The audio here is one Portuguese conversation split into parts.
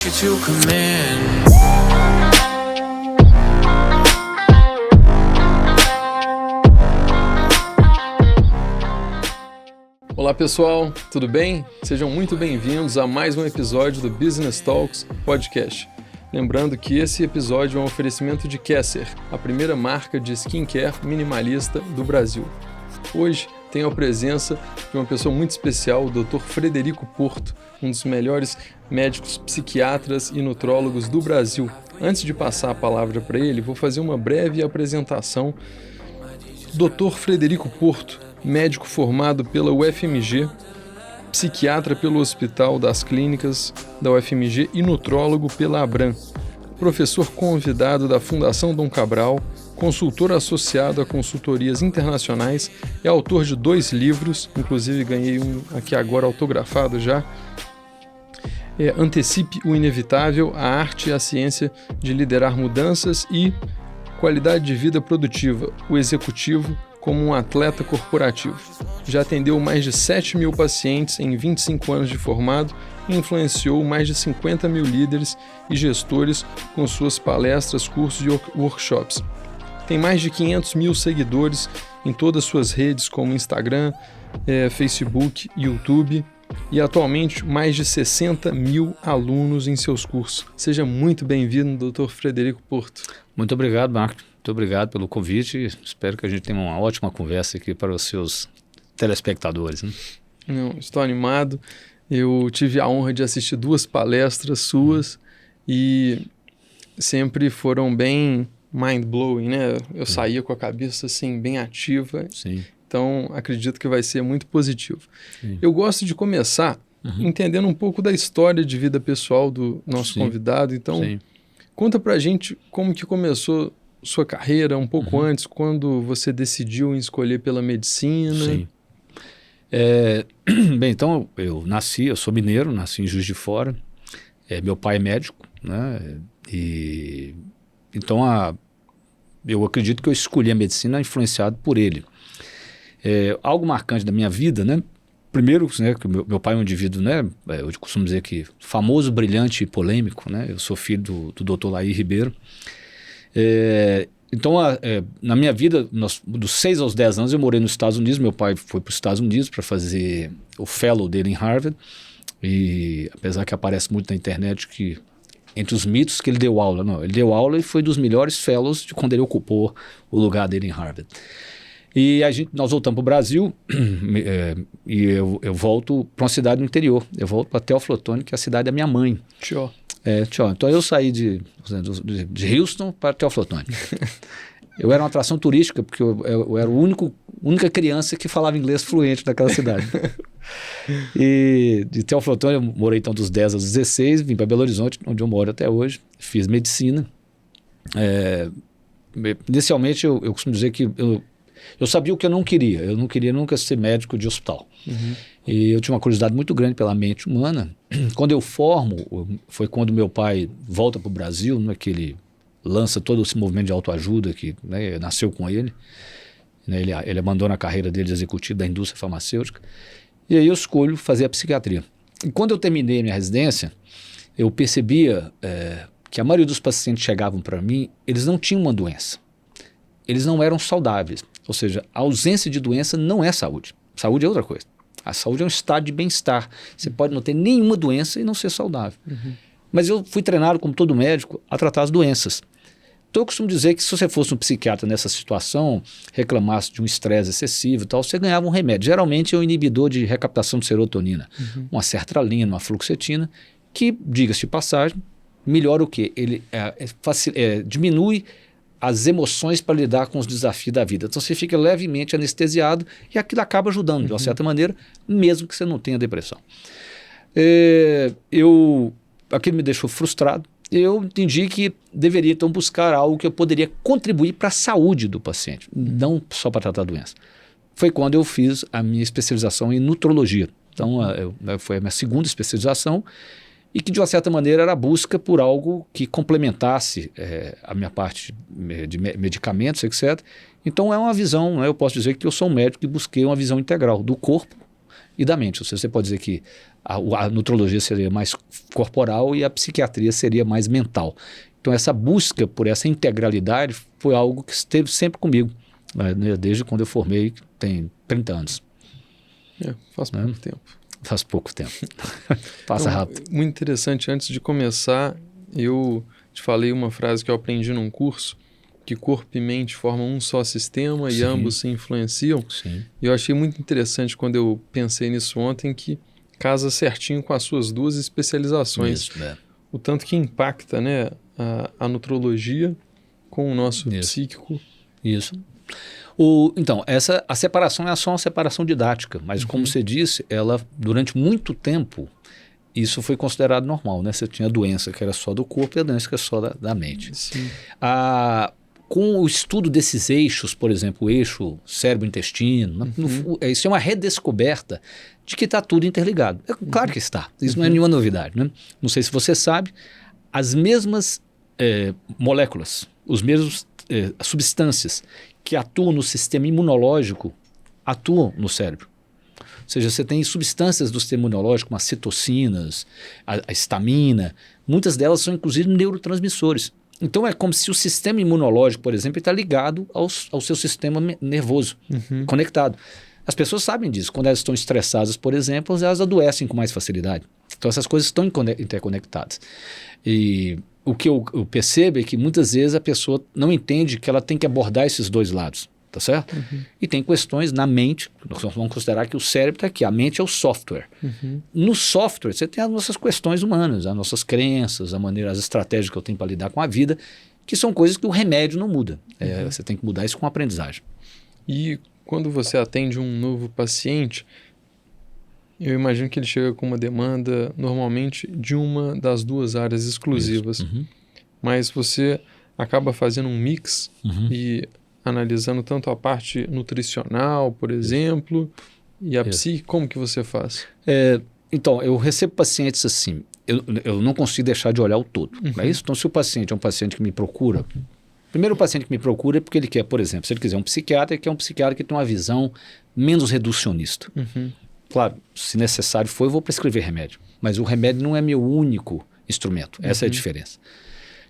To come in. Olá pessoal, tudo bem? Sejam muito bem-vindos a mais um episódio do Business Talks Podcast. Lembrando que esse episódio é um oferecimento de Kesser, a primeira marca de skincare minimalista do Brasil. Hoje tenho a presença de uma pessoa muito especial, o Dr. Frederico Porto, um dos melhores médicos psiquiatras e nutrólogos do Brasil. Antes de passar a palavra para ele, vou fazer uma breve apresentação. Dr. Frederico Porto, médico formado pela UFMG, psiquiatra pelo Hospital das Clínicas da UFMG e nutrólogo pela Abram, professor convidado da Fundação Dom Cabral, consultor associado a consultorias internacionais, é autor de 2 livros, inclusive ganhei um aqui agora autografado já, Antecipe o Inevitável, a arte e a ciência de liderar mudanças, e Qualidade de Vida Produtiva, o executivo como um atleta corporativo. Já atendeu mais de 7 mil pacientes em 25 anos de formado e influenciou mais de 50 mil líderes e gestores com suas palestras, cursos e workshops. Tem mais de 500 mil seguidores em todas suas redes como Instagram, Facebook, YouTube, e atualmente mais de 60 mil alunos em seus cursos. Seja muito bem-vindo, Dr. Frederico Porto. Muito obrigado, Marco. Muito obrigado pelo convite. Espero que a gente tenha uma ótima conversa aqui para os seus telespectadores, né? Não, estou animado. Eu tive a honra de assistir 2 palestras suas e sempre foram bem mind-blowing, né? Eu saía com a cabeça assim bem ativa. Sim. Então, acredito que vai ser muito positivo. Sim. Eu gosto de começar entendendo um pouco da história de vida pessoal do nosso convidado. Então, conta pra gente como que começou sua carreira, um pouco antes, quando você decidiu em escolher pela medicina. Sim. Bem, então eu sou mineiro, nasci em Juiz de Fora. Meu pai é médico, né? E então eu acredito que eu escolhi a medicina influenciado por ele. Algo marcante da minha vida, né? Primeiro, né, que o meu pai é um indivíduo, né? Eu costumo dizer que famoso, brilhante e polêmico, né? Eu sou filho do Dr. Laí Ribeiro. Então, na minha vida, dos 6 aos 10 anos, eu morei nos Estados Unidos. Meu pai foi para os Estados Unidos para fazer o fellow dele em Harvard. E apesar que aparece muito na internet que entre os mitos que ele deu aula, não, ele deu aula e foi dos melhores fellows de quando ele ocupou o lugar dele em Harvard. E nós voltamos para o Brasil e eu volto para uma cidade no interior. Eu volto para Teoflotone, que é a cidade da minha mãe. Tchau. Então eu saí de Houston para Teoflotone. Eu era uma atração turística, porque eu era a única criança que falava inglês fluente naquela cidade. E de Teoflotone eu morei então dos 10 aos 16, vim para Belo Horizonte, onde eu moro até hoje, fiz medicina. Inicialmente eu costumo dizer que eu sabia o que eu não queria. Eu não queria nunca ser médico de hospital. E eu tinha uma curiosidade muito grande pela mente humana. Quando eu foi quando meu pai volta para o Brasil, né, que ele lança todo esse movimento de autoajuda que, né, nasceu com ele. Né, ele abandona a carreira dele de executivo da indústria farmacêutica. E aí eu escolho fazer a psiquiatria. E quando eu terminei a minha residência, eu percebia que a maioria dos pacientes que chegavam para mim, eles não tinham uma doença. Eles não eram saudáveis. Ou seja, a ausência de doença não é saúde. Saúde é outra coisa. A saúde é um estado de bem-estar. Você pode não ter nenhuma doença e não ser saudável. Mas eu fui treinado, como todo médico, a tratar as doenças. Então eu costumo dizer que se você fosse um psiquiatra nessa situação, reclamasse de um estresse excessivo e tal, você ganhava um remédio. Geralmente é um inibidor de recaptação de serotonina. Uma sertralina, uma fluoxetina, que, diga-se de passagem, melhora o quê? Ele diminui as emoções para lidar com os desafios da vida. Então você fica levemente anestesiado e aquilo acaba ajudando, de uma certa maneira, mesmo que você não tenha depressão. Aquilo me deixou frustrado. Eu entendi que deveria então buscar algo que eu poderia contribuir para a saúde do paciente, não só para tratar a doença. Foi quando eu fiz a minha especialização em nutrologia. Então foi a minha segunda especialização, e que de uma certa maneira era a busca por algo que complementasse a minha parte de medicamentos, etc. Então é uma visão, né, eu posso dizer que eu sou um médico que busquei uma visão integral do corpo e da mente. Ou seja, você pode dizer que A nutrologia seria mais corporal e a psiquiatria seria mais mental. Então, essa busca por essa integralidade foi algo que esteve sempre comigo, né? Desde quando eu formei, tem 30 anos. Faz pouco tempo. Faz pouco tempo. Passa rápido. Muito interessante. Antes de começar, eu te falei uma frase que eu aprendi num curso, que corpo e mente formam um só sistema e ambos se influenciam. Sim. E eu achei muito interessante quando eu pensei nisso ontem, que casa certinho com as suas duas especializações. Isso, né? O tanto que impacta, né, a nutrologia com o nosso psíquico. Isso. Então, a separação é só uma separação didática, mas como você disse, ela, durante muito tempo, isso foi considerado normal, né? Você tinha a doença que era só do corpo e a doença que era só da mente. Sim. Com o estudo desses eixos, por exemplo, o eixo cérebro-intestino, isso é uma redescoberta de que está tudo interligado. Claro que está, isso não é nenhuma novidade, né? Não sei se você sabe, as mesmas moléculas, os mesmos substâncias que atuam no sistema imunológico atuam no cérebro. Ou seja, você tem substâncias do sistema imunológico, como as citocinas, a histamina, muitas delas são inclusive neurotransmissores. Então é como se o sistema imunológico, por exemplo, está ligado ao seu sistema nervoso, conectado. As pessoas sabem disso. Quando elas estão estressadas, por exemplo, elas adoecem com mais facilidade. Então essas coisas estão interconectadas. E o que eu percebo é que muitas vezes a pessoa não entende que ela tem que abordar esses dois lados, tá certo? E tem questões na mente, nós vamos considerar que o cérebro está aqui, a mente é o software. No software você tem as nossas questões humanas, as nossas crenças, as estratégias que eu tenho para lidar com a vida, que são coisas que o remédio não muda. Você tem que mudar isso com aprendizagem. E quando você atende um novo paciente, eu imagino que ele chega com uma demanda, normalmente, de uma das duas áreas exclusivas. Mas você acaba fazendo um mix e analisando tanto a parte nutricional, por exemplo, e a psique. Como que você faz? Então, eu recebo pacientes assim, eu não consigo deixar de olhar o todo. Não é isso? Então, se o paciente é um paciente que me procura, primeiro o paciente que me procura é porque ele quer, por exemplo, se ele quiser um psiquiatra, ele quer um psiquiatra que tem uma visão menos reducionista. Claro, se necessário for, eu vou prescrever remédio. Mas o remédio não é meu único instrumento. Essa é a diferença.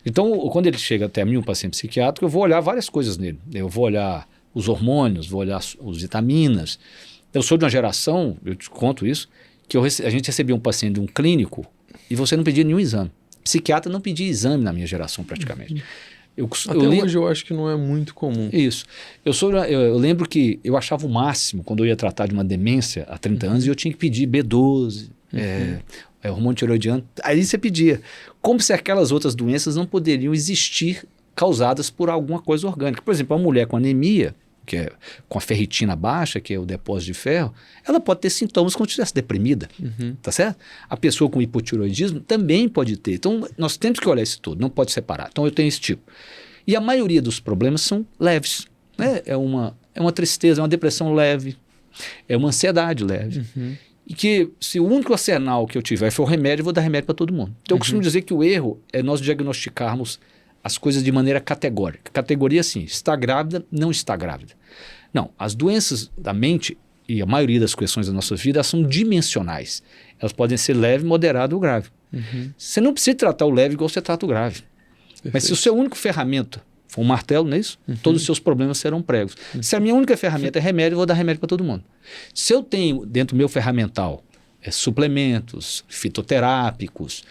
Então, quando ele chega até mim, um paciente psiquiátrico, eu vou olhar várias coisas nele. Eu vou olhar os hormônios, vou olhar as vitaminas. Eu sou de uma geração, eu te conto isso, que a gente recebia um paciente de um clínico e você não pedia nenhum exame. Psiquiatra não pedia exame na minha geração, praticamente. Hoje eu acho que não é muito comum. Isso. Eu lembro que eu achava o máximo quando eu ia tratar de uma demência há 30 anos e eu tinha que pedir B12, hormônio tiroidiano. Aí você pedia. Como se aquelas outras doenças não poderiam existir causadas por alguma coisa orgânica. Por exemplo, uma mulher com anemia, que é com a ferritina baixa, que é o depósito de ferro, ela pode ter sintomas como se estivesse deprimida, tá certo? A pessoa com hipotiroidismo também pode ter. Então, nós temos que olhar isso tudo, não pode separar. Então, eu tenho esse tipo. E a maioria dos problemas são leves, né? É uma tristeza, é uma depressão leve, é uma ansiedade leve. E que se o único arsenal que eu tiver for o remédio, eu vou dar remédio para todo mundo. Então, eu costumo dizer que o erro é nós diagnosticarmos as coisas de maneira categórica. Categoria assim, está grávida, não está grávida. Não, as doenças da mente e a maioria das questões da nossa vida são dimensionais. Elas podem ser leve, moderada ou grave. Você não precisa tratar o leve igual você trata o grave. Perfeito. Mas se o seu único ferramenta for um martelo, não é isso? Todos os seus problemas serão pregos. Se a minha única ferramenta é remédio, eu vou dar remédio para todo mundo. Se eu tenho dentro do meu ferramental suplementos, fitoterápicos,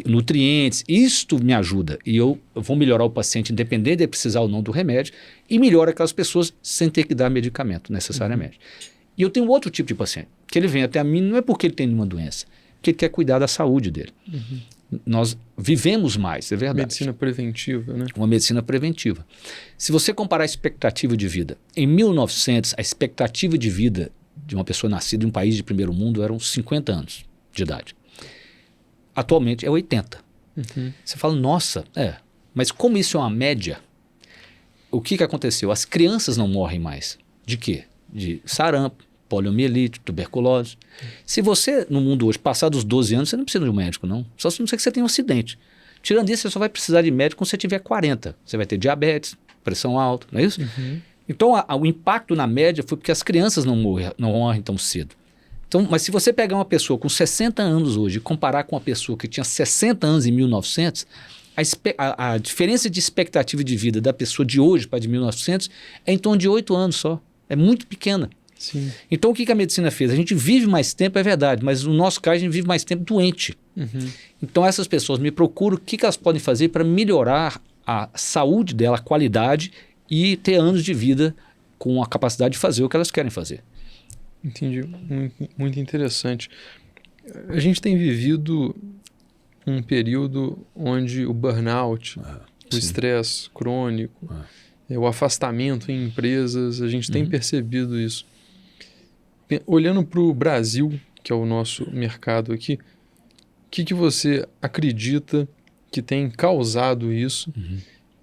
nutrientes, isto me ajuda e eu vou melhorar o paciente independente de precisar ou não do remédio e melhora aquelas pessoas sem ter que dar medicamento necessariamente. E eu tenho outro tipo de paciente, que ele vem até a mim não é porque ele tem nenhuma doença, porque ele quer cuidar da saúde dele. Nós vivemos mais, é verdade. Medicina preventiva, né? Uma medicina preventiva. Se você comparar a expectativa de vida, em 1900 a expectativa de vida de uma pessoa nascida em um país de primeiro mundo eram 50 anos de idade. Atualmente é 80. Você fala, nossa, mas como isso é uma média, o que aconteceu? As crianças não morrem mais. De quê? De sarampo, poliomielite, tuberculose. Se você, no mundo hoje, passar dos 12 anos, você não precisa de um médico, não. Só se não ser que você tenha um acidente. Tirando isso, você só vai precisar de médico quando você tiver 40. Você vai ter diabetes, pressão alta, não é isso? Então, o impacto na média foi porque as crianças não morrem tão cedo. Então, mas se você pegar uma pessoa com 60 anos hoje e comparar com uma pessoa que tinha 60 anos em 1900, a diferença de expectativa de vida da pessoa de hoje para de 1900 é em torno de 8 anos só. É muito pequena. Sim. Então, o que a medicina fez? A gente vive mais tempo, é verdade, mas no nosso caso a gente vive mais tempo doente. Então, essas pessoas me procuram o que elas podem fazer para melhorar a saúde dela, a qualidade e ter anos de vida com a capacidade de fazer o que elas querem fazer. Entendi. Muito, muito interessante. A gente tem vivido um período onde o burnout, o estresse crônico, o afastamento em empresas, a gente tem percebido isso. Olhando para o Brasil, que é o nosso mercado aqui, o que você acredita que tem causado isso?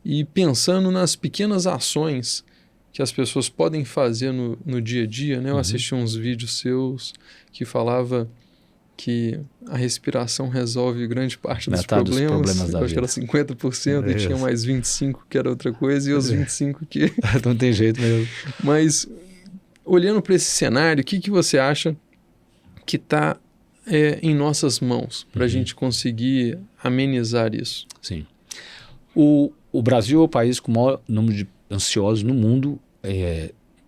E pensando nas pequenas ações que as pessoas podem fazer no dia a dia, né? Eu assisti uns vídeos seus que falava que a respiração resolve grande parte dos problemas. Da eu acho que era 50% e tinha mais 25% que era outra coisa, e os 25% que... Não tem jeito mesmo. Mas, olhando para esse cenário, o que você acha que está em nossas mãos para a gente conseguir amenizar isso? Sim. O Brasil é o país com o maior número de ansiosos no mundo,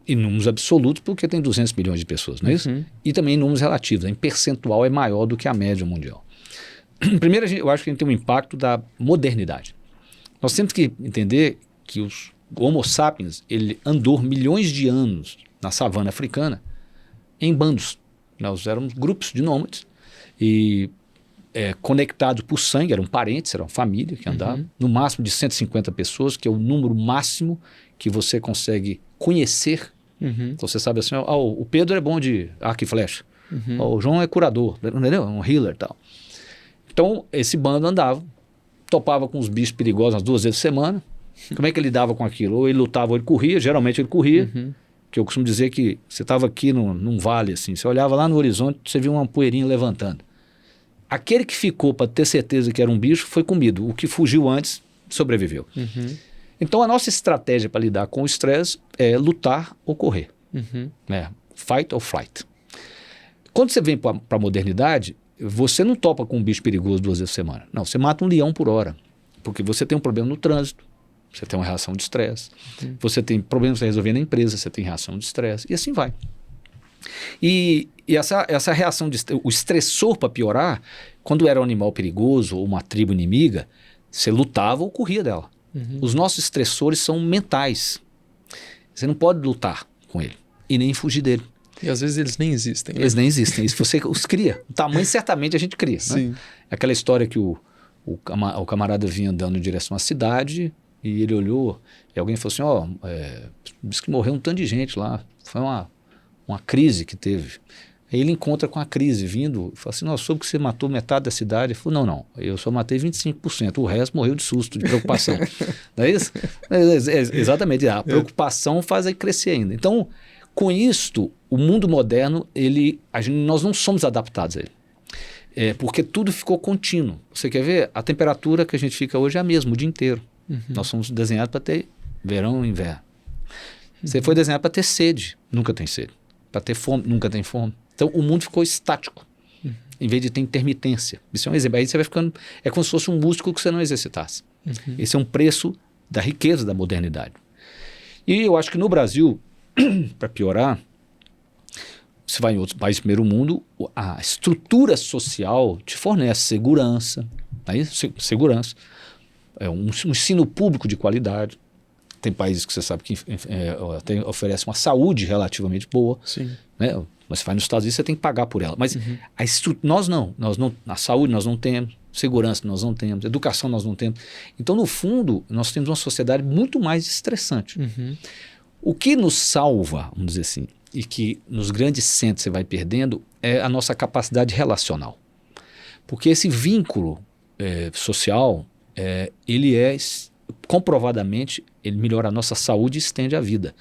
em números absolutos, porque tem 200 milhões de pessoas, não é isso? E também em números relativos, em percentual é maior do que a média mundial. Primeiro, eu acho que a gente tem um impacto da modernidade. Nós temos que entender que o Homo sapiens, ele andou milhões de anos na savana africana em bandos. Nós éramos grupos de nômades e conectados por sangue, eram parentes, eram família que andavam, no máximo de 150 pessoas, que é o número máximo que você consegue conhecer. Então você sabe assim, o Pedro é bom de arco e flecha, o João é curador, entendeu? É um healer e tal. Então esse bando andava, topava com os bichos perigosos umas 2 vezes por semana. Como é que ele lidava com aquilo? Ou ele lutava ou ele corria, geralmente ele corria, que eu costumo dizer que você estava aqui num vale assim, você olhava lá no horizonte, você via uma poeirinha levantando. Aquele que ficou para ter certeza que era um bicho foi comido, o que fugiu antes sobreviveu. Então a nossa estratégia para lidar com o estresse é lutar ou correr, fight or flight. Quando você vem para a modernidade, você não topa com um bicho perigoso 2 vezes por semana, não, você mata um leão por hora, porque você tem um problema no trânsito, você tem uma reação de estresse, você tem problemas para resolver na empresa, você tem reação de estresse, e assim vai. E essa reação, o estressor para piorar, quando era um animal perigoso ou uma tribo inimiga, você lutava ou corria dela. Os nossos estressores são mentais. Você não pode lutar com ele e nem fugir dele. E às vezes eles nem existem. Né? Eles nem existem, isso você os cria. O tamanho certamente a gente cria. Sim. Né? Aquela história que o camarada vinha andando em direção à cidade e ele olhou e alguém falou assim, disse que morreu um tanto de gente lá. Foi uma crise que teve. Aí ele encontra com a crise vindo e fala assim, eu soube que você matou metade da cidade. Ele falou, não, eu só matei 25%, o resto morreu de susto, de preocupação. Não é isso? Exatamente, a preocupação faz aí crescer ainda. Então, com isto, o mundo moderno, nós não somos adaptados a ele. Porque tudo ficou contínuo. Você quer ver? A temperatura que a gente fica hoje é a mesma, o dia inteiro. Nós somos desenhados para ter verão e inverno. Você foi desenhado para ter sede, nunca tem sede. Para ter fome, nunca tem fome. Então o mundo ficou estático, em vez de ter intermitência. Isso é um exemplo. Aí você vai ficando, é como se fosse um músculo que você não exercitasse. Esse é um preço da riqueza da modernidade. E eu acho que no Brasil, para piorar, você vai em outros países do primeiro mundo, a estrutura social te fornece segurança, segurança, um ensino público de qualidade. Tem países que você sabe que oferece uma saúde relativamente boa. Sim. Né? Mas você vai nos Estados Unidos, você tem que pagar por ela. Mas nós não. A saúde nós não temos, segurança nós não temos, educação nós não temos. Então, no fundo, nós temos uma sociedade muito mais estressante. O que nos salva, vamos dizer assim, e que nos grandes centros você vai perdendo, é a nossa capacidade relacional. Porque esse vínculo social, ele comprovadamente, ele melhora a nossa saúde e estende a vida.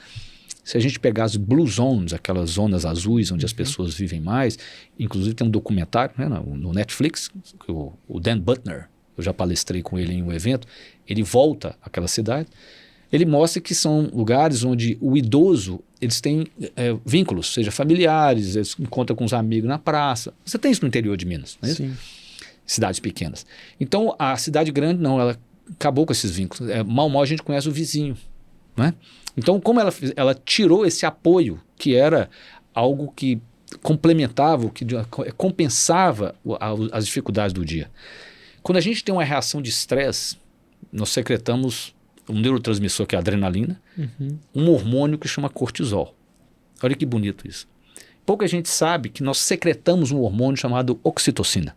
Se a gente pegar as blue zones, aquelas zonas azuis onde as pessoas vivem mais, inclusive tem um documentário, né, no Netflix, que o Dan Buettner, eu já palestrei com ele em um evento, ele volta àquela cidade ele mostra que são lugares onde o idoso, eles têm vínculos, seja familiares, eles encontram com os amigos na praça. Você tem isso no interior de Minas, não é isso? Sim. Cidades pequenas. Então, a cidade grande, não, ela acabou com esses vínculos. Mal a gente conhece o vizinho, não é? Então, como ela tirou esse apoio, que era algo que complementava, que compensava as dificuldades do dia. Quando a gente tem uma reação de estresse, nós secretamos um neurotransmissor que é a adrenalina, um hormônio que chama cortisol. Olha que bonito isso. Pouca gente sabe que nós secretamos um hormônio chamado oxitocina.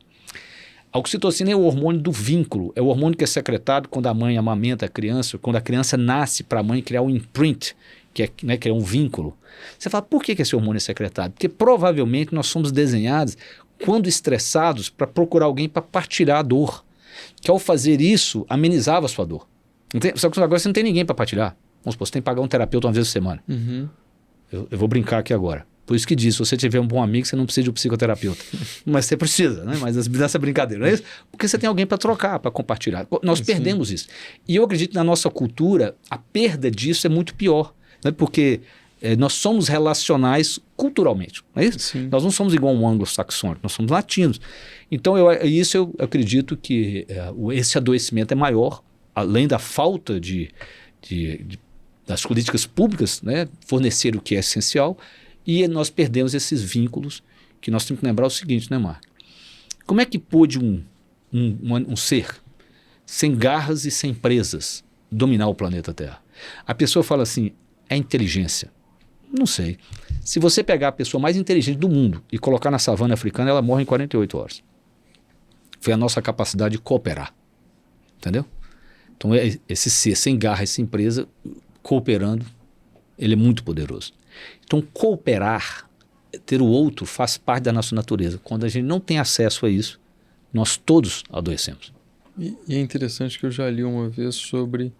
A oxitocina é o hormônio do vínculo, é o hormônio que é secretado quando a mãe amamenta a criança, quando a criança nasce para a mãe criar um imprint, que é um vínculo. Você fala, por que esse hormônio é secretado? Porque provavelmente nós somos desenhados, quando estressados, para procurar alguém para partilhar a dor. Que ao fazer isso, amenizava a sua dor. Só que agora você não tem ninguém para partilhar. Vamos supor, você tem que pagar um terapeuta uma vez por semana. Eu vou brincar aqui agora. Por isso que diz, se você tiver um bom amigo, você não precisa de um psicoterapeuta. Mas você precisa, né? Mas dessa brincadeira, não é isso? Porque você tem alguém para trocar, para compartilhar. Nós perdemos isso. E eu acredito que na nossa cultura, a perda disso é muito pior. Né? Porque nós somos relacionais culturalmente, não é isso? Sim. Nós não somos igual um anglo-saxônico, nós somos latinos. Então, eu acredito que esse adoecimento é maior, além da falta das políticas públicas, né, fornecer o que é essencial, e nós perdemos esses vínculos, que nós temos que lembrar o seguinte, né, Marco? Como é que pôde um ser sem garras e sem presas dominar o planeta Terra? A pessoa fala assim, é inteligência. Não sei. Se você pegar a pessoa mais inteligente do mundo e colocar na savana africana, ela morre em 48 horas. Foi a nossa capacidade de cooperar. Entendeu? Então, esse ser sem garra e sem presa, cooperando, ele é muito poderoso. Então, cooperar, ter o outro, faz parte da nossa natureza. Quando a gente não tem acesso a isso, nós todos adoecemos. E é interessante que eu já li uma vez sobre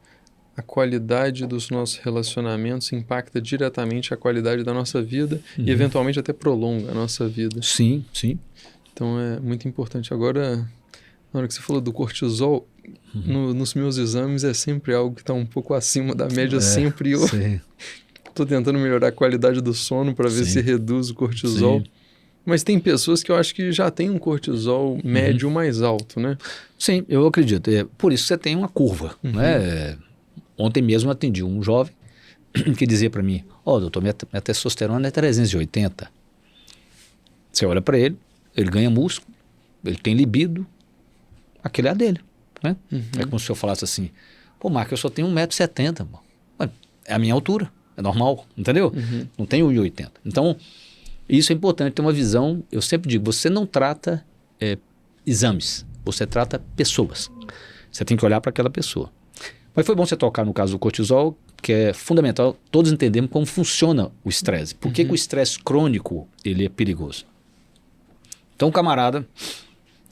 a qualidade dos nossos relacionamentos impacta diretamente a qualidade da nossa vida e eventualmente até prolonga a nossa vida. Sim, sim. Então é muito importante. Agora, na hora que você falou do cortisol, nos meus exames é sempre algo que está um pouco acima da média sempre. Eu estou tentando melhorar a qualidade do sono para ver se reduz o cortisol. Sim. Mas tem pessoas que eu acho que já tem um cortisol médio mais alto, né? Sim, eu acredito. Por isso você tem uma curva, né? Ontem mesmo eu atendi um jovem que dizia para mim, doutor, minha testosterona é 380. Você olha para ele ganha músculo, ele tem libido, aquele é a dele. Né? É como se eu falasse assim, Marco, eu só tenho 1,70 m. É a minha altura, é normal, entendeu? Não tenho 1,80 m. Então, isso é importante, ter uma visão, eu sempre digo, você não trata exames, você trata pessoas. Você tem que olhar para aquela pessoa. Mas foi bom você tocar no caso do cortisol, que é fundamental todos entendermos como funciona o estresse. Por que o estresse crônico ele é perigoso? Então, camarada,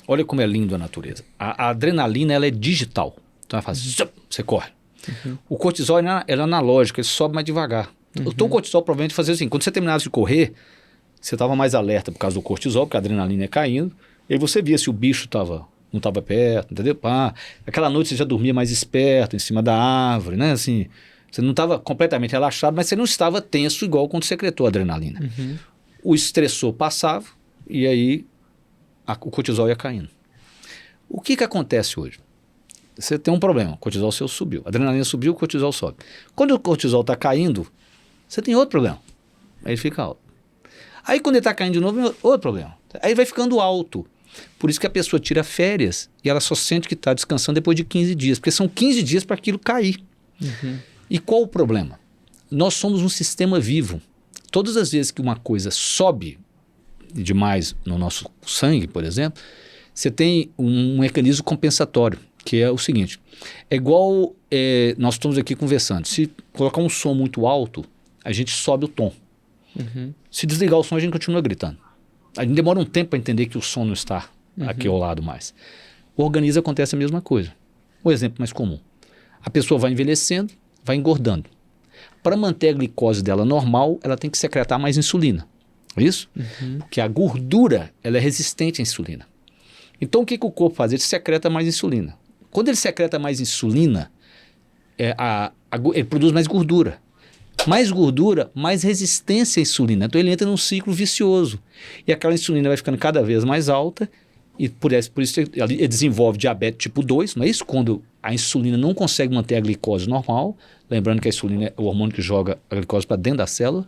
olha como é lindo a natureza. A adrenalina ela é digital. Então ela faz, você corre. O cortisol é analógico, ele sobe mais devagar. Então o cortisol provavelmente fazia assim, quando você terminasse de correr, você estava mais alerta por causa do cortisol, porque a adrenalina ia caindo, e aí você via se o bicho não estava perto, entendeu? Aquela noite você já dormia mais esperto, em cima da árvore, né? Assim, você não estava completamente relaxado, mas você não estava tenso igual quando secretou a adrenalina. O estressor passava e aí o cortisol ia caindo. O que acontece hoje? Você tem um problema, o cortisol seu subiu, a adrenalina subiu, o cortisol sobe. Quando o cortisol está caindo, você tem outro problema, aí ele fica alto. Aí quando ele está caindo de novo, outro problema. Aí vai ficando alto. Por isso que a pessoa tira férias e ela só sente que está descansando depois de 15 dias, porque são 15 dias para aquilo cair. E qual o problema? Nós somos um sistema vivo. Todas as vezes que uma coisa sobe demais no nosso sangue, por exemplo, você tem um mecanismo compensatório, que é o seguinte, é igual nós estamos aqui conversando, se colocar um som muito alto, a gente sobe o tom. Se desligar o som, a gente continua gritando. A gente demora um tempo para entender que o som não está aqui ao lado mais. O organismo acontece a mesma coisa. O exemplo mais comum. A pessoa vai envelhecendo, vai engordando. Para manter a glicose dela normal, ela tem que secretar mais insulina. É isso? Porque a gordura ela é resistente à insulina. Então o que o corpo faz? Ele secreta mais insulina. Quando ele secreta mais insulina, ele produz mais gordura. Mais gordura, mais resistência à insulina. Então ele entra num ciclo vicioso. E aquela insulina vai ficando cada vez mais alta, e por isso ele desenvolve diabetes tipo 2, não é isso? Quando a insulina não consegue manter a glicose normal, lembrando que a insulina é o hormônio que joga a glicose para dentro da célula.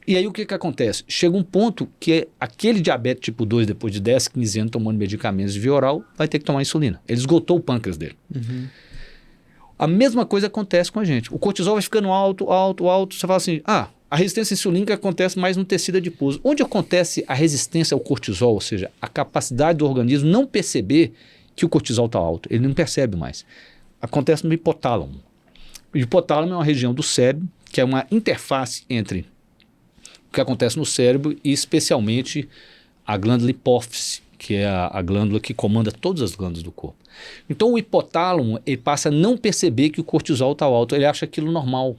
E aí o que acontece? Chega um ponto que aquele diabetes tipo 2, depois de 10, 15 anos tomando medicamentos de via oral, vai ter que tomar insulina. Ele esgotou o pâncreas dele. A mesma coisa acontece com a gente. O cortisol vai ficando alto, alto, alto. Você fala assim, a resistência insulínica acontece mais no tecido adiposo. Onde acontece a resistência ao cortisol, ou seja, a capacidade do organismo não perceber que o cortisol está alto. Ele não percebe mais. Acontece no hipotálamo. O hipotálamo é uma região do cérebro que é uma interface entre o que acontece no cérebro e especialmente a glândula hipófise, que é a glândula que comanda todas as glândulas do corpo. Então o hipotálamo ele passa a não perceber que o cortisol está alto, ele acha aquilo normal.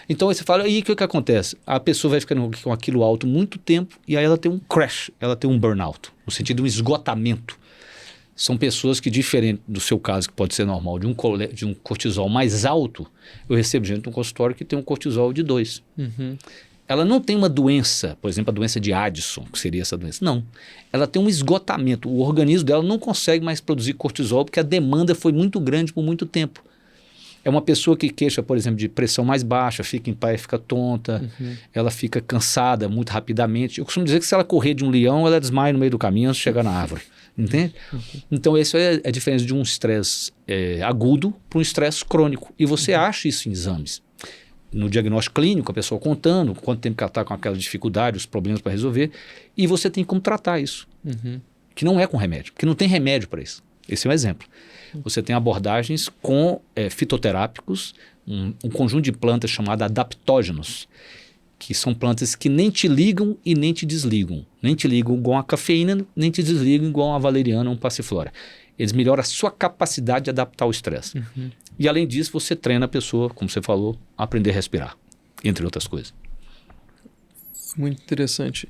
Então aí você fala, e o que acontece? A pessoa vai ficando com aquilo alto muito tempo e aí ela tem um crash, ela tem um burnout, no sentido de um esgotamento. São pessoas que, diferente do seu caso, que pode ser normal, de um cortisol mais alto, eu recebo gente no consultório que tem um cortisol de 2. Ela não tem uma doença, por exemplo, a doença de Addison, que seria essa doença. Não. Ela tem um esgotamento. O organismo dela não consegue mais produzir cortisol porque a demanda foi muito grande por muito tempo. É uma pessoa que queixa, por exemplo, de pressão mais baixa, fica em pé, fica tonta, ela fica cansada muito rapidamente. Eu costumo dizer que se ela correr de um leão, ela desmaia no meio do caminho antes de chegar na árvore. Entende? Então, isso é a diferença de um estresse agudo para um estresse crônico. E você acha isso em exames. No diagnóstico clínico, a pessoa contando quanto tempo que ela está com aquela dificuldade, os problemas para resolver, e você tem como tratar isso, que não é com remédio, porque não tem remédio para isso. Esse é um exemplo. Você tem abordagens com fitoterápicos, um conjunto de plantas chamado adaptógenos, que são plantas que nem te ligam e nem te desligam. Nem te ligam igual a cafeína, nem te desligam igual a valeriana ou um passiflora. Eles melhoram a sua capacidade de adaptar ao estresse. E além disso, você treina a pessoa, como você falou, a aprender a respirar, entre outras coisas. Muito interessante.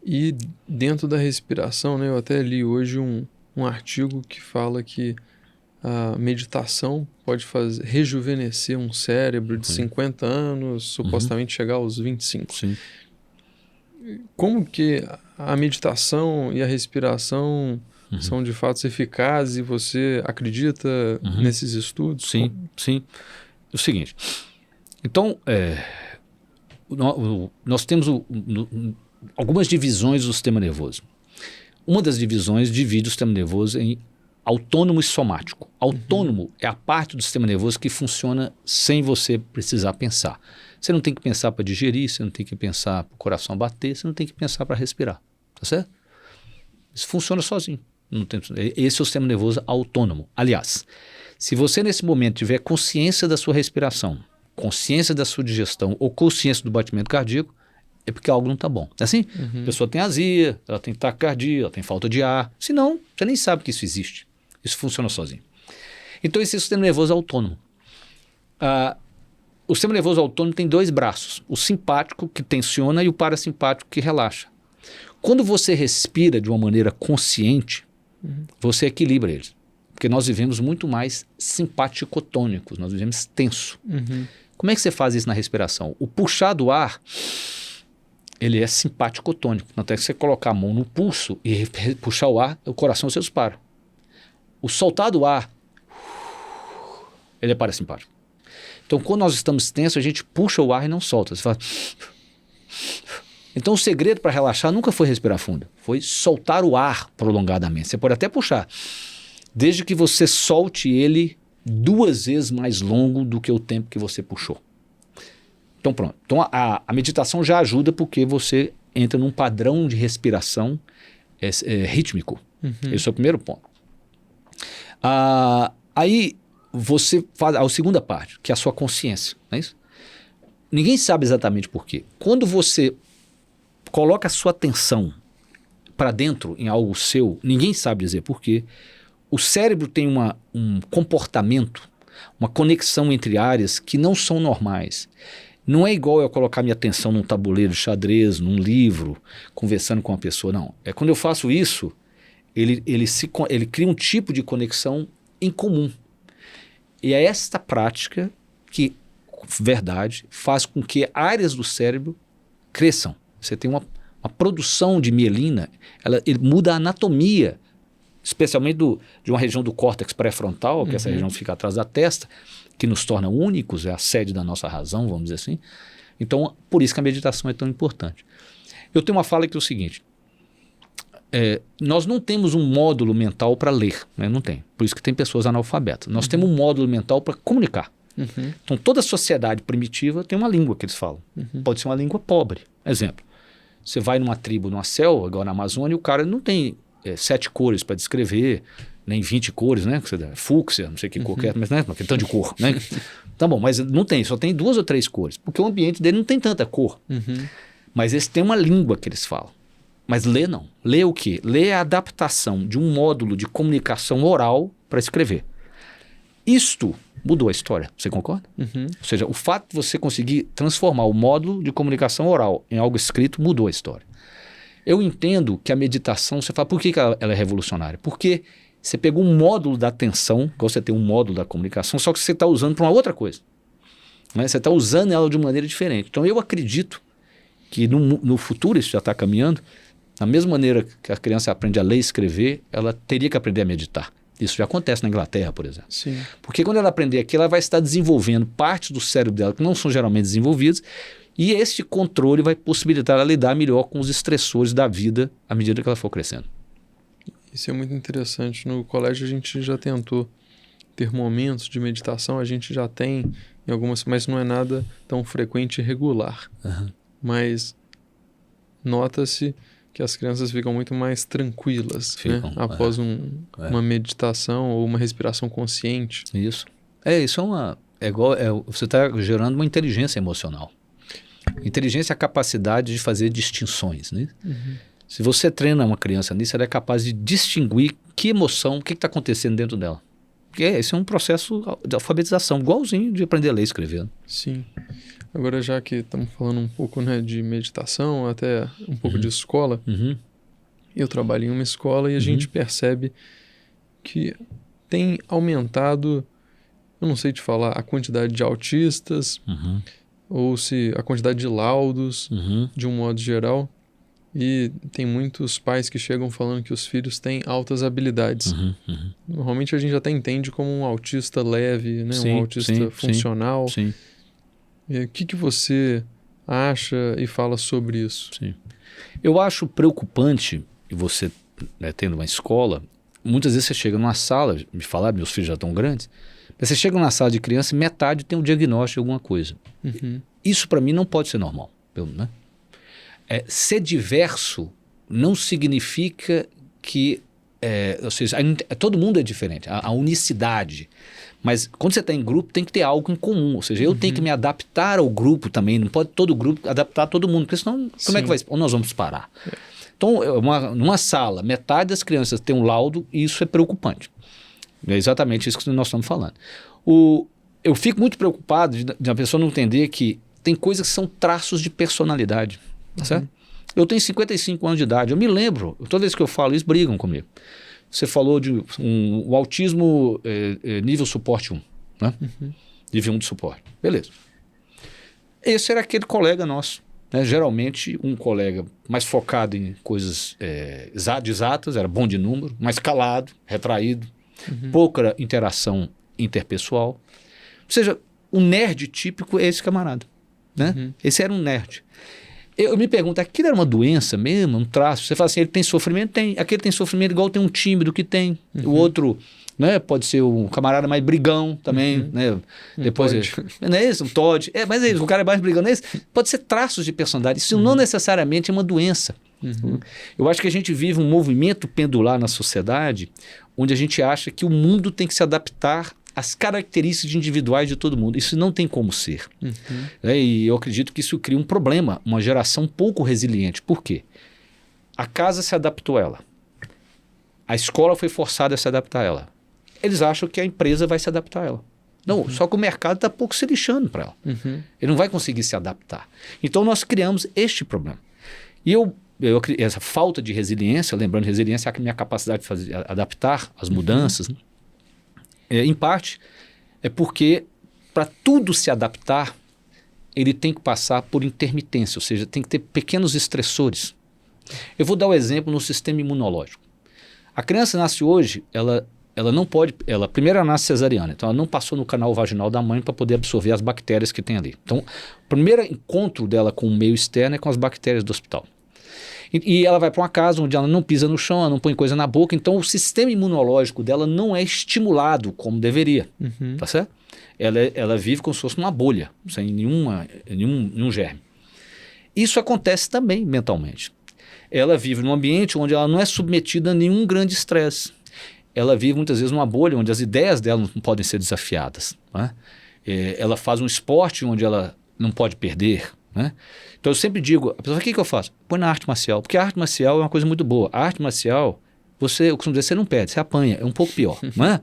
E dentro da respiração, né, eu até li hoje um artigo que fala que a meditação pode rejuvenescer um cérebro de 50 anos, supostamente chegar aos 25. Sim. Como que a meditação e a respiração são de fato eficazes e você acredita nesses estudos? Sim, sim. É o seguinte, então, nós temos algumas divisões do sistema nervoso. Uma das divisões divide o sistema nervoso em autônomo e somático. Autônomo é a parte do sistema nervoso que funciona sem você precisar pensar. Você não tem que pensar para digerir, você não tem que pensar para o coração bater, você não tem que pensar para respirar. Tá certo? Isso funciona sozinho. Esse é o sistema nervoso autônomo. Aliás, se você nesse momento tiver consciência da sua respiração, consciência da sua digestão ou consciência do batimento cardíaco, é porque algo não está bom. É assim? A pessoa tem azia, ela tem taquicardia, ela tem falta de ar. Se não, você nem sabe que isso existe. Isso funciona sozinho. Então esse é o sistema nervoso autônomo. O sistema nervoso autônomo tem 2 braços. O simpático, que tensiona, e o parasimpático, que relaxa. Quando você respira de uma maneira consciente, você equilibra eles. Porque nós vivemos muito mais simpaticotônicos, nós vivemos tenso. Como é que você faz isso na respiração? O puxar do ar, ele é simpaticotônico. Até que você colocar a mão no pulso e puxar o ar, o coração seu dispara. O soltar do ar, ele é parasimpático. Então, quando nós estamos tensos, a gente puxa o ar e não solta. Você fala... Então, o segredo para relaxar nunca foi respirar fundo, foi soltar o ar prolongadamente. Você pode até puxar, desde que você solte ele 2 vezes mais longo do que o tempo que você puxou. Então, pronto. Então, a meditação já ajuda porque você entra num padrão de respiração rítmico. Esse é o primeiro ponto. Aí, você faz a segunda parte, que é a sua consciência. Não é isso? Ninguém sabe exatamente por quê. Quando você coloca a sua atenção para dentro em algo seu, ninguém sabe dizer por quê. O cérebro tem um comportamento, uma conexão entre áreas que não são normais. Não é igual eu colocar minha atenção num tabuleiro de xadrez, num livro, conversando com uma pessoa, não. É quando eu faço isso, ele cria um tipo de conexão em comum. E é esta prática que, verdade, faz com que áreas do cérebro cresçam. Você tem uma produção de mielina, ele muda a anatomia, especialmente de uma região do córtex pré-frontal, que é essa região que fica atrás da testa, que nos torna únicos, é a sede da nossa razão, vamos dizer assim. Então, por isso que a meditação é tão importante. Eu tenho uma fala que é o seguinte, nós não temos um módulo mental para ler, né? Não tem. Por isso que tem pessoas analfabetas. Nós temos um módulo mental para comunicar. Então, toda sociedade primitiva tem uma língua que eles falam. Pode ser uma língua pobre. Exemplo, você vai numa tribo, numa selva, agora na Amazônia, o cara não tem 7 cores para descrever, nem 20 cores, né? Fúcsia, não sei que cor que é, mas não é aquele tanto de cor, né? Tá bom, mas não tem, só tem 2 ou 3 cores, porque o ambiente dele não tem tanta cor. Mas eles têm uma língua que eles falam. Mas ler não. Ler o quê? Ler é a adaptação de um módulo de comunicação oral para escrever. Isto mudou a história, você concorda? Ou seja, o fato de você conseguir transformar o módulo de comunicação oral em algo escrito mudou a história. Eu entendo que a meditação, você fala, por que ela é revolucionária? Porque você pegou um módulo da atenção, igual você tem um módulo da comunicação, só que você está usando para uma outra coisa. Né? Você está usando ela de maneira diferente. Então eu acredito que no futuro isso já está caminhando, da mesma maneira que a criança aprende a ler e escrever, ela teria que aprender a meditar. Isso já acontece na Inglaterra, por exemplo. Sim. Porque quando ela aprender aqui, ela vai estar desenvolvendo partes do cérebro dela que não são geralmente desenvolvidas, e este controle vai possibilitar ela lidar melhor com os estressores da vida à medida que ela for crescendo. Isso é muito interessante. No colégio a gente já tentou ter momentos de meditação, a gente já tem em algumas, mas não é nada tão frequente e regular. Mas nota-se que as crianças ficam muito mais tranquilas, né? Após uma meditação ou uma respiração consciente. Isso. Isso é igual, você está gerando uma inteligência emocional. Inteligência é a capacidade de fazer distinções, né? Se você treina uma criança nisso, ela é capaz de distinguir que emoção, o que está acontecendo dentro dela. Porque esse é um processo de alfabetização, igualzinho de aprender a ler e escrever. Sim. Agora, já que estamos falando um pouco, né, de meditação, até um pouco de escola, eu trabalho em uma escola e a gente percebe que tem aumentado, eu não sei te falar, a quantidade de autistas, ou se a quantidade de laudos, de um modo geral. E tem muitos pais que chegam falando que os filhos têm altas habilidades. Normalmente a gente até entende como um autista leve, né? Um autista funcional. Sim. E o que você acha e fala sobre isso? Sim. Eu acho preocupante, e você, né, tendo uma escola, muitas vezes você chega numa sala, me falaram, meus filhos já estão grandes, mas você chega numa sala de criança e metade tem um diagnóstico de alguma coisa. Isso para mim não pode ser normal, né? Ser diverso não significa que, ou seja, todo mundo é diferente, a unicidade. Mas quando você está em grupo, tem que ter algo em comum. Ou seja, eu tenho que me adaptar ao grupo também. Não pode todo grupo adaptar a todo mundo, porque senão como é que vai? Onde nós vamos parar? Então, numa sala, metade das crianças tem um laudo e isso é preocupante. É exatamente isso que nós estamos falando. Eu fico muito preocupado de a pessoa não entender que tem coisas que são traços de personalidade. Certo? Eu tenho 55 anos de idade. Eu me lembro, toda vez que eu falo isso, brigam comigo. Você falou de o autismo nível suporte 1, né? Nível 1 de suporte. Beleza. Esse era aquele colega nosso, né? Geralmente um colega mais focado em coisas exatas, era bom de número, mais calado, retraído, pouca interação interpessoal. Ou seja, o nerd típico é esse camarada, né? Esse era um nerd. Eu me pergunto, aquilo era uma doença mesmo, um traço? Você fala assim, ele tem sofrimento? Tem. Aquele tem sofrimento igual tem um tímido que tem. O outro, né, pode ser um camarada mais brigão também, né? Depois não é isso? Um Todd. Mas é isso, o cara é mais brigão, não é isso? Pode ser traços de personalidade. Isso não necessariamente é uma doença. Eu acho que a gente vive um movimento pendular na sociedade onde a gente acha que o mundo tem que se adaptar às características individuais de todo mundo. Isso não tem como ser. E eu acredito que isso cria um problema, uma geração pouco resiliente. Por quê? A casa se adaptou a ela. A escola foi forçada a se adaptar a ela. Eles acham que a empresa vai se adaptar a ela. Não, só que o mercado está pouco se lixando para ela. Ele não vai conseguir se adaptar. Então nós criamos este problema. E essa falta de resiliência, lembrando, resiliência é a minha capacidade de adaptar as mudanças, né? Em parte, É porque para tudo se adaptar, ele tem que passar por intermitência, ou seja, tem que ter pequenos estressores. Eu vou dar o exemplo no sistema imunológico. A criança nasce hoje, ela não pode, ela primeiro nasce cesariana, então ela não passou no canal vaginal da mãe para poder absorver as bactérias que tem ali. Então, o primeiro encontro dela com o meio externo é com as bactérias do hospital. E ela vai para uma casa onde ela não pisa no chão, ela não põe coisa na boca, então o sistema imunológico dela não é estimulado como deveria, tá certo? Ela vive como se fosse uma bolha, sem nenhum germe. Isso acontece também mentalmente. Ela vive num ambiente onde ela não é submetida a nenhum grande estresse. Ela vive muitas vezes numa bolha onde as ideias dela não podem ser desafiadas, né? Ela faz um esporte onde ela não pode perder, né? Então eu sempre digo, a pessoa, o que eu faço? Põe na arte marcial, porque a arte marcial é uma coisa muito boa. A arte marcial, eu costumo dizer, você não perde, você apanha, é um pouco pior, né?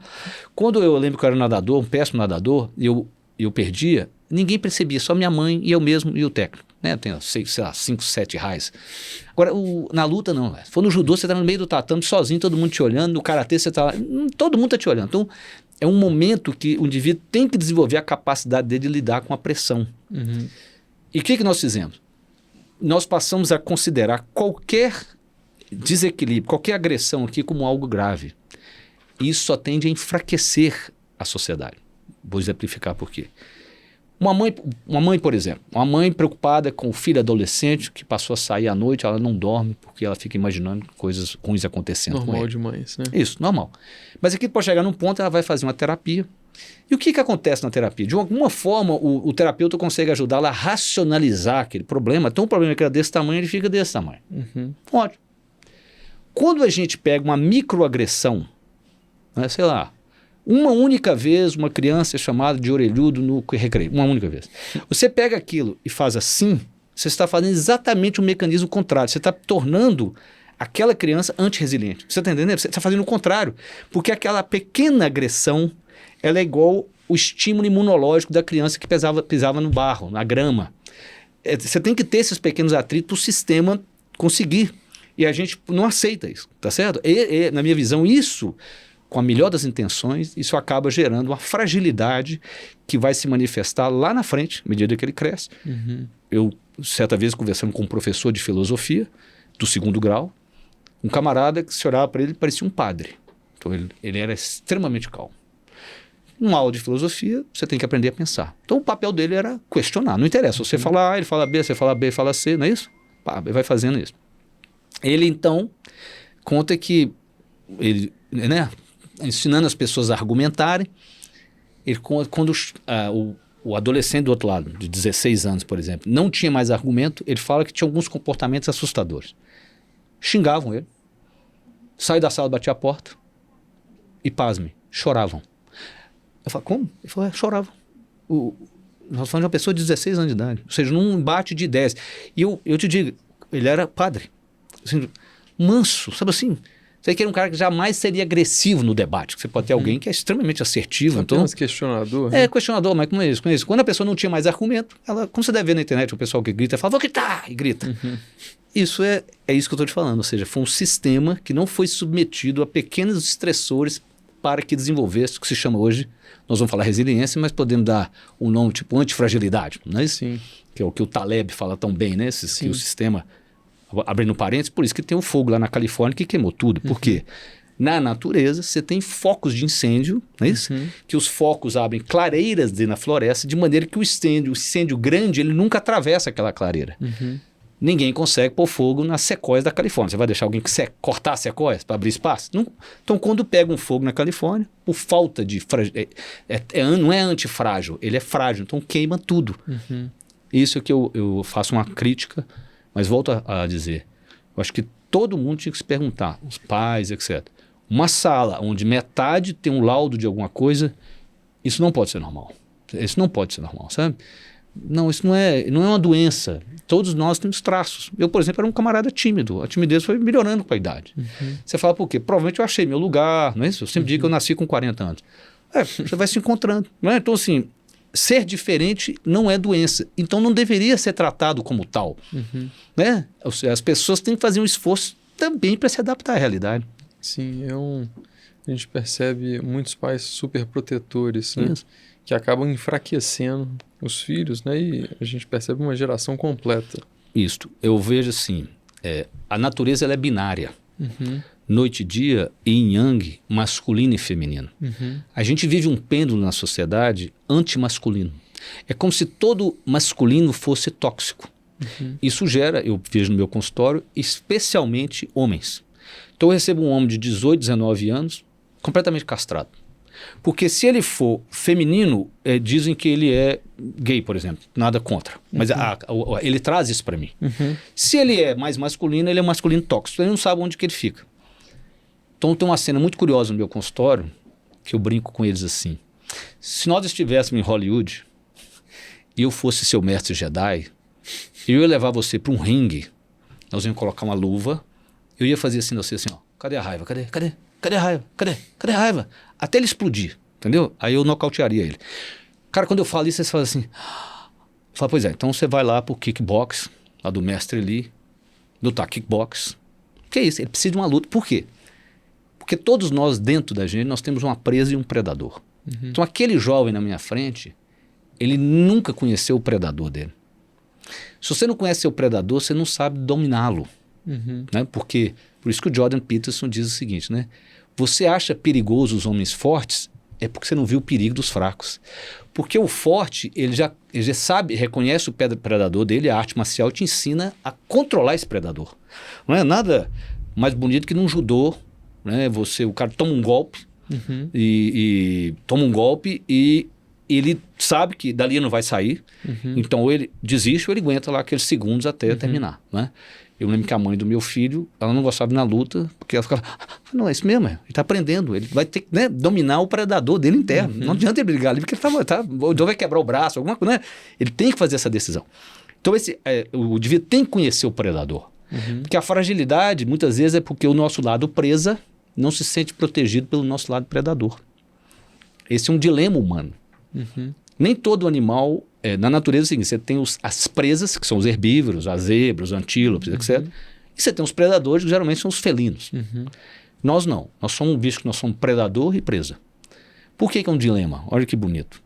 Quando eu lembro que eu era nadador, um péssimo nadador, eu perdia, ninguém percebia, só minha mãe e eu mesmo e o técnico. Né? Tem, sei lá, 5, 7 raios. Agora, na luta não. Se for no judô, você está no meio do tatame sozinho, todo mundo te olhando. No karatê, você está lá, todo mundo está te olhando. Então, é um momento que o indivíduo tem que desenvolver a capacidade dele de lidar com a pressão. E o que nós fizemos? Nós passamos a considerar qualquer desequilíbrio, qualquer agressão aqui como algo grave. Isso só tende a enfraquecer a sociedade. Vou exemplificar por quê. Uma mãe, por exemplo, uma mãe preocupada com o filho adolescente que passou a sair à noite, ela não dorme porque ela fica imaginando coisas ruins acontecendo com ele. Normal demais, né? Isso, normal. Mas aqui pode chegar num ponto, ela vai fazer uma terapia. E o que acontece na terapia? De alguma forma, o terapeuta consegue ajudá-la a racionalizar aquele problema. Então, um problema que era desse tamanho, ele fica desse tamanho. Ótimo. Quando a gente pega uma microagressão, né, sei lá, uma única vez uma criança é chamada de orelhudo no recreio, uma única vez. Você pega aquilo e faz assim, você está fazendo exatamente o mecanismo contrário. Você está tornando aquela criança antirresiliente. Você está entendendo? Você está fazendo o contrário. Porque aquela pequena agressão, ela é igual o estímulo imunológico da criança que pisava no barro, na grama. Você tem que ter esses pequenos atritos para o sistema conseguir. E a gente não aceita isso, tá certo? Na minha visão, isso, com a melhor das intenções, isso acaba gerando uma fragilidade que vai se manifestar lá na frente, à medida que ele cresce. Eu, certa vez, conversando com um professor de filosofia do 2º grau, um camarada que se olhava para ele parecia um padre. Então ele era extremamente calmo. Numa aula de filosofia, você tem que aprender a pensar. Então o papel dele era questionar. Não interessa, você fala A, ele fala B, você fala B, fala C, não é isso? Pá, ele vai fazendo isso. Ele, então, conta que ele, né, ensinando as pessoas a argumentarem, quando o adolescente do outro lado, de 16 anos, por exemplo, não tinha mais argumento, ele fala que tinha alguns comportamentos assustadores. Xingavam ele, saía da sala, batia a porta e, pasme, choravam. Eu falo, como? Ele falou, choravam. Nós falamos de uma pessoa de 16 anos de idade, ou seja, num embate de ideias. E eu te digo, ele era padre, assim, manso, sabe assim? Você que era um cara que jamais seria agressivo no debate. Você pode ter alguém que é extremamente assertivo. Então, questionador. É, questionador, mas como é isso? Quando a pessoa não tinha mais argumento, como você deve ver na internet, o pessoal que grita, fala, vou gritar, e grita. Isso é isso que eu estou te falando. Ou seja, foi um sistema que não foi submetido a pequenos estressores para que desenvolvesse o que se chama hoje, nós vamos falar resiliência, mas podemos dar um nome tipo antifragilidade, não é isso? Sim. Que é o que o Taleb fala tão bem, né? Que o sistema, abrindo parênteses, por isso que tem o fogo lá na Califórnia que queimou tudo. Por quê? Na natureza, você tem focos de incêndio, não é isso? Que os focos abrem clareiras na floresta, de maneira que o incêndio grande, ele nunca atravessa aquela clareira. Ninguém consegue pôr fogo nas sequoias da Califórnia. Você vai deixar alguém cortar sequoias para abrir espaço? Não. Então, quando pega um fogo na Califórnia, por falta de... não é antifrágil, ele é frágil. Então, queima tudo. Isso é que eu faço uma crítica, mas volto a dizer. Eu acho que todo mundo tinha que se perguntar, os pais, etc. Uma sala onde metade tem um laudo de alguma coisa, isso não pode ser normal. Isso não pode ser normal, sabe? Não, isso não é uma doença. Todos nós temos traços. Eu, por exemplo, era um camarada tímido. A timidez foi melhorando com a idade. Você fala por quê? Provavelmente eu achei meu lugar, não é isso? Eu sempre digo que eu nasci com 40 anos. Você vai se encontrando. Não é? Então, assim, ser diferente não é doença. Então, não deveria ser tratado como tal. Né? As pessoas têm que fazer um esforço também para se adaptar à realidade. Sim, a gente percebe muitos pais super protetores, né? Isso. Que acabam enfraquecendo os filhos, né? E a gente percebe uma geração completa. Isto, eu vejo assim, a natureza ela é binária. Noite e dia, yin e yang, masculino e feminino. A gente vive um pêndulo na sociedade antimasculino. É como se todo masculino fosse tóxico. Isso gera, eu vejo no meu consultório, especialmente homens. Então eu recebo um homem de 18, 19 anos, completamente castrado. Porque se ele for feminino, dizem que ele é gay, por exemplo. Nada contra. Mas ele traz isso para mim. Se ele é mais masculino, ele é um masculino tóxico. Ele não sabe onde que ele fica. Então tem uma cena muito curiosa no meu consultório, que eu brinco com eles assim. Se nós estivéssemos em Hollywood e eu fosse seu mestre Jedi, eu ia levar você para um ringue, nós íamos colocar uma luva, eu ia fazer assim, você assim, ó, cadê a raiva? Cadê a raiva? Cadê a raiva? Até ele explodir, entendeu? Aí eu nocautearia ele. Cara, quando eu falo isso, você fala assim, fala, pois é, então você vai lá pro kickbox, lá do mestre ali, lutar kickbox. Que é isso? Ele precisa de uma luta. Por quê? Porque todos nós, dentro da gente, nós temos uma presa e um predador. Então aquele jovem na minha frente, ele nunca conheceu o predador dele. Se você não conhece seu predador, você não sabe dominá-lo. Né? Porque, por isso que o Jordan Peterson diz o seguinte, né? Você acha perigoso os homens fortes, é porque você não viu o perigo dos fracos. Porque o forte, ele já sabe, reconhece o predador dele, a arte marcial te ensina a controlar esse predador. Não é nada mais bonito que num judô, né? O cara toma um golpe, e ele sabe que dali não vai sair, então ou ele desiste ou ele aguenta lá aqueles segundos até terminar, né? Eu lembro que a mãe do meu filho, ela não gostava de ir na luta, porque ela ficava, não, é isso mesmo, ele está aprendendo, ele vai ter que, né, dominar o predador dele interno, não adianta ele brigar ali, porque ele vai quebrar o braço, alguma coisa, né? Ele tem que fazer essa decisão. Então o indivíduo tem que conhecer o predador, porque a fragilidade muitas vezes é porque o nosso lado presa não se sente protegido pelo nosso lado predador. Esse é um dilema humano. Nem todo animal, na natureza é o seguinte, você tem as presas, que são os herbívoros, as zebras, os antílopes, etc. E você tem os predadores, que geralmente são os felinos. Nós não. Nós somos um bicho que nós somos predador e presa. Por que é um dilema? Olha que bonito.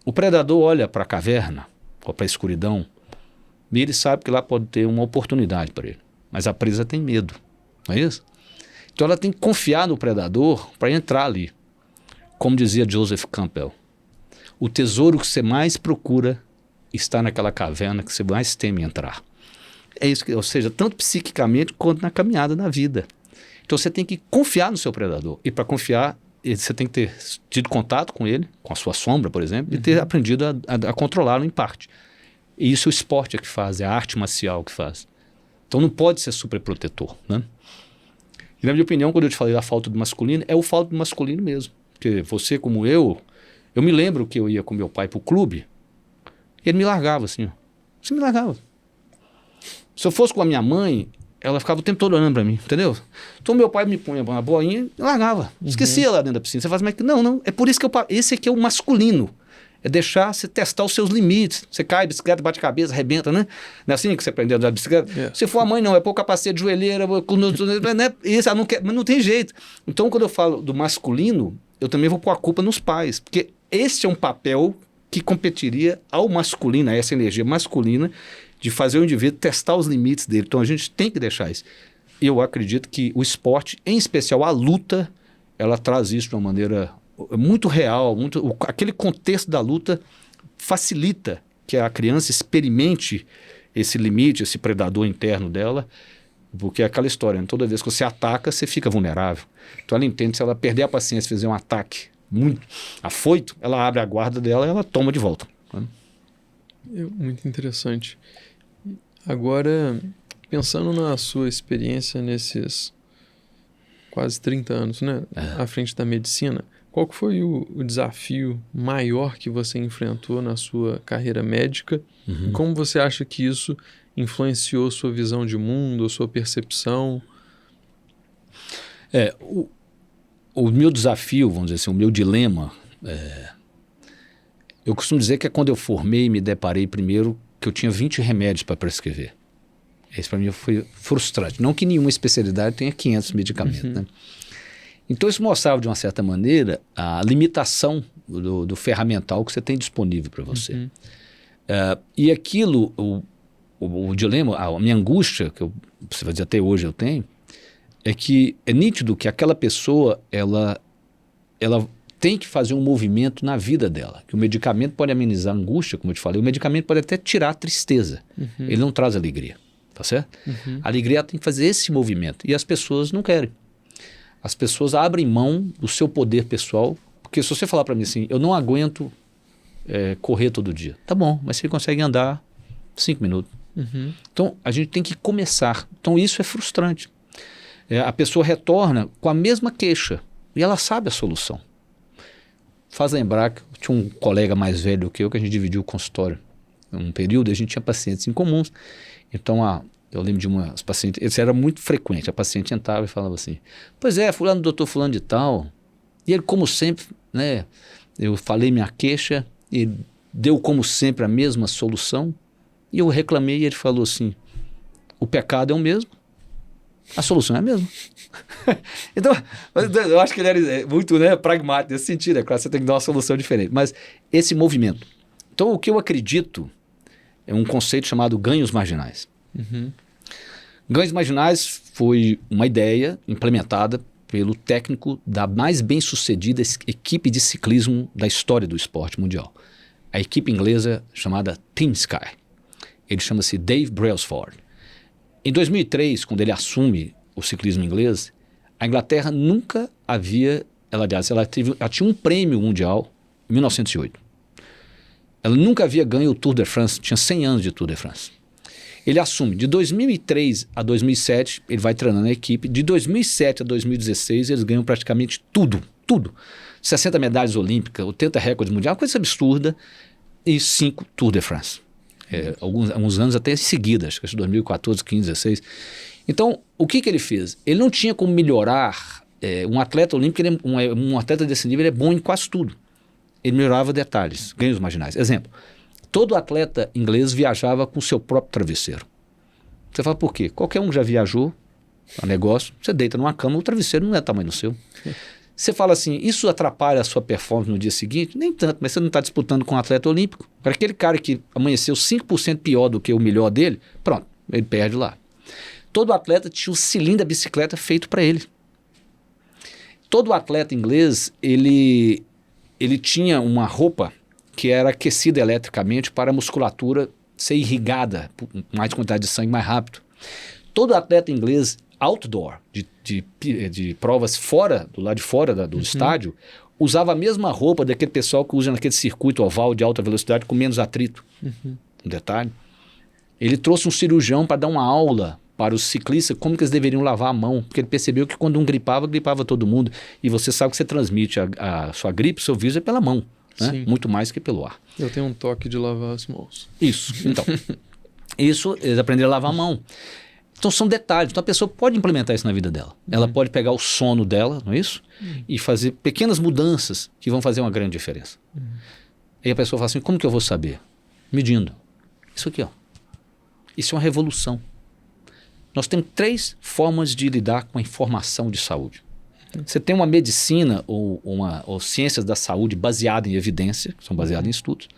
O predador olha para a caverna, ou para a escuridão, e ele sabe que lá pode ter uma oportunidade para ele. Mas a presa tem medo, não é isso? Então ela tem que confiar no predador para entrar ali. Como dizia Joseph Campbell, o tesouro que você mais procura está naquela caverna que você mais teme entrar. É isso, ou seja, tanto psiquicamente quanto na caminhada na vida. Então você tem que confiar no seu predador. E para confiar, você tem que ter tido contato com ele, com a sua sombra, por exemplo, e ter aprendido a controlá-lo em parte. E isso o esporte é que faz, é a arte marcial que faz. Então não pode ser superprotetor, né? E na minha opinião, quando eu te falei da falta do masculino, é o falta do masculino mesmo. Porque você, como eu me lembro que eu ia com meu pai pro clube, e ele me largava assim, ó. Você me largava. Se eu fosse com a minha mãe, ela ficava o tempo todo olhando para mim, entendeu? Então meu pai me punha uma boinha e largava. Esquecia lá dentro da piscina. Você faz, mas não, é por isso que esse aqui é o masculino. É deixar você testar os seus limites. Você cai, bicicleta, bate a cabeça, arrebenta, né? Não é assim que você aprendeu a andar de bicicleta? Se for a mãe, não. É pôr capacete de joelheira, né? Isso, mas não tem jeito. Então, quando eu falo do masculino, eu também vou pôr a culpa nos pais. Porque esse é um papel que competiria ao masculino, a essa energia masculina, de fazer o indivíduo testar os limites dele. Então, a gente tem que deixar isso. Eu acredito que o esporte, em especial a luta, ela traz isso de uma maneira muito real, aquele contexto da luta facilita que a criança experimente esse limite, esse predador interno dela, porque é aquela história, né? Toda vez que você ataca, você fica vulnerável. Então ela entende, se ela perder a paciência e fizer um ataque muito afoito, ela abre a guarda dela e ela toma de volta, né? Muito interessante. Agora, pensando na sua experiência nesses quase 30 anos, né, à frente da medicina, qual que foi o desafio maior que você enfrentou na sua carreira médica? E como você acha que isso influenciou sua visão de mundo, sua percepção? O meu desafio, vamos dizer assim, o meu dilema, eu costumo dizer que é quando eu formei e me deparei primeiro que eu tinha 20 remédios para prescrever. Isso para mim foi frustrante. Não que nenhuma especialidade tenha 500 medicamentos, né? Então isso mostrava de uma certa maneira a limitação do ferramental que você tem disponível para você. E aquilo, o dilema, a minha angústia, que você vai dizer até hoje eu tenho, é que é nítido que aquela pessoa, ela tem que fazer um movimento na vida dela, que o medicamento pode amenizar a angústia, como eu te falei, o medicamento pode até tirar a tristeza, ele não traz alegria, tá certo? A alegria tem que fazer esse movimento, e as pessoas não querem. As pessoas abrem mão do seu poder pessoal, porque se você falar para mim assim, eu não aguento correr todo dia, tá bom, mas você consegue andar 5 minutos. Então a gente tem que começar, então isso é frustrante. A pessoa retorna com a mesma queixa, e ela sabe a solução. Faz lembrar que tinha um colega mais velho do que eu, que a gente dividiu o consultório. Um período, a gente tinha pacientes em comuns. Então, eu lembro de umas pacientes, isso era muito frequente, a paciente entrava e falava assim, pois é, fulano, doutor fulano de tal. E ele, como sempre, né, eu falei minha queixa, ele deu, como sempre, a mesma solução. E eu reclamei e ele falou assim, o pecado é o mesmo, a solução é a mesma. Então, eu acho que ele era muito, né, pragmático nesse sentido. É claro, você tem que dar uma solução diferente. Mas esse movimento. Então, o que eu acredito é um conceito chamado ganhos marginais. Ganhos marginais foi uma ideia implementada pelo técnico da mais bem-sucedida equipe de ciclismo da história do esporte mundial. A equipe inglesa chamada Team Sky. Ele chama-se Dave Brailsford. Em 2003, quando ele assume o ciclismo inglês, a Inglaterra nunca havia, ela tinha um prêmio mundial em 1908. Ela nunca havia ganho o Tour de France, tinha 100 anos de Tour de France. Ele assume, de 2003 a 2007, ele vai treinando a equipe, de 2007 a 2016 eles ganham praticamente tudo. 60 medalhas olímpicas, 80 recordes mundiais, uma coisa absurda, e 5 Tour de France. Alguns anos até em seguida, acho que 2014, 15, 16. Então, o que ele fez? Ele não tinha como melhorar. Um atleta olímpico, um atleta desse nível, ele é bom em quase tudo. Ele melhorava detalhes, ganhos marginais. Exemplo, todo atleta inglês viajava com seu próprio travesseiro. Você fala, por quê? Qualquer um já viajou a negócio, você deita numa cama, o travesseiro não é tamanho do seu. Você fala assim, isso atrapalha a sua performance no dia seguinte? Nem tanto, mas você não está disputando com um atleta olímpico. Para aquele cara que amanheceu 5% pior do que o melhor dele, pronto, ele perde lá. Todo atleta tinha o cilindro da bicicleta feito para ele. Todo atleta inglês, ele tinha uma roupa que era aquecida eletricamente para a musculatura ser irrigada, mais quantidade de sangue mais rápido. Todo atleta inglês outdoor, de provas fora, do lado de fora do estádio, usava a mesma roupa daquele pessoal que usa naquele circuito oval de alta velocidade com menos atrito. Um detalhe. Ele trouxe um cirurgião para dar uma aula para os ciclistas como que eles deveriam lavar a mão, porque ele percebeu que quando um gripava todo mundo. E você sabe que você transmite a sua gripe, seu vírus é pela mão, né? Muito mais que pelo ar. Eu tenho um toque de lavar as mãos. Isso, então. Isso, eles aprenderam a lavar a mão. Então são detalhes. Então a pessoa pode implementar isso na vida dela. Ela pode pegar o sono dela, não é isso? E fazer pequenas mudanças que vão fazer uma grande diferença. Aí a pessoa fala assim, como que eu vou saber? Medindo. Isso aqui, ó. Isso é uma revolução. Nós temos 3 formas de lidar com a informação de saúde. Você tem uma medicina ou ciências da saúde baseada em evidência, que são baseadas em estudos,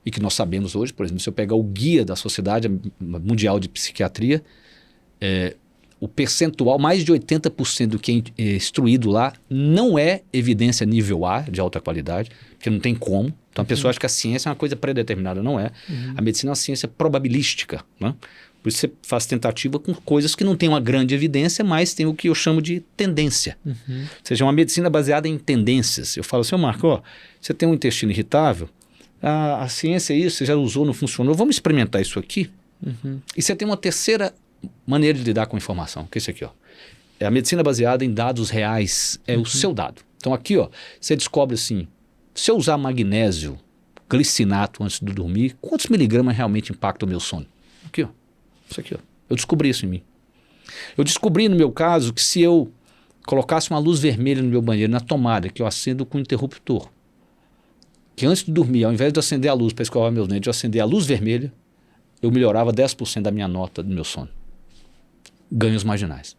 e que nós sabemos hoje, por exemplo, se eu pegar o guia da Sociedade Mundial de Psiquiatria, o percentual, mais de 80% do que é instruído lá, não é evidência nível A, de alta qualidade, porque não tem como. Então a pessoa acha que a ciência é uma coisa predeterminada, não é. A medicina é uma ciência probabilística, né? Por isso você faz tentativa com coisas que não têm uma grande evidência, mas tem o que eu chamo de tendência. Ou seja, uma medicina baseada em tendências. Eu falo assim, Marco, ó, você tem um intestino irritável, a ciência é isso, você já usou, não funcionou, vamos experimentar isso aqui. E você tem uma terceira maneira de lidar com a informação, que é isso aqui, ó. É a medicina baseada em dados reais, é o seu dado. Então aqui, ó, você descobre assim, se eu usar magnésio, glicinato antes de dormir, quantos miligramas realmente impactam o meu sono? Aqui, ó. Isso aqui, ó. Eu descobri isso em mim. Eu descobri no meu caso que se eu colocasse uma luz vermelha no meu banheiro, na tomada, que eu acendo com um interruptor, que antes de dormir, ao invés de acender a luz para escovar meus dentes, eu acender a luz vermelha, eu melhorava 10% da minha nota do meu sono. Ganhos marginais.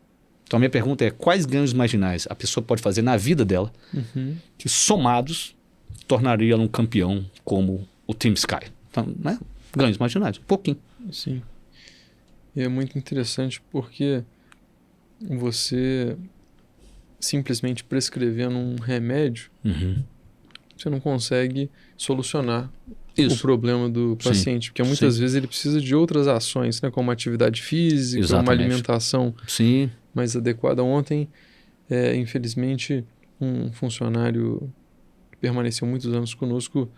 Então a minha pergunta é, quais ganhos marginais a pessoa pode fazer na vida dela que somados tornaria ela um campeão como o Team Sky? Então, né? Ganhos marginais, um pouquinho. Sim. E é muito interessante porque você simplesmente prescrevendo um remédio, você não consegue solucionar o problema do paciente, porque muitas vezes ele precisa de outras ações, né, como atividade física, uma alimentação mais adequada. Ontem, infelizmente, um funcionário que permaneceu muitos anos conosco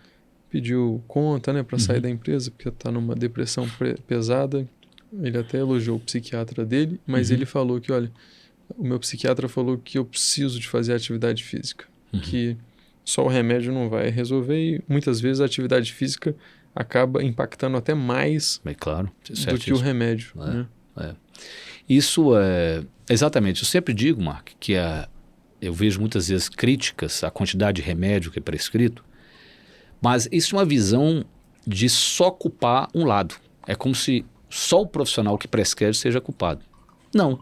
pediu conta, né, para sair da empresa, porque está numa depressão pesada. Ele até elogiou o psiquiatra dele, mas ele falou que, olha, o meu psiquiatra falou que eu preciso de fazer atividade física, que só o remédio não vai resolver, e muitas vezes a atividade física acaba impactando até mais do que o remédio. Né? Isso é... Exatamente. Eu sempre digo, Mark, que eu vejo muitas vezes críticas à quantidade de remédio que é prescrito, mas isso é uma visão de só culpar um lado. É como se só o profissional que prescreve seja culpado. Não.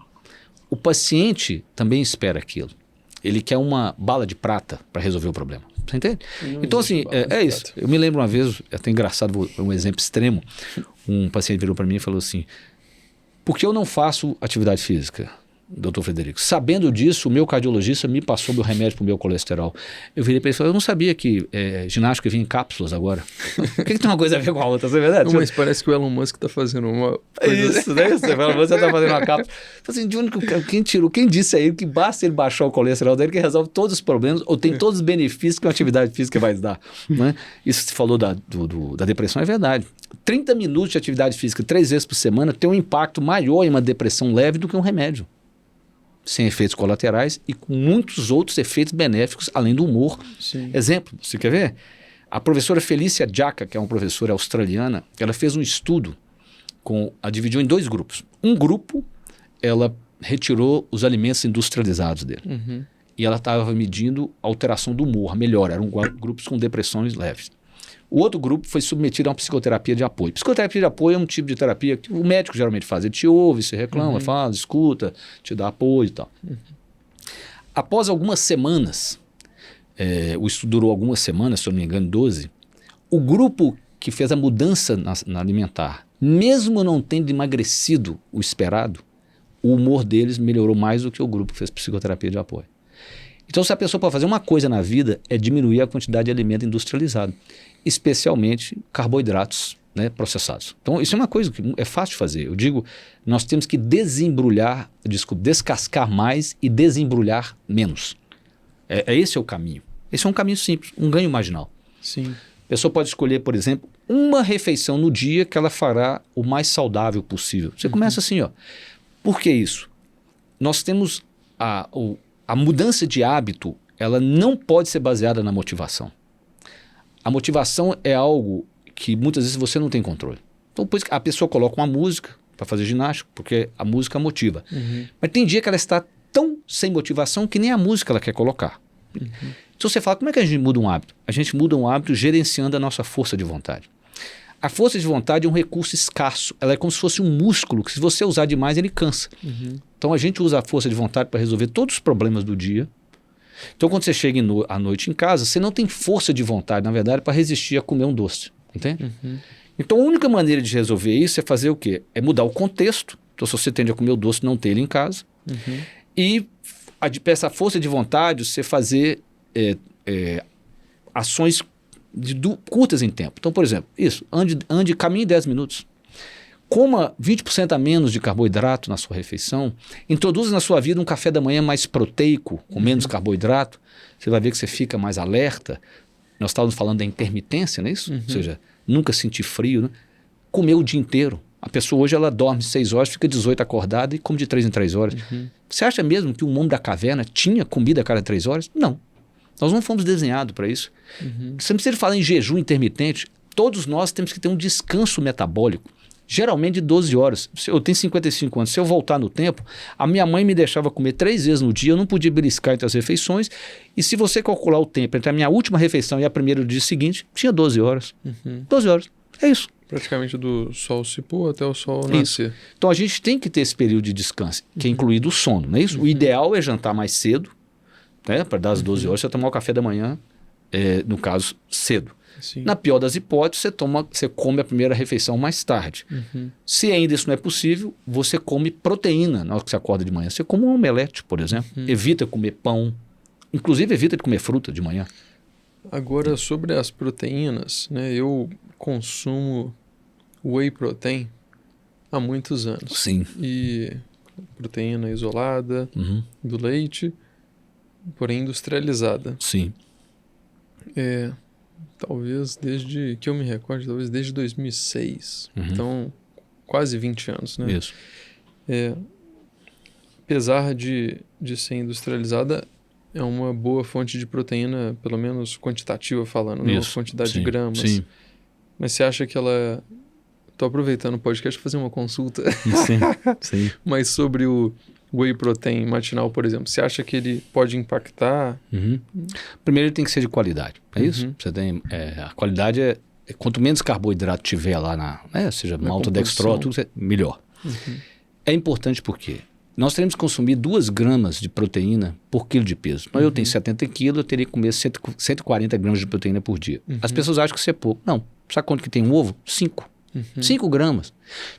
O paciente também espera aquilo. Ele quer uma bala de prata para resolver o problema. Você entende? Então, assim, é isso. Eu me lembro uma vez, é até engraçado, um exemplo extremo. Um paciente virou para mim e falou assim: por que eu não faço atividade física, doutor Frederico? Sabendo disso, o meu cardiologista me passou meu remédio para o meu colesterol. Eu virei para ele e falei: eu não sabia que ginástica vinha em cápsulas agora. O que tem uma coisa a ver com a outra? Isso é verdade? Não, mas parece que o Elon Musk está fazendo uma coisa... Isso, né? O Elon Musk está fazendo uma cápsula. Assim, de onde quem disse aí que basta ele baixar o colesterol dele que resolve todos os problemas ou tem todos os benefícios que uma atividade física vai dar? Né? Isso que você falou da depressão é verdade. 30 minutos de atividade física 3 vezes por semana tem um impacto maior em uma depressão leve do que um remédio. Sem efeitos colaterais e com muitos outros efeitos benéficos, além do humor. Sim. Exemplo, você quer ver? A professora Felicia Jacka, que é uma professora australiana, ela fez um estudo, dividiu em 2 grupos. Um grupo, ela retirou os alimentos industrializados dele. E ela estava medindo a alteração do humor, a melhora. Eram grupos com depressões leves. O outro grupo foi submetido a uma psicoterapia de apoio. Psicoterapia de apoio é um tipo de terapia que o médico geralmente faz. Ele te ouve, se reclama, fala, escuta, te dá apoio e tal. Após algumas semanas, o estudo durou algumas semanas, se eu não me engano, 12, o grupo que fez a mudança na alimentar, mesmo não tendo emagrecido o esperado, o humor deles melhorou mais do que o grupo que fez psicoterapia de apoio. Então, se a pessoa pode fazer uma coisa na vida, é diminuir a quantidade de alimento industrializado, especialmente carboidratos, né, processados. Então, isso é uma coisa que é fácil de fazer. Eu digo, nós temos que descascar mais e desembrulhar menos. Esse é o caminho. Esse é um caminho simples, um ganho marginal. Sim. A pessoa pode escolher, por exemplo, uma refeição no dia que ela fará o mais saudável possível. Você começa assim, ó. Por que isso? Nós temos a mudança de hábito, ela não pode ser baseada na motivação. A motivação é algo que muitas vezes você não tem controle. Então, depois a pessoa coloca uma música para fazer ginástica, porque a música motiva. Mas tem dia que ela está tão sem motivação que nem a música ela quer colocar. Então você fala, como é que a gente muda um hábito? A gente muda um hábito gerenciando a nossa força de vontade. A força de vontade é um recurso escasso. Ela é como se fosse um músculo que se você usar demais ele cansa. Então a gente usa a força de vontade para resolver todos os problemas do dia. Então quando você chega à noite em casa, você não tem força de vontade, na verdade, para resistir a comer um doce. Entende? Então a única maneira de resolver isso é fazer o quê? É mudar o contexto. Então se você tende a comer o doce, não ter ele em casa. E essa força de vontade, você fazer ações curtas em tempo. Então, por exemplo, caminhe 10 minutos. Coma 20% a menos de carboidrato na sua refeição. Introduza na sua vida um café da manhã mais proteico, com menos carboidrato. Você vai ver que você fica mais alerta. Nós estávamos falando da intermitência, não é isso? Ou seja, nunca sentir frio. Né? Comer o dia inteiro. A pessoa hoje ela dorme 6 horas, fica 18 acordada e come de 3 em 3 horas. Você acha mesmo que o homem da caverna tinha comida a cada 3 horas? Não. Nós não fomos desenhados para isso. Você não precisa falar em jejum intermitente. Todos nós temos que ter um descanso metabólico. Geralmente de 12 horas. Eu tenho 55 anos. Se eu voltar no tempo, a minha mãe me deixava comer 3 vezes no dia. Eu não podia beliscar entre as refeições. E se você calcular o tempo entre a minha última refeição e a primeira do dia seguinte, tinha 12 horas. 12 horas. É isso. Praticamente do sol se pôr até o sol nascer. Então a gente tem que ter esse período de descanso, que é incluído o sono, não é isso? O ideal é jantar mais cedo, né? Para dar as 12 horas, você tomar o café da manhã, no caso, cedo. Sim. Na pior das hipóteses, você come a primeira refeição mais tarde. Se ainda isso não é possível, você come proteína na hora que você acorda de manhã. Você come um omelete, por exemplo. Evita comer pão. Inclusive, evita de comer fruta de manhã. Agora, sobre as proteínas, né? Eu consumo whey protein há muitos anos. Sim. E proteína isolada do leite, porém industrializada. Sim. Talvez desde que eu me recorde, talvez desde 2006. Então, quase 20 anos, né? Isso. Apesar de ser industrializada, é uma boa fonte de proteína, pelo menos quantitativa falando, né? Uma quantidade de gramas. Sim. Mas você acha que ela... Estou aproveitando o podcast para fazer uma consulta. Sim. Mas sobre o whey protein matinal, por exemplo, você acha que ele pode impactar? Primeiro, ele tem que ser de qualidade. É isso? Você tem, a qualidade quanto menos carboidrato tiver lá seja maltodextrose, tudo melhor. É importante porque nós teremos que consumir 2 gramas de proteína por quilo de peso. Então, eu tenho 70 quilos, eu teria que comer 140 gramas de proteína por dia. As pessoas acham que isso é pouco. Não. Sabe quanto que tem um ovo? 5. 5 gramas.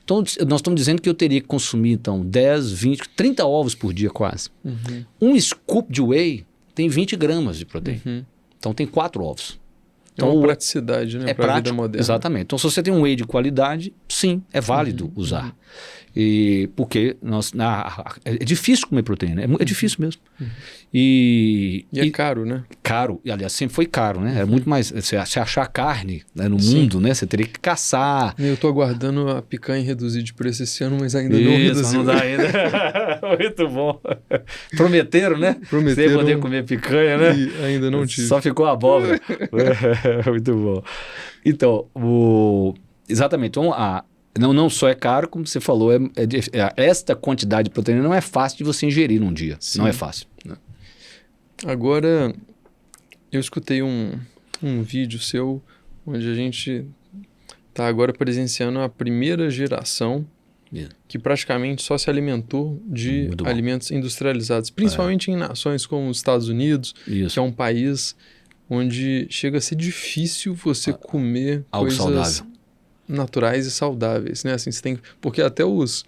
Então, nós estamos dizendo que eu teria que consumir, então, 10, 20, 30 ovos por dia quase. Um scoop de whey tem 20 gramas de proteína. Então, tem 4 ovos. Então, é uma praticidade, né? Para a vida moderna. Exatamente. Então, se você tem um whey de qualidade, sim, é válido usar. Porque é difícil comer proteína. É difícil mesmo. E é caro, né? Caro. E, aliás, sempre foi caro, né? É muito mais... Se achar carne, né, no mundo, né? Você teria que caçar. Eu estou aguardando a picanha reduzir de preço esse ano, mas ainda não reduziu. Não dá ainda. Muito bom. Prometeram, né? Prometeram. Você poder comer picanha, né? E ainda não tive. Só ficou a abóbora. Muito bom. Então, exatamente. Então, não só é caro, como você falou, esta quantidade de proteína não é fácil de você ingerir num dia. Sim. Não é fácil. Né? Agora, eu escutei um vídeo seu onde a gente está agora presenciando a primeira geração que praticamente só se alimentou de alimentos industrializados, principalmente em nações como os Estados Unidos, que é um país onde chega a ser difícil você comer algo coisas saudável, naturais e saudáveis, né? Assim, você tem, porque até os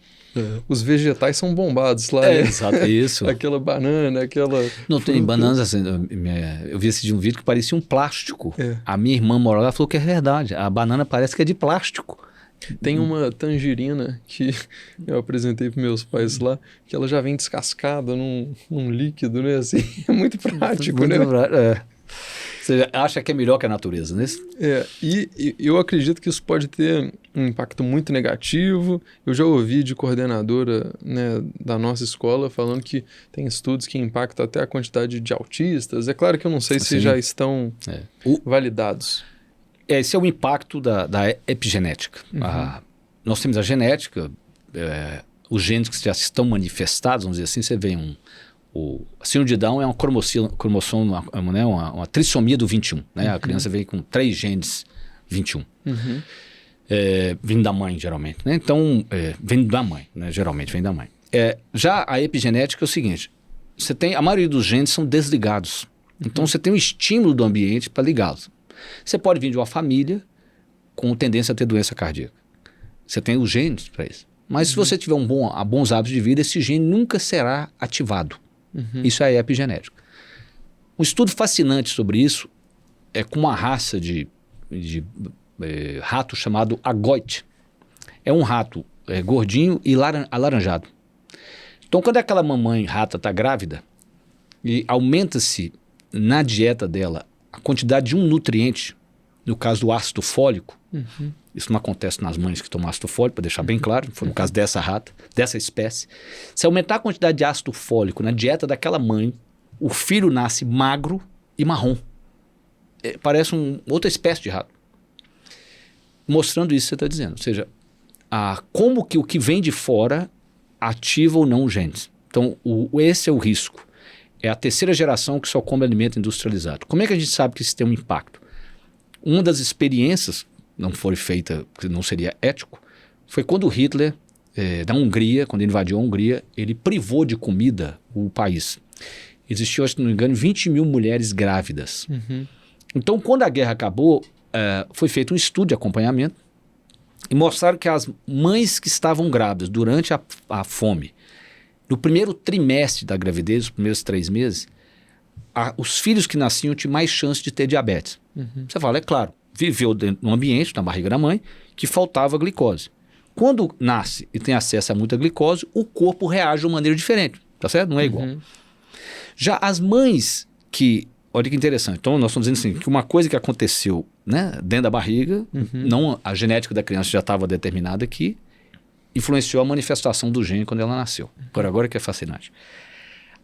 vegetais são bombados lá, né? Exato, isso. Aquela banana, aquela... Não, tem bananas assim, eu vi esse um vídeo que parecia um plástico. A minha irmã mora lá e falou que é verdade, a banana parece que é de plástico. Tem uma tangerina que eu apresentei para meus pais lá, que ela já vem descascada num líquido, né? Assim, é muito prático, muito né? Você acha que é melhor que a natureza, né? E eu acredito que isso pode ter um impacto muito negativo. Eu já ouvi de coordenadora, né, da nossa escola falando que tem estudos que impactam até a quantidade de autistas. É claro que eu não sei se já estão validados. Esse é o impacto da epigenética. Nós temos a genética, os genes que já estão manifestados, vamos dizer assim, você vê a síndrome de Down é uma cromossomo, né, uma trissomia do 21. Né? A criança vem com 3 genes 21. Vindo da mãe, geralmente. Né? Então, vem da mãe, né? Geralmente vem da mãe. Já a epigenética é o seguinte, a maioria dos genes são desligados. Então, você tem um estímulo do ambiente para ligá-los. Você pode vir de uma família com tendência a ter doença cardíaca. Você tem os genes para isso. Mas se você tiver bons hábitos de vida, esse gene nunca será ativado. Isso é epigenética. Um estudo fascinante sobre isso é com uma raça de rato chamado agoit. É um rato gordinho e alaranjado. Então, quando aquela mamãe rata está grávida, e aumenta-se na dieta dela a quantidade de um nutriente, no caso do ácido fólico, isso não acontece nas mães que tomam ácido fólico, para deixar bem claro, foi no caso dessa rata, dessa espécie. Se aumentar a quantidade de ácido fólico na dieta daquela mãe, o filho nasce magro e marrom. Parece outra espécie de rato. Mostrando isso que você está dizendo. Ou seja, como que o que vem de fora ativa ou não os genes. Então, esse é o risco. É a terceira geração que só come alimento industrializado. Como é que a gente sabe que isso tem um impacto? Uma das experiências não foi feita, porque não seria ético, foi quando Hitler, da Hungria, quando ele invadiu a Hungria, ele privou de comida o país. Existiam, se não me engano, 20 mil mulheres grávidas. Então, quando a guerra acabou, foi feito um estudo de acompanhamento e mostraram que as mães que estavam grávidas durante a fome, no primeiro trimestre da gravidez, os primeiros 3 meses, os filhos que nasciam tinham mais chance de ter diabetes. Você fala, é claro, viveu dentro de um ambiente, na barriga da mãe, que faltava glicose. Quando nasce e tem acesso a muita glicose, o corpo reage de uma maneira diferente, tá certo? Não é igual. Já as mães que, olha que interessante, então nós estamos dizendo assim, que uma coisa que aconteceu, né, dentro da barriga, não, a genética da criança já estava determinada aqui, influenciou a manifestação do gene quando ela nasceu. Agora que é fascinante.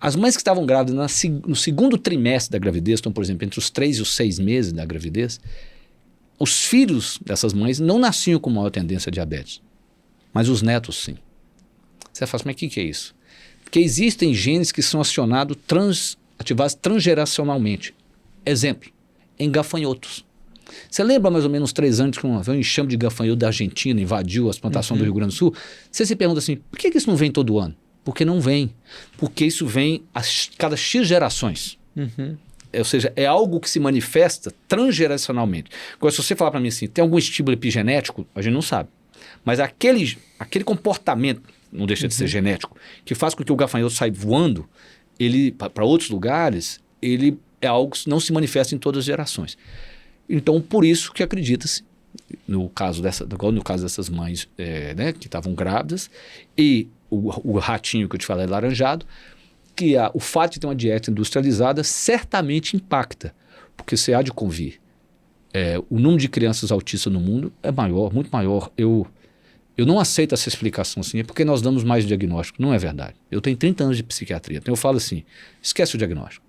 As mães que estavam grávidas no segundo trimestre da gravidez, então, por exemplo, entre os 3 e os 6 meses da gravidez, os filhos dessas mães não nasciam com maior tendência a diabetes, mas os netos sim. Você fala, mas o que é isso? Porque existem genes que são ativados transgeracionalmente. Exemplo, em gafanhotos. Você lembra mais ou menos 3 anos que um enxame de gafanhoto da Argentina invadiu as plantações do Rio Grande do Sul? Você se pergunta assim, por que isso não vem todo ano? Porque não vem. Porque isso vem a cada X gerações. Ou seja, é algo que se manifesta transgeracionalmente. Agora, se você falar para mim assim, tem algum estímulo epigenético? A gente não sabe. Mas aquele comportamento, não deixa de ser genético, que faz com que o gafanhoto saia voando para outros lugares, ele é algo que não se manifesta em todas as gerações. Então, por isso que acredita-se, no caso dessas mães né, que estavam grávidas, e o ratinho que eu te falei laranjado, que o fato de ter uma dieta industrializada certamente impacta, porque você há de convir. O número de crianças autistas no mundo é maior, muito maior. Eu não aceito essa explicação assim, é porque nós damos mais diagnóstico. Não é verdade. Eu tenho 30 anos de psiquiatria, então eu falo assim, esquece o diagnóstico.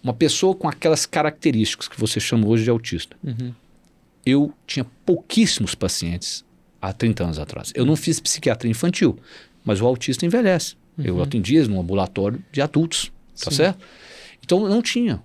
Uma pessoa com aquelas características que você chama hoje de autista. Eu tinha pouquíssimos pacientes há 30 anos atrás. Eu não fiz psiquiatria infantil, mas o autista envelhece. Eu atendia no ambulatório de adultos, tá certo? Então não tinha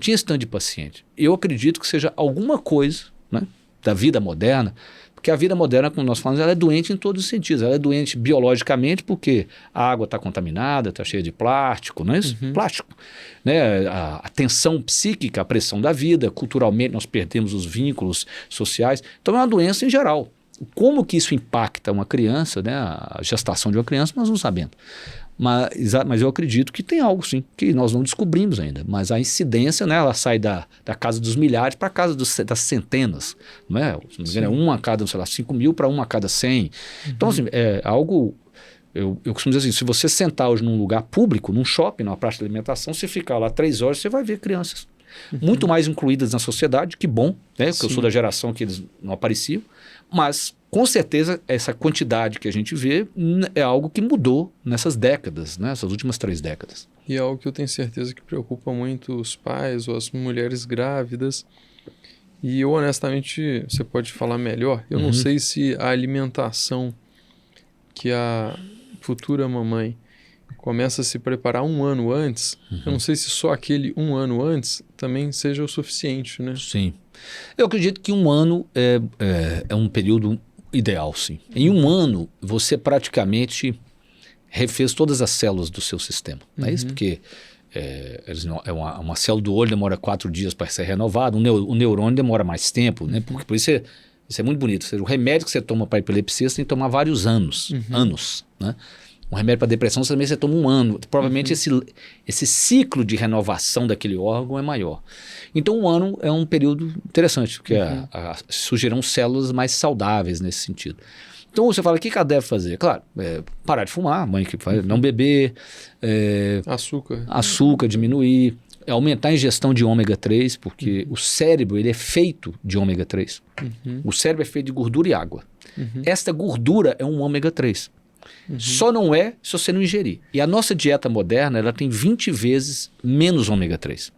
esse tanto de paciente. Eu acredito que seja alguma coisa, né, da vida moderna, porque a vida moderna, como nós falamos, ela é doente em todos os sentidos. Ela é doente biologicamente porque a água está contaminada, está cheia de plástico, não é isso? Plástico. Né? A tensão psíquica, a pressão da vida, culturalmente nós perdemos os vínculos sociais. Então é uma doença em geral. Como que isso impacta uma criança, né? A gestação de uma criança, nós não sabemos. Mas eu acredito que tem algo sim, que nós não descobrimos ainda. Mas a incidência, né, ela sai da casa dos milhares para a casa das centenas. Não é? Se não me engano, é uma a cada, sei lá, 5 mil para uma a cada 100. Então, assim, é algo... Eu costumo dizer assim, se você sentar hoje num lugar público, num shopping, numa praça de alimentação, você ficar lá 3 horas, você vai ver crianças. Muito mais incluídas na sociedade, que bom, né? Porque eu sou da geração que eles não apareciam. Mas, com certeza, essa quantidade que a gente vê é algo que mudou nessas décadas, né? Essas últimas 3 décadas. E é algo que eu tenho certeza que preocupa muito os pais ou as mulheres grávidas. E eu, honestamente, você pode falar melhor, eu não sei se a alimentação que a futura mamãe começa a se preparar 1 ano antes, eu não sei se só aquele 1 ano antes também seja o suficiente, né? Sim. Eu acredito que 1 ano é um período ideal, sim. Em 1 ano, você praticamente refez todas as células do seu sistema. Não é isso? Porque uma célula do olho demora 4 dias para ser renovada, o neurônio demora mais tempo, né? Por isso é muito bonito. Ou seja, o remédio que você toma para epilepsia, você tem que tomar vários anos. Né? Um remédio para depressão, também você toma 1 ano. Provavelmente esse ciclo de renovação daquele órgão é maior. Então 1 ano é um período interessante, porque surgirão células mais saudáveis nesse sentido. Então você fala, o que ela deve fazer? Claro, parar de fumar, mãe que faz, não beber, açúcar diminuir, aumentar a ingestão de ômega 3, porque o cérebro ele é feito de ômega 3. O cérebro é feito de gordura e água. Esta gordura é um ômega 3. Só não é se você não ingerir. E a nossa dieta moderna ela tem 20 vezes menos ômega 3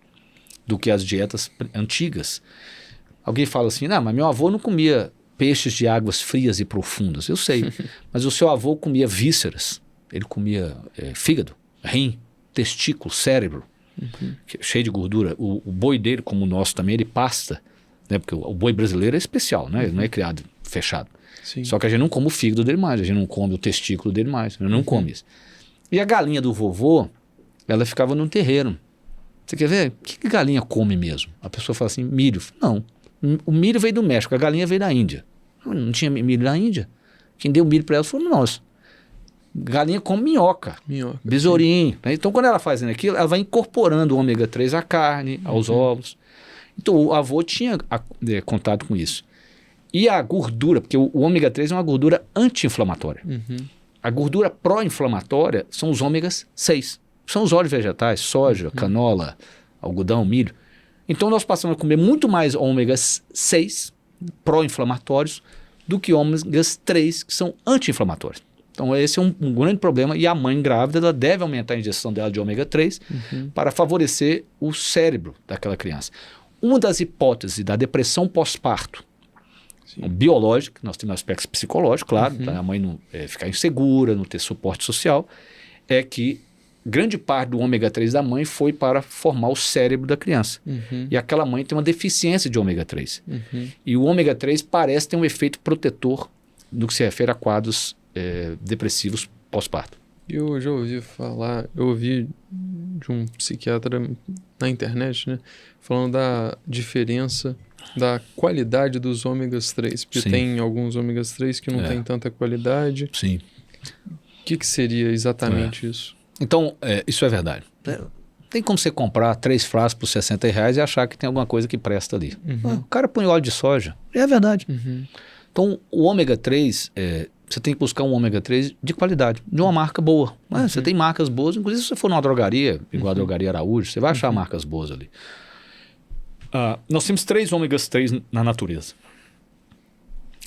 do que as dietas antigas. Alguém fala assim, não, mas meu avô não comia peixes de águas frias e profundas. Eu sei, mas o seu avô comia vísceras, ele comia fígado, rim, testículo, cérebro, cheio de gordura. O boi dele, como o nosso também, ele pasta né? Porque o boi brasileiro é especial, né? Ele não é criado fechado. Sim. Só que a gente não come o fígado dele mais, a gente não come o testículo dele mais, a gente não come isso. E a galinha do vovô, ela ficava num terreiro. Você quer ver? O que galinha come mesmo? A pessoa fala assim, milho. Não, o milho veio do México, a galinha veio da Índia. Não tinha milho na Índia. Quem deu milho para ela foi nós. Galinha come minhoca, besourinho. Né? Então, quando ela faz aquilo, ela vai incorporando o ômega 3 à carne, aos ovos. Então, o avô tinha contato com isso. E a gordura, porque o ômega 3 é uma gordura anti-inflamatória. A gordura pró-inflamatória são os ômegas 6. São os óleos vegetais, soja, canola, algodão, milho. Então, nós passamos a comer muito mais ômegas 6 pró-inflamatórios do que ômegas 3 que são anti-inflamatórios. Então, esse é um grande problema e a mãe grávida ela deve aumentar a ingestão dela de ômega 3 para favorecer o cérebro daquela criança. Uma das hipóteses da depressão pós-parto, biológica, nós temos aspectos psicológicos, claro, para a mãe não ficar insegura, não ter suporte social, é que grande parte do ômega 3 da mãe foi para formar o cérebro da criança. E aquela mãe tem uma deficiência de ômega 3. E o ômega 3 parece ter um efeito protetor no que se refere a quadros depressivos pós-parto. Eu já ouvi falar, eu ouvi de um psiquiatra na internet, né, falando da diferença da qualidade dos ômegas 3, porque tem alguns ômegas 3 que não tem tanta qualidade. Sim. O que seria exatamente isso? Então, isso é verdade. Tem como você comprar 3 frascos por R$60 e achar que tem alguma coisa que presta ali. O cara põe óleo de soja. É verdade. Então, o ômega 3, você tem que buscar um ômega 3 de qualidade, de uma marca boa. Você tem marcas boas, inclusive se você for numa drogaria, igual a Drogaria Araújo, você vai achar marcas boas ali. Nós temos 3 ômegas 3 na natureza.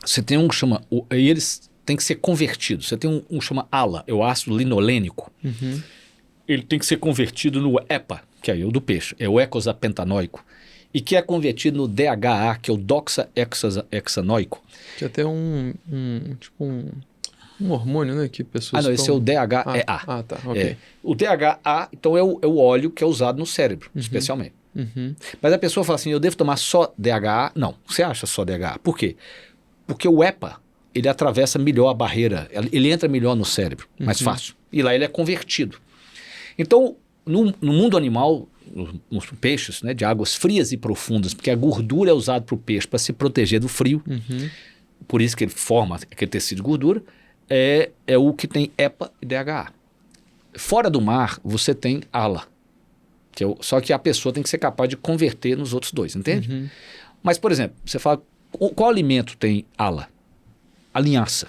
Você tem um que chama... E eles têm que ser convertidos. Você tem um que chama ALA, é o ácido linolênico. Ele tem que ser convertido no EPA, que é o do peixe, é o eicosapentanoico. E que é convertido no DHA, que é o doxahexanoico. Que é até um hormônio, né? Que pessoas esse é o DHEA. Tá, ok. O DHA, então, é o óleo que é usado no cérebro, especialmente. Mas a pessoa fala assim, eu devo tomar só DHA? Não, você acha só DHA. Por quê? Porque o EPA, ele atravessa melhor a barreira, ele entra melhor no cérebro, mais fácil. E lá ele é convertido. Então, no mundo animal, nos peixes, né, de águas frias e profundas, porque a gordura é usada para o peixe para se proteger do frio, por isso que ele forma aquele tecido de gordura, é o que tem EPA e DHA. Fora do mar, você tem ALA, só que a pessoa tem que ser capaz de converter nos outros dois, entende? Mas, por exemplo, você fala, qual alimento tem ALA? A linhaça.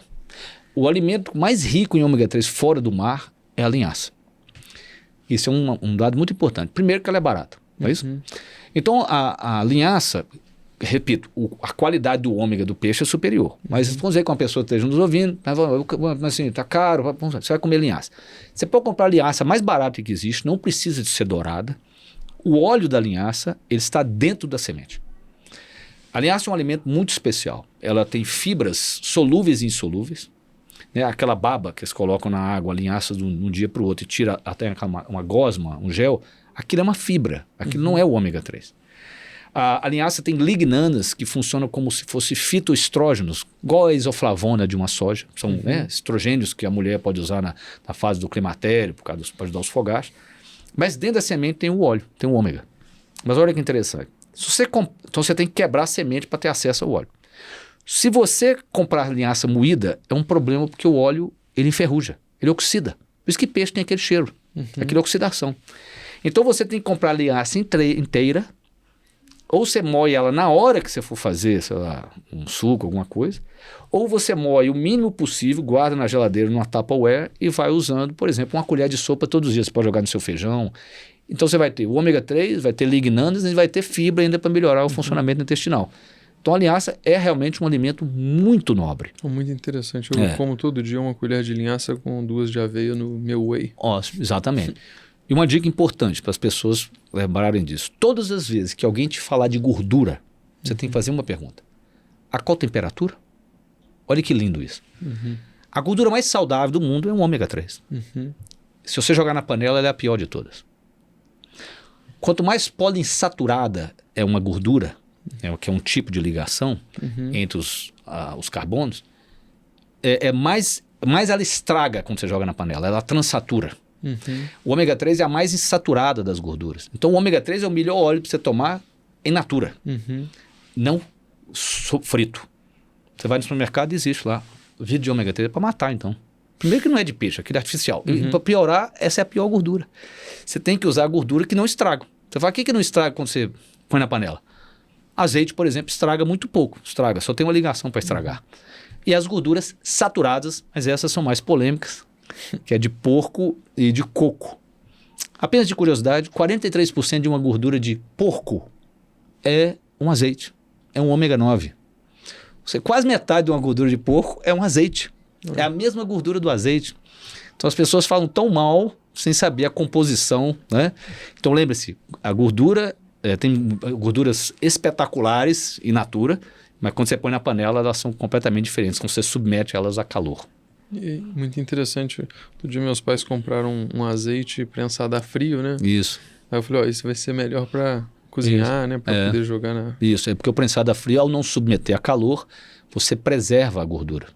O alimento mais rico em ômega 3 fora do mar é a linhaça. Isso é um dado muito importante. Primeiro que ela é barata, não é isso? Então, a linhaça, repito, a qualidade do ômega do peixe é superior. Mas vamos dizer que uma pessoa esteja nos ouvindo, mas assim, está caro, você vai comer linhaça. Você pode comprar a linhaça mais barata que existe, não precisa de ser dourada. O óleo da linhaça, ele está dentro da semente. A linhaça é um alimento muito especial. Ela tem fibras solúveis e insolúveis. Né? Aquela baba que eles colocam na água, a linhaça de um dia para o outro e tira até uma gosma, um gel, aquilo é uma fibra. Aquilo não é o ômega 3. A linhaça tem lignanas que funcionam como se fossem fitoestrógenos, igual a isoflavona de uma soja. São estrogênios que a mulher pode usar na fase do climatério, para ajudar os fogachos. Mas dentro da semente tem o óleo, tem o ômega. Mas olha que interessante. Então você tem que quebrar a semente para ter acesso ao óleo. Se você comprar linhaça moída, é um problema porque o óleo ele enferruja, ele oxida. Por isso que peixe tem aquele cheiro, aquela oxidação. Então você tem que comprar a linhaça inteira, ou você moe ela na hora que você for fazer, sei lá, um suco, alguma coisa, ou você moe o mínimo possível, guarda na geladeira, numa Tupperware e vai usando, por exemplo, uma colher de sopa todos os dias. Você pode jogar no seu feijão. Então você vai ter o ômega 3, vai ter lignanas e vai ter fibra ainda para melhorar o funcionamento intestinal. Então a linhaça é realmente um alimento muito nobre. Muito interessante. Eu como todo dia uma colher de linhaça com 2 de aveia no meu whey. Exatamente. E uma dica importante para as pessoas lembrarem disso. Todas as vezes que alguém te falar de gordura, você tem que fazer uma pergunta. A qual temperatura? Olha que lindo isso. A gordura mais saudável do mundo é um ômega 3. Se você jogar na panela, ela é a pior de todas. Quanto mais poliinsaturada é uma gordura, que é um tipo de ligação entre os carbonos, mais ela estraga quando você joga na panela, ela transatura. O ômega 3 é a mais insaturada das gorduras. Então o ômega 3 é o melhor óleo para você tomar in natura, não frito. Você vai no supermercado e existe lá. O vidro de ômega 3 é para matar, então. Primeiro que não é de peixe, aquilo é artificial. E para piorar, essa é a pior gordura. Você tem que usar a gordura que não estraga. Você fala, o que não estraga quando você põe na panela? Azeite, por exemplo, estraga muito pouco. Estraga, só tem uma ligação para estragar. E as gorduras saturadas, mas essas são mais polêmicas, que é de porco e de coco. Apenas de curiosidade, 43% de uma gordura de porco é um azeite, é um ômega 9. Quase metade de uma gordura de porco é um azeite. É a mesma gordura do azeite. Então as pessoas falam tão mal sem saber a composição, né? Então lembre-se, a gordura tem gorduras espetaculares in natura, mas quando você põe na panela elas são completamente diferentes, quando você submete elas a calor. E muito interessante. Outro dia meus pais compraram um azeite prensado a frio, né? Isso. Aí eu falei, isso vai ser melhor para cozinhar, né? Para poder jogar na... Isso, é porque o prensado a frio, ao não submeter a calor, você preserva a gordura.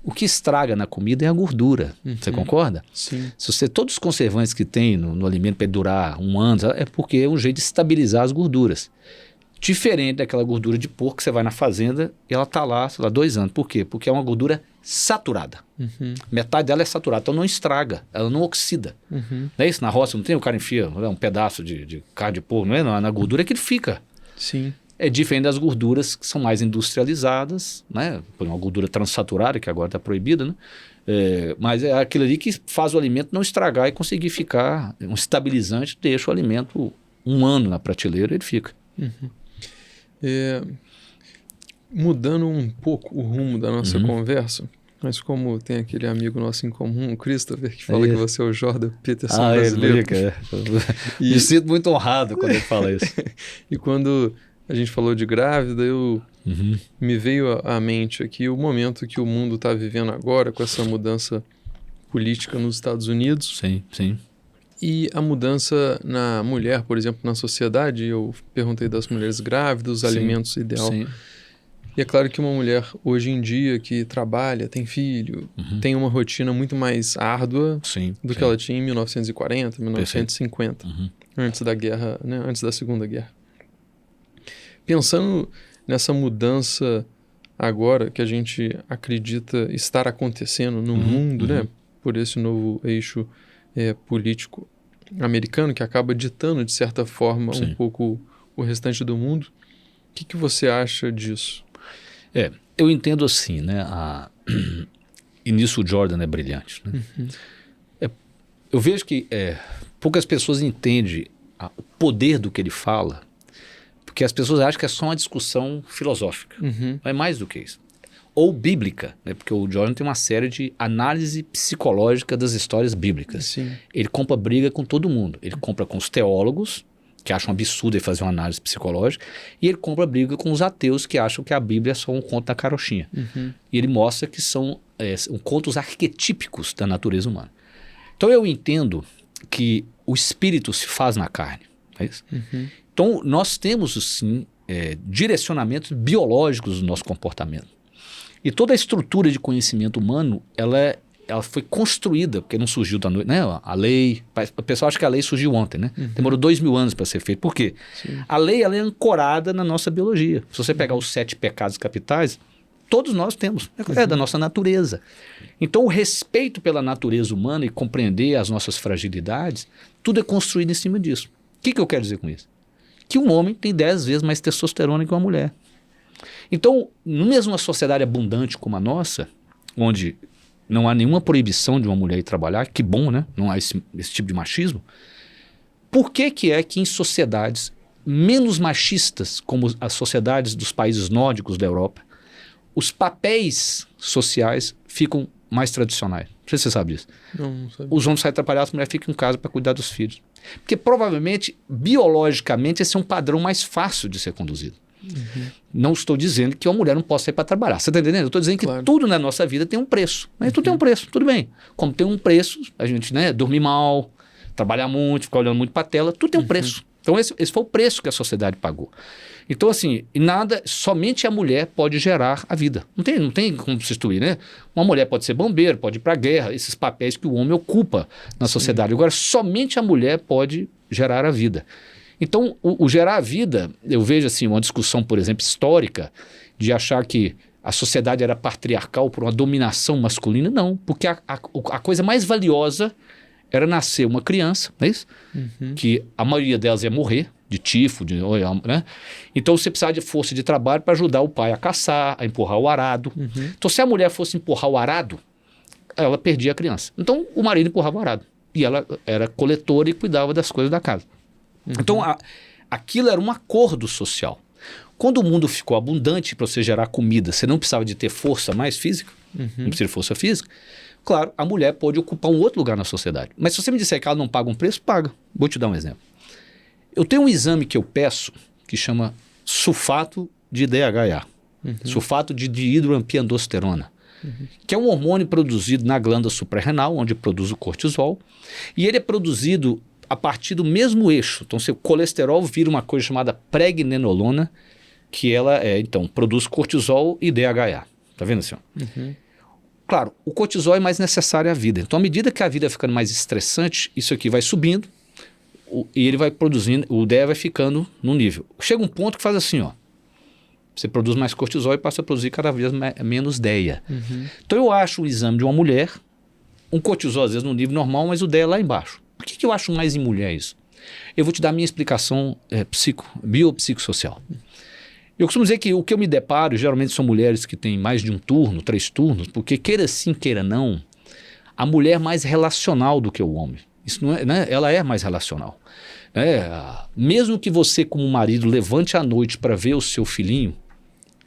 O que estraga na comida é a gordura. Você concorda? Sim. Todos os conservantes que tem no alimento para durar 1 ano, é porque é um jeito de estabilizar as gorduras. Diferente daquela gordura de porco que você vai na fazenda e ela está lá, sei lá, 2 anos. Por quê? Porque é uma gordura saturada. Metade dela é saturada, então não estraga, ela não oxida. Não é isso? Na roça não tem, o cara enfia um pedaço de carne de porco, não é? Na gordura é que ele fica. Sim. É diferente das gorduras que são mais industrializadas, né? Por uma gordura transsaturada, que agora está proibida, né? Mas é aquilo ali que faz o alimento não estragar e conseguir ficar um estabilizante, deixa o alimento 1 ano na prateleira, ele fica. Mudando um pouco o rumo da nossa conversa, mas como tem aquele amigo nosso em comum, o Christopher, que fala que você é o Jordan Peterson brasileiro. Me sinto muito honrado quando ele fala isso. E quando a gente falou de grávida, me veio à mente aqui o momento que o mundo está vivendo agora, com essa mudança política nos Estados Unidos. Sim, sim. E a mudança na mulher, por exemplo, na sociedade. Eu perguntei das mulheres grávidas, os alimentos ideal. Sim. E é claro que uma mulher hoje em dia que trabalha, tem filho, tem uma rotina muito mais árdua do que ela tinha em 1940, 1950, antes da guerra, né, antes da Segunda Guerra. Pensando nessa mudança agora que a gente acredita estar acontecendo no mundo, né, por esse novo eixo político americano que acaba ditando, de certa forma, um pouco o restante do mundo. O que você acha disso? Eu entendo assim, né? E nisso o Jordan é brilhante. Né? Eu vejo que poucas pessoas entendem o poder do que ele fala, porque as pessoas acham que é só uma discussão filosófica. Não é mais do que isso. Ou bíblica, né? Porque o Jordan tem uma série de análise psicológica das histórias bíblicas. Sim. Ele compra briga com todo mundo. Ele compra com os teólogos, que acham absurdo ele fazer uma análise psicológica, e ele compra briga com os ateus, que acham que a Bíblia é só um conto da carochinha. E ele mostra que são contos arquetípicos da natureza humana. Então eu entendo que o espírito se faz na carne. É isso? Então nós temos, sim, direcionamentos biológicos do nosso comportamento. E toda a estrutura de conhecimento humano, ela foi construída, porque não surgiu da noite, né? A lei, o pessoal acha que a lei surgiu ontem, né? Demorou 2000 anos para ser feita. Por quê? A lei, ela é ancorada na nossa biologia. Se você pegar os 7 pecados capitais, todos nós temos, é da nossa natureza. Então o respeito pela natureza humana e compreender as nossas fragilidades, tudo é construído em cima disso. O que eu quero dizer com isso? Que um homem tem 10 vezes mais testosterona que uma mulher. Então, mesmo uma sociedade abundante como a nossa, onde não há nenhuma proibição de uma mulher ir trabalhar, que bom, né? Não há esse tipo de machismo. Por que é que em sociedades menos machistas, como as sociedades dos países nórdicos da Europa, os papéis sociais ficam mais tradicionais? Não sei se você sabe disso. Não sabia. Os homens saem trabalhar, as mulheres ficam em casa para cuidar dos filhos. Porque provavelmente, biologicamente, esse é um padrão mais fácil de ser conduzido. Não estou dizendo que uma mulher não possa sair para trabalhar. Você está entendendo? Eu estou dizendo que tudo na nossa vida tem um preço. Né? Tudo tem um preço, tudo bem. Como tem um preço, a gente dormir mal, trabalhar muito, ficar olhando muito para a tela, tudo tem um preço. Então esse foi o preço que a sociedade pagou. Então assim, somente a mulher pode gerar a vida. Não tem como substituir, né? Uma mulher pode ser bombeiro, pode ir para a guerra, esses papéis que o homem ocupa na sociedade. Agora, somente a mulher pode gerar a vida. Então, o gerar a vida, eu vejo assim, uma discussão, por exemplo, histórica, de achar que a sociedade era patriarcal por uma dominação masculina. Não, porque a coisa mais valiosa era nascer uma criança, não é isso? Que a maioria delas ia morrer de tifo, né? Então você precisava de força de trabalho para ajudar o pai a caçar, a empurrar o arado. Então se a mulher fosse empurrar o arado, ela perdia a criança. Então o marido empurrava o arado e ela era coletora e cuidava das coisas da casa. Então aquilo era um acordo social. Quando o mundo ficou abundante para você gerar comida, você não precisava de ter força mais física, não precisa de força física. Claro, a mulher pode ocupar um outro lugar na sociedade. Mas se você me disser que ela não paga um preço, paga. Vou te dar um exemplo. Eu tenho um exame que eu peço que chama sulfato de DHA, sulfato de dihidroampiandosterona, que é um hormônio produzido na glândula suprarrenal, onde produz o cortisol, e ele é produzido a partir do mesmo eixo. Então, o colesterol vira uma coisa chamada pregnenolona, que ela então produz cortisol e DHA. Tá vendo, senhor? Claro, o cortisol é mais necessário à vida. Então, à medida que a vida vai ficando mais estressante, isso aqui vai subindo e ele vai produzindo, o DHA vai ficando no nível. Chega um ponto que faz assim, ó. Você produz mais cortisol e passa a produzir cada vez menos DHA. Então, eu acho o exame de uma mulher, um cortisol às vezes no nível normal, mas o DHA lá embaixo. Por que eu acho mais em mulher isso? Eu vou te dar a minha explicação biopsicossocial. Eu costumo dizer que o que eu me deparo, geralmente são mulheres que têm mais de um turno, 3 turnos, porque queira sim, queira não, a mulher é mais relacional do que o homem. Isso não é, né? Ela é mais relacional. Mesmo que você, como marido, levante à noite para ver o seu filhinho,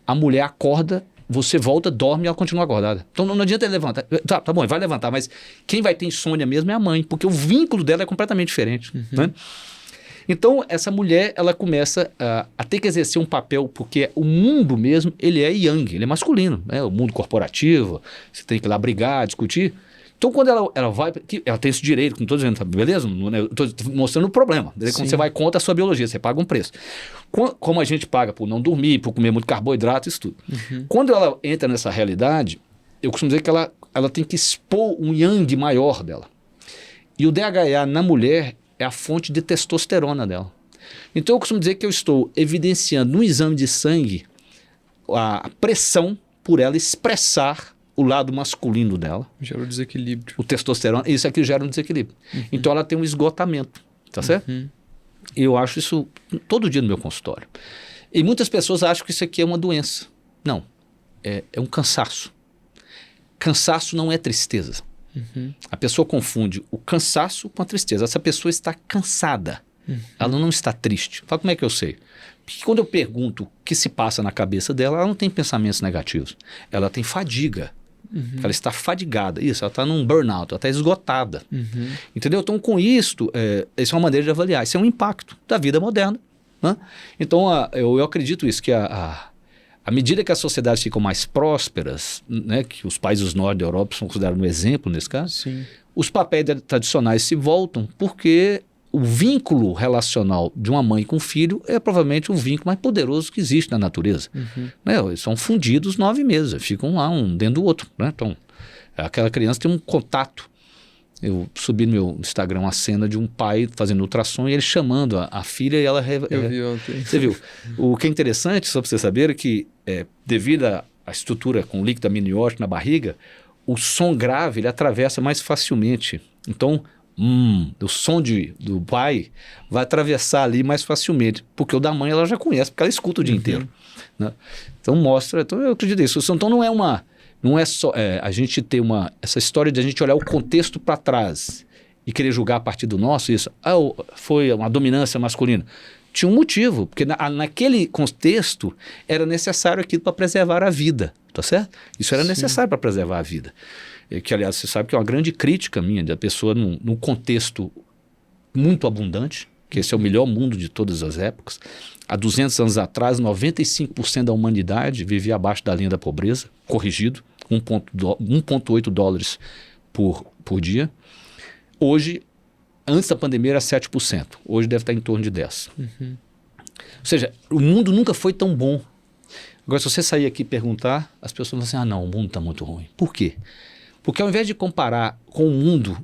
a mulher acorda, você volta, dorme e ela continua acordada. Então não adianta ele levantar. Tá bom, vai levantar, mas quem vai ter insônia mesmo é a mãe, porque o vínculo dela é completamente diferente. Né? Então, essa mulher, ela começa a ter que exercer um papel, porque o mundo mesmo, ele é yang, ele é masculino, né? O mundo corporativo, você tem que ir lá brigar, discutir. Então, quando ela vai, ela tem esse direito, como estou dizendo, tá, beleza? Eu estou mostrando o problema. Quando você vai contra a sua biologia, você paga um preço. Como a gente paga por não dormir, por comer muito carboidrato, isso tudo. Quando ela entra nessa realidade, eu costumo dizer que ela tem que expor um yang maior dela. E o DHA na mulher é a fonte de testosterona dela. Então eu costumo dizer que eu estou evidenciando no exame de sangue a pressão por ela expressar o lado masculino dela. Gera um desequilíbrio. O testosterona, isso aqui gera um desequilíbrio. Então ela tem um esgotamento, tá certo? E eu acho isso todo dia no meu consultório. E muitas pessoas acham que isso aqui é uma doença. Não, é um cansaço. Cansaço não é tristeza. A pessoa confunde o cansaço com a tristeza. Essa pessoa está cansada, ela não está triste. Fala, como é que eu sei? Porque quando eu pergunto o que se passa na cabeça dela, ela não tem pensamentos negativos, ela tem fadiga, ela está fadigada, isso, ela está num burnout, ela está esgotada, entendeu? Então com isso, essa é uma maneira de avaliar, isso é um impacto da vida moderna, né? Então eu acredito isso, que à medida que as sociedades ficam mais prósperas, né, que os países do norte da Europa são considerados um exemplo nesse caso, Sim. Os papéis tradicionais se voltam porque o vínculo relacional de uma mãe com um filho é provavelmente um vínculo mais poderoso que existe na natureza. Né? Eles são fundidos 9 meses, ficam lá um dentro do outro. Né? Então, aquela criança tem um contato. Eu subi no meu Instagram uma cena de um pai fazendo ultrassom e ele chamando a filha e ela... Eu vi ontem. Você viu? O que é interessante, só para você saber, é que devido à estrutura com líquido amniótico na barriga, o som grave ele atravessa mais facilmente. Então, o som do pai vai atravessar ali mais facilmente, porque o da mãe ela já conhece, porque ela escuta o dia inteiro. Né? Então mostra, então eu acredito nisso. Então não é só a gente ter essa história de a gente olhar o contexto para trás e querer julgar a partir do nosso, isso, foi uma dominância masculina. Tinha um motivo, porque naquele contexto era necessário aquilo para preservar a vida, tá certo? Isso era necessário para preservar a vida. Que, aliás, você sabe que é uma grande crítica minha da pessoa num contexto muito abundante, que esse é o melhor mundo de todas as épocas. Há 200 anos atrás, 95% da humanidade vivia abaixo da linha da pobreza, corrigido, 1,8 dólares por dia. Hoje, Antes da pandemia era 7%, hoje deve estar em torno de 10%. Ou seja, o mundo nunca foi tão bom. Agora, se você sair aqui e perguntar, as pessoas vão assim, não, o mundo está muito ruim. Por quê? Porque ao invés de comparar com o mundo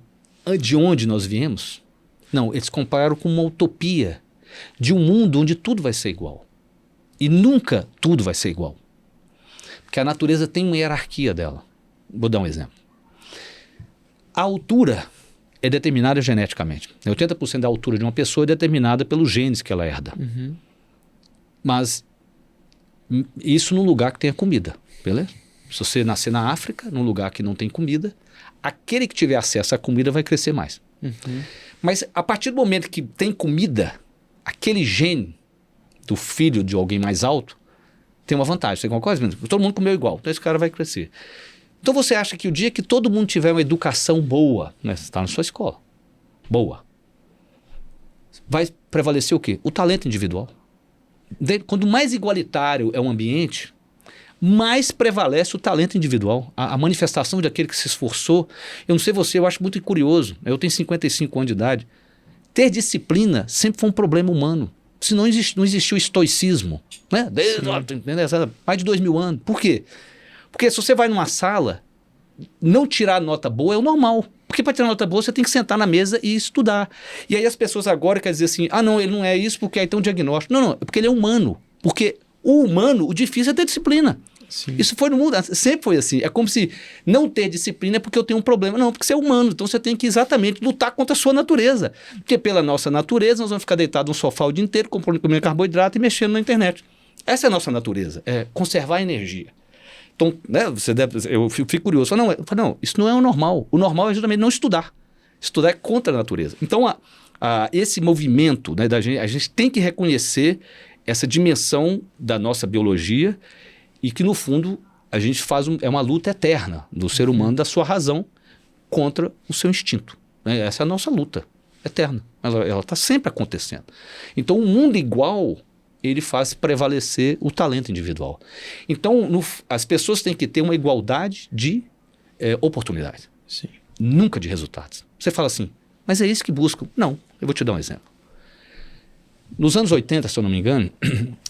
de onde nós viemos, não, eles comparam com uma utopia de um mundo onde tudo vai ser igual. E nunca tudo vai ser igual. Porque a natureza tem uma hierarquia dela. Vou dar um exemplo. A altura é determinada geneticamente. 80% da altura de uma pessoa é determinada pelos genes que ela herda. Mas isso num lugar que tenha comida, beleza? Se você nascer na África, num lugar que não tem comida, aquele que tiver acesso à comida vai crescer mais. Mas a partir do momento que tem comida, aquele gene do filho de alguém mais alto tem uma vantagem. Você concorda? Todo mundo comeu igual, então esse cara vai crescer. Então você acha que o dia que todo mundo tiver uma educação boa, né, você está na sua escola, boa, vai prevalecer o quê? O talento individual. Quanto mais igualitário é um ambiente, mais prevalece o talento individual, a manifestação daquele que se esforçou. Eu não sei você, eu acho muito curioso, eu tenho 55 anos de idade, ter disciplina sempre foi um problema humano. Se não existiu o estoicismo, né? Mais de 2000 anos. Por quê? Porque se você vai numa sala, não tirar nota boa é o normal. Porque para tirar nota boa você tem que sentar na mesa e estudar. E aí as pessoas agora querem dizer assim, não, ele não é isso porque aí tem um diagnóstico. Não, é porque ele é humano. Porque o humano, o difícil é ter disciplina. Sim. Isso foi no mundo, sempre foi assim. É como se não ter disciplina é porque eu tenho um problema. Não, porque você é humano, então você tem que exatamente lutar contra a sua natureza. Porque pela nossa natureza nós vamos ficar deitados no sofá o dia inteiro, comendo carboidrato e mexendo na internet. Essa é a nossa natureza, é conservar a energia. Então, né, eu fico curioso. Não, isso não é o normal. O normal é justamente não estudar. Estudar é contra a natureza. Então, esse movimento, né, da gente, a gente tem que reconhecer essa dimensão da nossa biologia e que, no fundo, a gente é uma luta eterna do ser humano, da sua razão, contra o seu instinto. Né? Essa é a nossa luta eterna. Ela está sempre acontecendo. Então, um mundo igual, ele faz prevalecer o talento individual. Então, as pessoas têm que ter uma igualdade de oportunidades. Sim. Nunca de resultados. Você fala assim, mas é isso que buscam? Não, eu vou te dar um exemplo. Nos anos 80, se eu não me engano,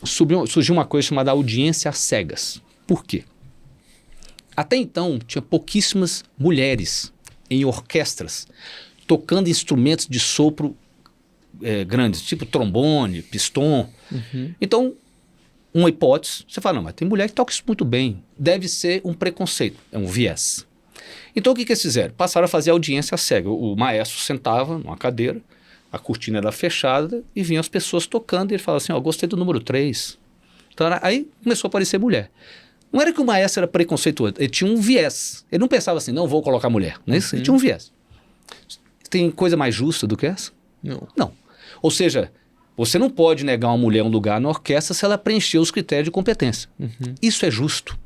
surgiu uma coisa chamada audiência às cegas. Por quê? Até então, tinha pouquíssimas mulheres em orquestras tocando instrumentos de sopro grandes, tipo trombone, piston. Então, uma hipótese, você fala, não, mas tem mulher que toca isso muito bem. Deve ser um preconceito, é um viés. Então, o que eles fizeram? Passaram a fazer audiência cega. O maestro sentava numa cadeira, a cortina era fechada e vinham as pessoas tocando e ele falava assim, gostei do número 3. Então, aí começou a aparecer mulher. Não era que o maestro era preconceituoso, ele tinha um viés. Ele não pensava assim, não vou colocar mulher. Não é isso? Ele tinha um viés. Tem coisa mais justa do que essa? Não. Ou seja, você não pode negar uma mulher um lugar na orquestra se ela preencher os critérios de competência. Isso é justo.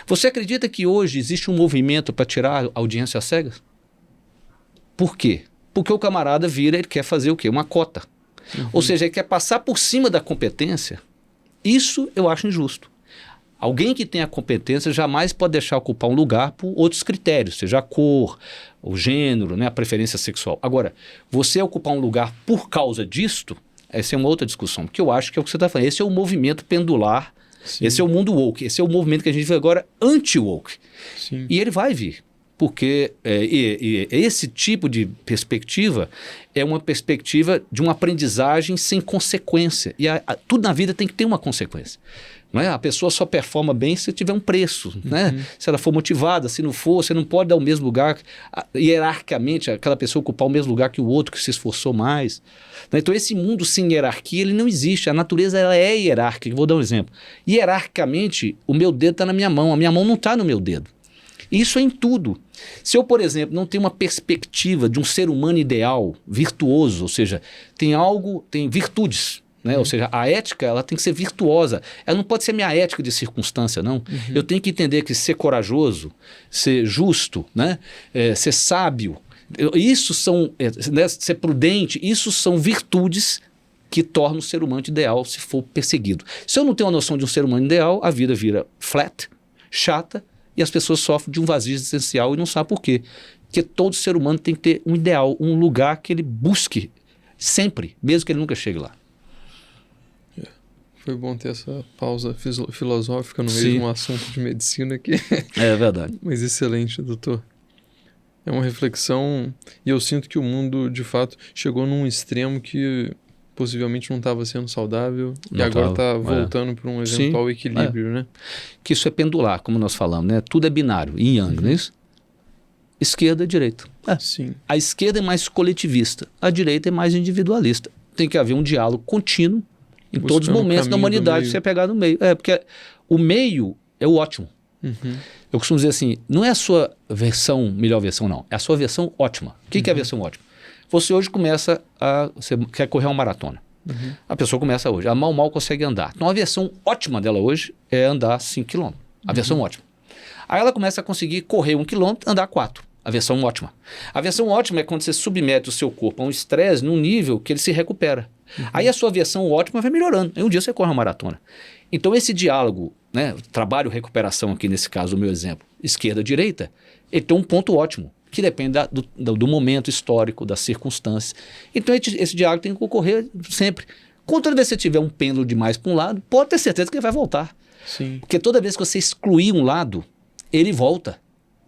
Você acredita que hoje existe um movimento para tirar a audiência às cegas? Por quê? Porque o camarada vira, ele quer fazer o quê? Uma cota. Ou seja, ele quer passar por cima da competência. Isso eu acho injusto. Alguém que tem a competência jamais pode deixar ocupar um lugar por outros critérios, seja a cor, o gênero, né, a preferência sexual. Agora, você ocupar um lugar por causa disto, essa é uma outra discussão, porque eu acho que é o que você está falando. Esse é o movimento pendular, sim. Esse é o mundo woke, esse é o movimento que a gente vê agora anti-woke. Sim. E ele vai vir. Porque esse tipo de perspectiva é uma perspectiva de uma aprendizagem sem consequência. E tudo na vida tem que ter uma consequência. Não é? A pessoa só performa bem se tiver um preço. Né? Se ela for motivada, se não for, você não pode dar o mesmo lugar, hierarquicamente, aquela pessoa ocupar o mesmo lugar que o outro que se esforçou mais. Né? Então esse mundo sem hierarquia, ele não existe. A natureza ela é hierárquica. Vou dar um exemplo. Hierarquicamente, o meu dedo está na minha mão, a minha mão não está no meu dedo. Isso é em tudo. Se eu, por exemplo, não tenho uma perspectiva de um ser humano ideal, virtuoso, ou seja, tem virtudes, né? Ou seja, a ética ela tem que ser virtuosa. Ela não pode ser minha ética de circunstância, não. Eu tenho que entender que ser corajoso, ser justo, né? Ser sábio, ser prudente, isso são virtudes que tornam o ser humano ideal se for perseguido. Se eu não tenho uma noção de um ser humano ideal, a vida vira flat, chata, e as pessoas sofrem de um vazio existencial e não sabem por quê. Porque todo ser humano tem que ter um ideal, um lugar que ele busque sempre, mesmo que ele nunca chegue lá. Foi bom ter essa pausa filosófica no meio Sim. de um assunto de medicina aqui. É verdade. Mas excelente, doutor. É uma reflexão e eu sinto que o mundo, de fato, chegou num extremo que possivelmente não estava sendo saudável e Não agora tava, está voltando para um eventual equilíbrio, né? Que isso é pendular, como nós falamos, né? Tudo é binário, yin yang, não é isso? Esquerda, direita. Sim. A esquerda é mais coletivista, a direita é mais individualista. Tem que haver um diálogo contínuo em todos os Buscando o momentos da caminho do humanidade, meio. você pegar no meio. Porque o meio é o ótimo. Uhum. Eu costumo dizer assim, não é a sua versão, melhor versão não, é a sua versão ótima. O que é a versão ótima? Você hoje você quer correr uma maratona. A pessoa começa hoje, ela mal consegue andar. Então a versão ótima dela hoje é andar 5 km, a versão ótima. Aí ela começa a conseguir correr 1 km, andar 4, a versão ótima. A versão ótima é quando você submete o seu corpo a um estresse num nível que ele se recupera. Aí a sua versão ótima vai melhorando, aí um dia você corre uma maratona. Então esse diálogo, né, trabalho recuperação aqui nesse caso, o meu exemplo, esquerda-direita, ele tem um ponto ótimo, que depende do momento histórico, das circunstâncias. Então esse diálogo tem que ocorrer sempre. Quando toda vez que você tiver um pêndulo demais para um lado, pode ter certeza que ele vai voltar. Sim. Porque toda vez que você excluir um lado, ele volta.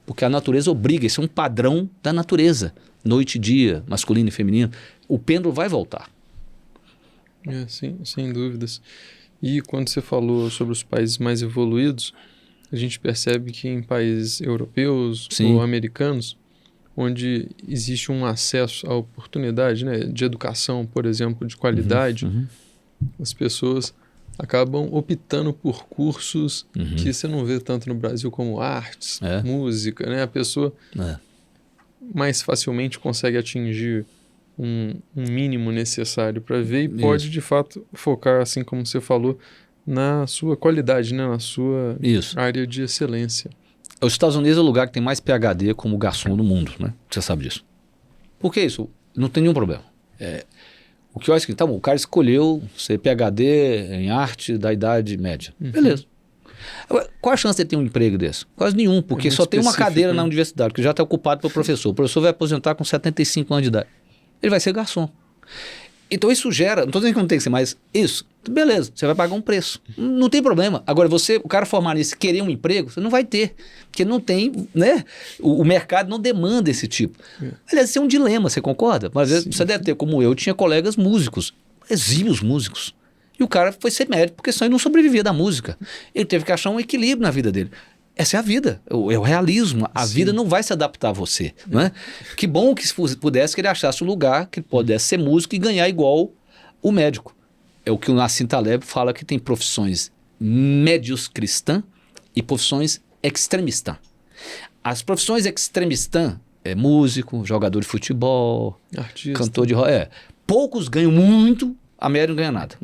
Porque a natureza obriga, esse é um padrão da natureza. Noite e dia, masculino e feminino, o pêndulo vai voltar. Sim, sem dúvidas. E quando você falou sobre os países mais evoluídos, a gente percebe que em países europeus Sim. ou americanos, onde existe um acesso à oportunidade, né, de educação, por exemplo, de qualidade, as pessoas acabam optando por cursos que você não vê tanto no Brasil como artes, música, né? A pessoa mais facilmente consegue atingir um mínimo necessário para ver e pode, de fato, focar, assim como você falou, na sua qualidade, né? Na sua área de excelência. Os Estados Unidos é o lugar que tem mais PhD como garçom do mundo, né? Você sabe disso. Por que isso? Não tem nenhum problema. O que eu acho que, tá bom, o cara escolheu ser PhD em arte da Idade Média. Beleza. Agora, qual a chance de ter um emprego desse? Quase nenhum, porque só tem uma cadeira na universidade, que já está ocupado pelo professor. O professor vai aposentar com 75 anos de idade. Ele vai ser garçom. Então isso gera, não estou dizendo que não tem que ser, mas isso, beleza, você vai pagar um preço. Não tem problema. Agora, o cara formar nisso e querer um emprego, você não vai ter. Porque não tem, né? O mercado não demanda esse tipo. Aliás, isso é um dilema, você concorda? Mas às vezes você deve ter, como eu tinha colegas músicos, exímios músicos. E o cara foi ser médico, porque senão ele não sobrevivia da música. Ele teve que achar um equilíbrio na vida dele. Essa é a vida, é o realismo. A vida não vai se adaptar a você. Não é? Que bom que se pudesse que ele achasse um lugar que ele pudesse ser músico e ganhar igual o médico. É o que o Nassim Taleb fala, que tem profissões médios cristã e profissões extremistã. As profissões extremistã é músico, jogador de futebol, artista, cantor de rock. Poucos ganham muito, a média não ganha nada.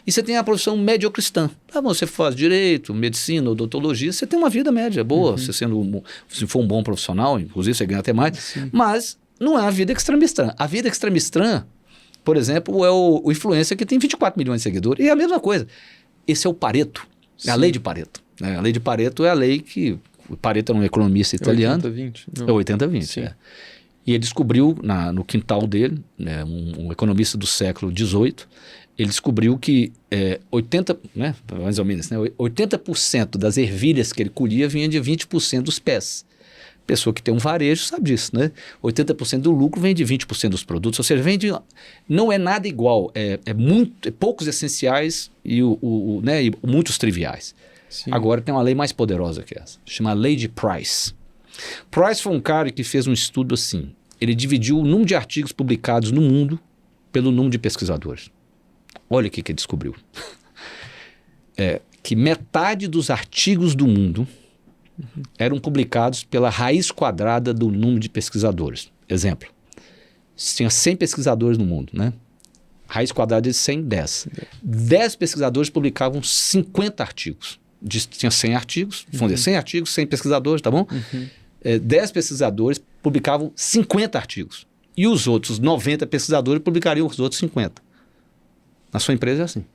E você tem a profissão mediocristã. Você faz direito, medicina, odontologia, você tem uma vida média boa. Se for um bom profissional, inclusive você ganha até mais. Mas não é a vida extremistã. A vida extremistã, por exemplo, é o influencer que tem 24 milhões de seguidores. E é a mesma coisa. Esse é o Pareto, é a lei de Pareto. Né? A lei de Pareto é a lei que... O Pareto era um economista italiano. 80-20? É 80-20, E ele descobriu no quintal dele, né, um economista do século XVIII, ele descobriu que 80%, né, mais ou menos, né, 80% das ervilhas que ele colhia vinha de 20% dos pés. Pessoa que tem um varejo sabe disso, né? 80% do lucro vem de 20% dos produtos, ou seja, não é nada igual, é poucos essenciais e muitos triviais. Agora tem uma lei mais poderosa que essa, chama Lei de Price. Price foi um cara que fez um estudo assim. Ele dividiu o número de artigos publicados no mundo pelo número de pesquisadores. Olha o que ele descobriu. Que metade dos artigos do mundo eram publicados pela raiz quadrada do número de pesquisadores. Exemplo, tinha 100 pesquisadores no mundo, né? Raiz quadrada de 100, 10. 10 pesquisadores publicavam 50 artigos. Tinha 100 artigos, 100 artigos, 100 pesquisadores, tá bom? 10 pesquisadores publicavam 50 artigos. E os outros 90 pesquisadores publicariam os outros 50. Na sua empresa é assim.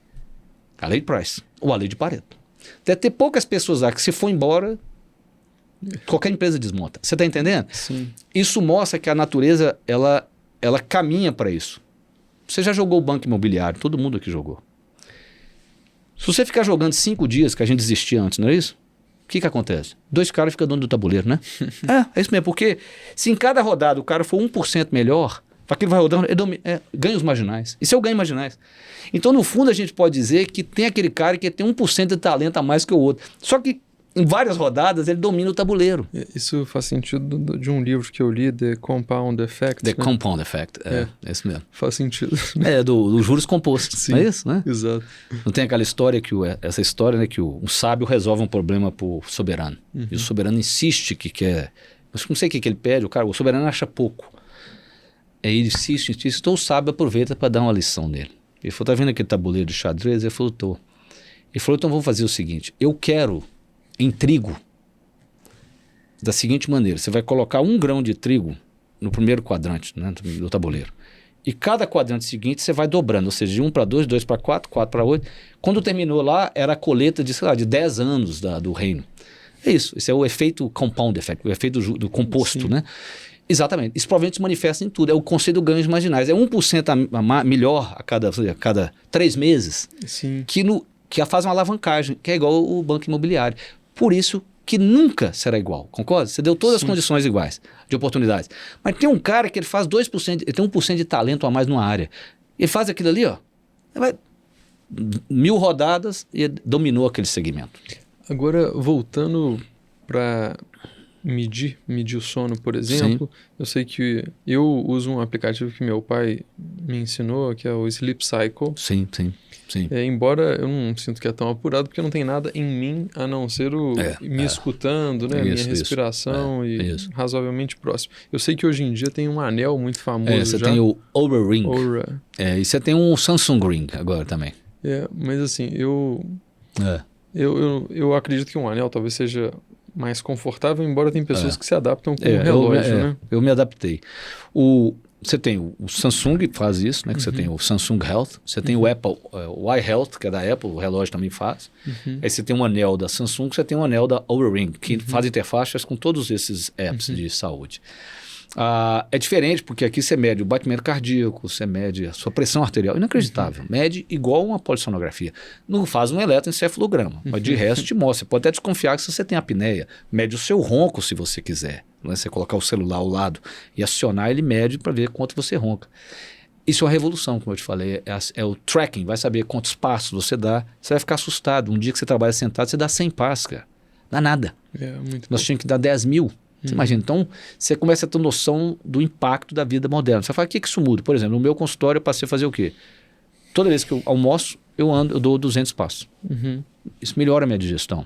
A lei de Price, ou a lei de Pareto. Deve ter poucas pessoas lá que se for embora, Qualquer empresa desmonta. Você está entendendo? Sim. Isso mostra que a natureza, ela caminha para isso. Você já jogou o banco imobiliário, todo mundo aqui jogou. Se você ficar jogando 5 dias, que a gente desistia antes, não é isso? O que acontece? 2 caras ficam dono do tabuleiro, né? É isso mesmo, porque se em cada rodada o cara for 1% melhor, aquilo vai rodando, ganhos marginais. Isso é o ganho marginais. Então, no fundo, a gente pode dizer que tem aquele cara que tem 1% de talento a mais que o outro. Só que em várias rodadas ele domina o tabuleiro. Isso faz sentido de um livro que eu li, The Compound Effect. The Compound Effect, é isso mesmo. Faz sentido. Do juros compostos, Sim, não é isso, né? Exato. Não tem aquela história essa história, né, que um sábio resolve um problema pro soberano. E o soberano insiste que quer, mas não sei o que ele pede, o soberano acha pouco. Aí ele insiste, então o sábio aproveita para dar uma lição nele. Ele falou, tá vendo aquele tabuleiro de xadrez? Ele falou, tô. Ele falou, então vamos fazer o seguinte, eu quero em trigo da seguinte maneira, você vai colocar 1 grão de trigo no primeiro quadrante, né, do tabuleiro, e cada quadrante seguinte você vai dobrando, ou seja, de 1 para 2, 2 para 4, 4 para 8, quando terminou lá era a colheita de, sei lá, de 10 anos do reino. É isso, esse é o efeito compound effect, o efeito do composto, Sim. né? Exatamente, isso provavelmente se manifesta em tudo, é o conceito de ganhos marginais, é 1% melhor a cada 3 meses, Sim. que faz uma alavancagem, que é igual o banco imobiliário. Por isso que nunca será igual, concorda? Você deu todas as condições iguais de oportunidades. Mas tem um cara que ele faz 2%, ele tem 1% de talento a mais numa área. Ele faz aquilo ali, ó, 1000 rodadas e dominou aquele segmento. Agora, voltando para medir o sono, por exemplo, eu sei que eu uso um aplicativo que meu pai me ensinou, que é o Sleep Cycle. Sim. Embora eu não sinto que é tão apurado, porque não tem nada em mim a não ser me escutando, né? Minha respiração razoavelmente próximo. Eu sei que hoje em dia tem um anel muito famoso Você já. tem o Oura Ring. Oura. E você tem um Samsung Ring agora também. Mas assim, eu acredito que um anel talvez seja mais confortável, embora tem pessoas que se adaptam com o relógio, né? Eu me adaptei. Você tem o Samsung que faz isso, né? Que você tem o Samsung Health, você tem o Apple, o iHealth, que é da Apple, o relógio também faz. Aí você tem um anel da Samsung, você tem um anel da Oura Ring, que faz interfaces com todos esses apps de saúde. É diferente, porque aqui você mede o batimento cardíaco, você mede a sua pressão arterial, inacreditável. Mede igual uma polissonografia. Não faz um eletroencefalograma, mas de resto te mostra. Você pode até desconfiar que se você tem apneia, mede o seu ronco se você quiser. Né? Você colocar o celular ao lado e acionar, ele mede para ver quanto você ronca. Isso é uma revolução, como eu te falei, é o tracking, vai saber quantos passos você dá, você vai ficar assustado. Um dia que você trabalha sentado, você dá 100 passos, cara. Dá nada. Nós tínhamos que dar 10 mil. Você imagina, então você começa a ter noção do impacto da vida moderna. Você fala, o que isso muda? Por exemplo, no meu consultório eu passei a fazer o quê? Toda vez que eu almoço, eu dou 200 passos. Isso melhora a minha digestão.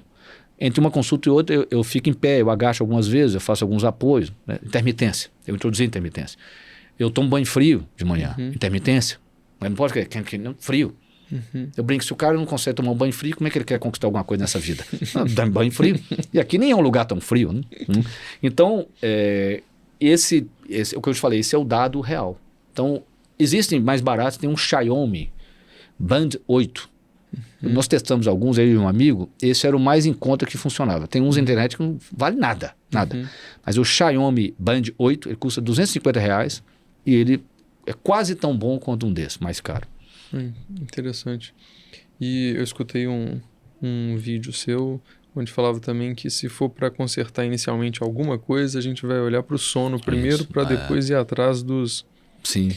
Entre uma consulta e outra, eu fico em pé, eu agacho algumas vezes, eu faço alguns apoios. Né? Intermitência, eu introduzi intermitência. Eu tomo banho frio de manhã, intermitência. Mas não pode não, frio. Eu brinco, se o cara não consegue tomar um banho frio, como é que ele quer conquistar alguma coisa nessa vida? Dá um banho frio. E aqui nem é um lugar tão frio. Né? Então, esse é o que eu te falei, esse é o dado real. Então, existem mais baratos, tem um Xiaomi Band 8. Nós testamos alguns aí de um amigo, esse era o mais em conta que funcionava. Tem uns na internet que não vale nada. Mas o Xiaomi Band 8, ele custa R$250 e ele é quase tão bom quanto um desses, mais caro. Interessante. E eu escutei um vídeo seu onde falava também que se for para consertar inicialmente alguma coisa, a gente vai olhar para o sono primeiro para depois ir atrás dos... Sim.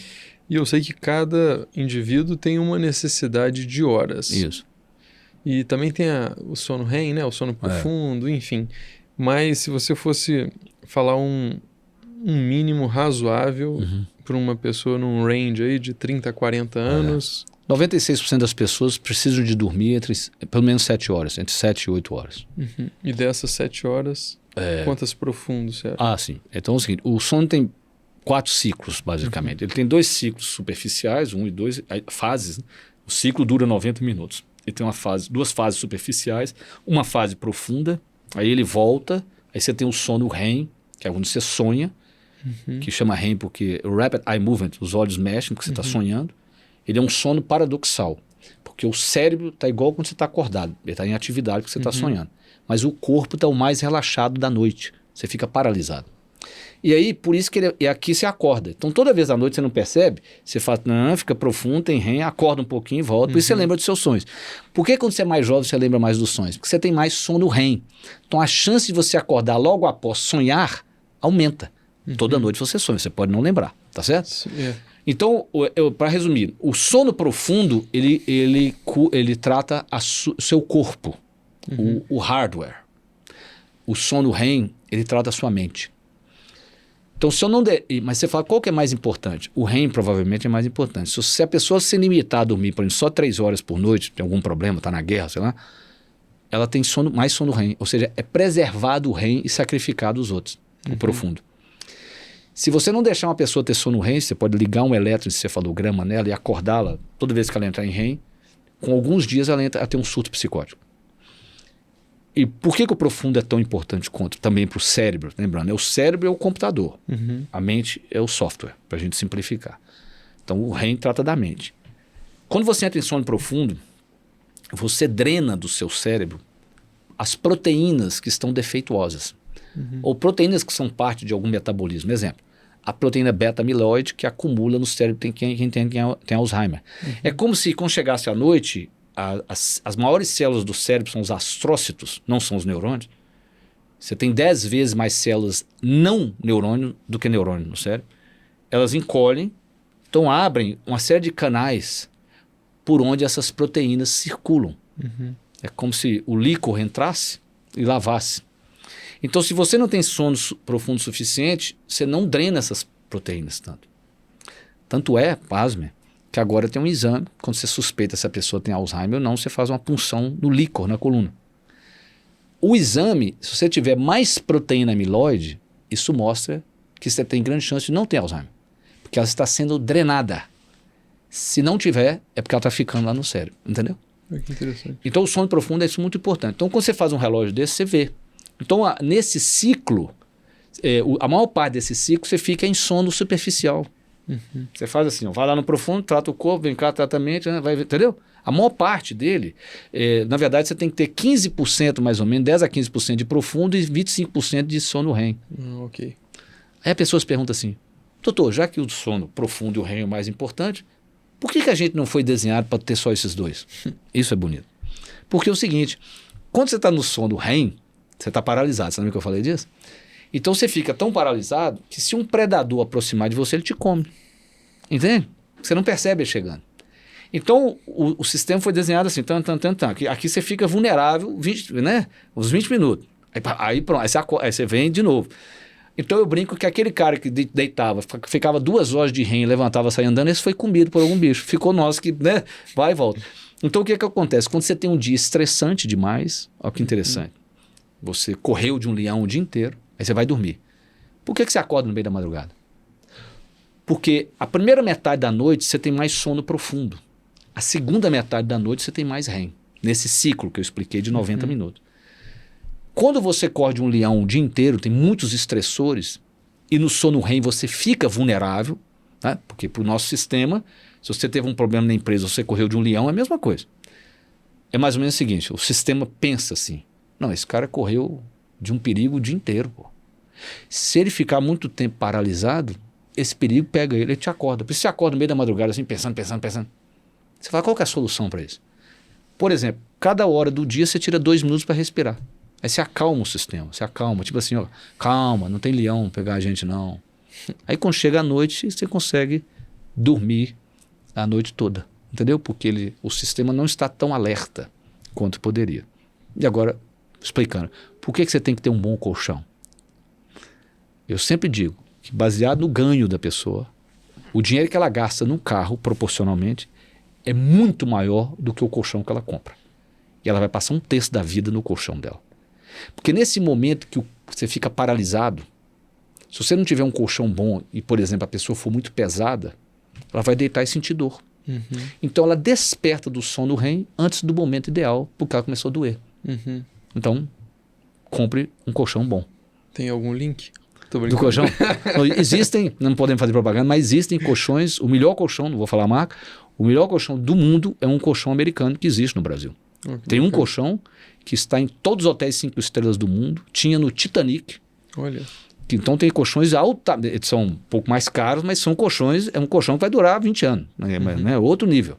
E eu sei que cada indivíduo tem uma necessidade de horas. Isso. E também tem o sono REM, né? O sono profundo, enfim. Mas se você fosse falar um mínimo razoável para uma pessoa num range aí de 30 a 40 anos... 96% das pessoas precisam de dormir pelo menos 7 horas, entre 7 e 8 horas. E dessas 7 horas, quantas profundas você acha? Sim. Então é o seguinte, o sono tem 4 ciclos, basicamente. Ele tem 2 ciclos superficiais, 1 e 2 fases. Né? O ciclo dura 90 minutos. Ele tem 2 fases superficiais, uma fase profunda, aí ele volta, aí você tem o sono REM, que é quando você sonha, que chama REM porque Rapid Eye Movement, os olhos mexem porque você está sonhando. Ele é um sono paradoxal. Porque o cérebro está igual quando você está acordado. Ele está em atividade porque você está sonhando. Mas o corpo está o mais relaxado da noite. Você fica paralisado. E aí, por isso que aqui você acorda. Então, toda vez à noite você não percebe, você fala, não, fica profundo, tem REM, acorda um pouquinho e volta. Por isso você lembra dos seus sonhos. Por que quando você é mais jovem você lembra mais dos sonhos? Porque você tem mais sono REM. Então, a chance de você acordar logo após sonhar aumenta. Toda noite você sonha, você pode não lembrar, tá certo? Então, para resumir, o sono profundo, ele trata o seu corpo, o hardware. O sono REM, ele trata a sua mente. Então, se eu não der... Mas você fala, qual que é mais importante? O REM provavelmente é mais importante. Se a pessoa se limitar a dormir, por exemplo, só 3 horas por noite, tem algum problema, está na guerra, sei lá, ela tem mais sono REM. Ou seja, é preservado o REM e sacrificado os outros, o profundo. Se você não deixar uma pessoa ter sono REM, você pode ligar um eletroencefalograma nela e acordá-la toda vez que ela entrar em REM. Com alguns dias ela tem um surto psicótico. E por que o profundo é tão importante quanto também para o cérebro? Lembrando, o cérebro é o computador, a mente é o software, para a gente simplificar. Então o REM trata da mente. Quando você entra em sono profundo, você drena do seu cérebro as proteínas que estão defeituosas, ou proteínas que são parte de algum metabolismo. Exemplo, a proteína beta-amiloide que acumula no cérebro quem tem Alzheimer. É como se quando chegasse à noite... As maiores células do cérebro são os astrócitos, não são os neurônios. Você tem 10 vezes mais células não neurônio do que neurônio no cérebro. Elas encolhem, então abrem uma série de canais por onde essas proteínas circulam. É como se o líquor entrasse e lavasse. Então, se você não tem sono profundo suficiente, você não drena essas proteínas tanto. Tanto é, pasme, que agora tem um exame, quando você suspeita se a pessoa tem Alzheimer ou não, você faz uma punção no líquor, na coluna. O exame, se você tiver mais proteína amiloide, isso mostra que você tem grande chance de não ter Alzheimer, porque ela está sendo drenada. Se não tiver, é porque ela está ficando lá no cérebro, entendeu? Que interessante. Então o sono profundo é isso muito importante. Então quando você faz um relógio desse, você vê. Então nesse ciclo, a maior parte desse ciclo, você fica em sono superficial. Você faz assim, vai lá no profundo, trata o corpo, vem cá, trata a mente, vai, entendeu? A maior parte dele, na verdade, você tem que ter 15% mais ou menos, 10 a 15% de profundo e 25% de sono REM. Ok. Aí a pessoa se pergunta assim, doutor, já que o sono profundo e o REM é o mais importante, por que a gente não foi desenhado para ter só esses dois? Isso é bonito. Porque é o seguinte, quando você está no sono REM, você está paralisado, você lembra que eu falei disso? Então você fica tão paralisado que se um predador aproximar de você, ele te come. Entende? Você não percebe ele chegando. Então o sistema foi desenhado assim, aqui você fica vulnerável uns 20 minutos. Aí pronto, aí você vem de novo. Então eu brinco que aquele cara que deitava, ficava 2 horas de REM, levantava, saia andando, esse foi comido por algum bicho. Ficou nosso que vai e volta. Então o que acontece? Quando você tem um dia estressante demais, olha que interessante, você correu de um leão o dia inteiro, aí você vai dormir. Por que você acorda no meio da madrugada? Porque a primeira metade da noite você tem mais sono profundo. A segunda metade da noite você tem mais REM. Nesse ciclo que eu expliquei de 90 minutos. Quando você corre de um leão o dia inteiro, tem muitos estressores, e no sono REM você fica vulnerável, né? Porque para o nosso sistema, se você teve um problema na empresa, você correu de um leão, é a mesma coisa. É mais ou menos o seguinte, o sistema pensa assim, não, esse cara correu de um perigo o dia inteiro. Pô. Se ele ficar muito tempo paralisado, esse perigo pega ele te acorda. Por isso você acorda no meio da madrugada assim, pensando. Você fala, qual que é a solução para isso? Por exemplo, cada hora do dia você tira 2 minutos para respirar. Aí você acalma o sistema, você acalma, tipo assim, ó, calma, não tem leão pegar a gente não. Aí quando chega a noite, você consegue dormir a noite toda, entendeu? Porque o sistema não está tão alerta quanto poderia. E agora, explicando, por que você tem que ter um bom colchão? Eu sempre digo que baseado no ganho da pessoa, o dinheiro que ela gasta num carro, proporcionalmente, é muito maior do que o colchão que ela compra. E ela vai passar 1/3 da vida no colchão dela. Porque nesse momento que você fica paralisado, se você não tiver um colchão bom e, por exemplo, a pessoa for muito pesada, ela vai deitar e sentir dor. Então ela desperta do sono REM antes do momento ideal, porque ela começou a doer. Então, compre um colchão bom. Tem algum link? Tô Do brincando. colchão? Não, existem, não podemos fazer propaganda, mas existem colchões, o melhor colchão, não vou falar a marca, o melhor colchão do mundo é um colchão americano que existe no Brasil. Tem um colchão que está em todos os hotéis 5 estrelas do mundo, tinha no Titanic. Olha. Então tem colchões são um pouco mais caros, mas são colchões, é um colchão que vai durar 20 anos, né? Outro nível.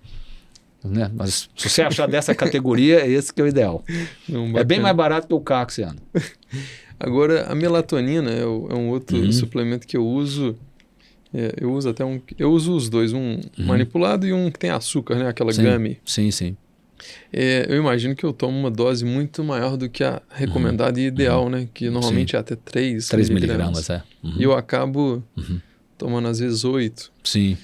Né? Mas se você achar dessa categoria, esse que é o ideal. Não, É bem mais barato que o carro que você anda. Agora, a melatonina é um outro suplemento que eu uso. Eu uso até eu uso os dois, um manipulado e um que tem açúcar, né? Aquela gummy. Sim. Eu imagino que eu tomo uma dose muito maior do que a recomendada e ideal, né? Que normalmente é até 3 miligramas, é. E eu acabo tomando às vezes 8. Sim.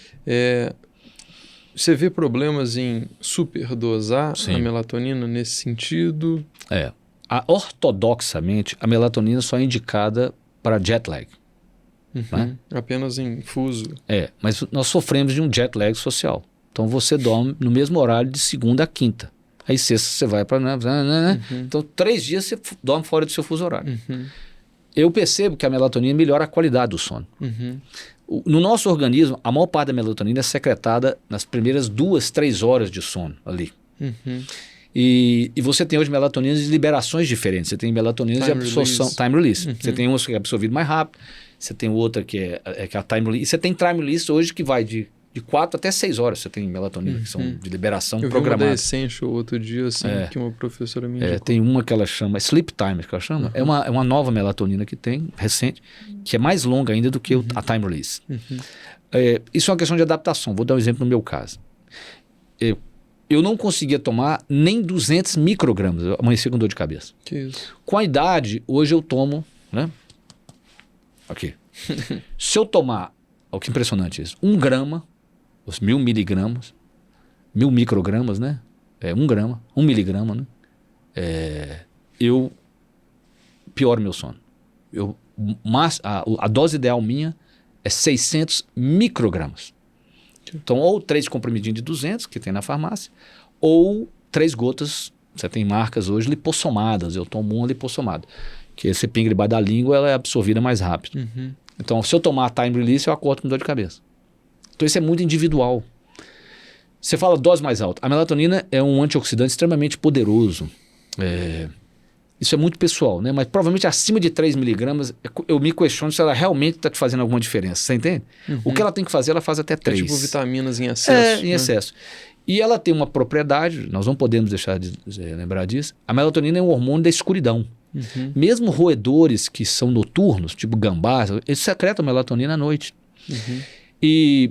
Você vê problemas em superdosar a melatonina nesse sentido? Ortodoxamente, a melatonina só é indicada para jet lag. Né? Apenas em infuso. Mas nós sofremos de um jet lag social. Então você dorme no mesmo horário de segunda a quinta. Aí sexta você vai para... Então 3 dias você dorme fora do seu fuso horário. Eu percebo que a melatonina melhora a qualidade do sono. No nosso organismo, a maior parte da melatonina é secretada nas primeiras 2, 3 horas de sono ali. E você tem hoje melatoninas de liberações diferentes. Você tem melatoninas de absorção, time release. Você tem umas que é absorvido mais rápido, você tem outra que é a time release. E você tem time release hoje que vai de 4 até 6 horas. Você tem melatonina que são de liberação programada. Eu vi uma da Essential outro dia, assim, que uma professora me indicou. Tem uma que ela chama, Sleep Timer, que ela chama. É uma nova melatonina que tem, recente, que é mais longa ainda do que a time release. Isso é uma questão de adaptação. Vou dar um exemplo no meu caso. Eu não conseguia tomar nem 200 microgramas. Eu amanheci com dor de cabeça. Que isso? Com a idade, hoje eu tomo, né? Aqui. Se eu tomar, olha que impressionante isso, 1 grama, os 1000 miligramas, 1000 microgramas, né? 1 grama, 1 miligrama, né? Eu pioro meu sono. A dose ideal minha é 600 microgramas. Então, ou 3 comprimidinhos de 200, que tem na farmácia, ou 3 gotas, você tem marcas hoje lipossomadas, eu tomo uma lipossomada, que esse pinga debaixo da língua, ela é absorvida mais rápido. Então, se eu tomar a time release, eu acordo com dor de cabeça. Então, isso é muito individual. Você fala dose mais alta. A melatonina é um antioxidante extremamente poderoso. Isso é muito pessoal, né? Mas provavelmente acima de 3 miligramas, eu me questiono se ela realmente está te fazendo alguma diferença. Você entende? O que ela tem que fazer, ela faz até 3. É tipo vitaminas em excesso. Em excesso. E ela tem uma propriedade, nós não podemos deixar de lembrar disso. A melatonina é um hormônio da escuridão. Mesmo roedores que são noturnos, tipo gambás, eles secretam melatonina à noite. E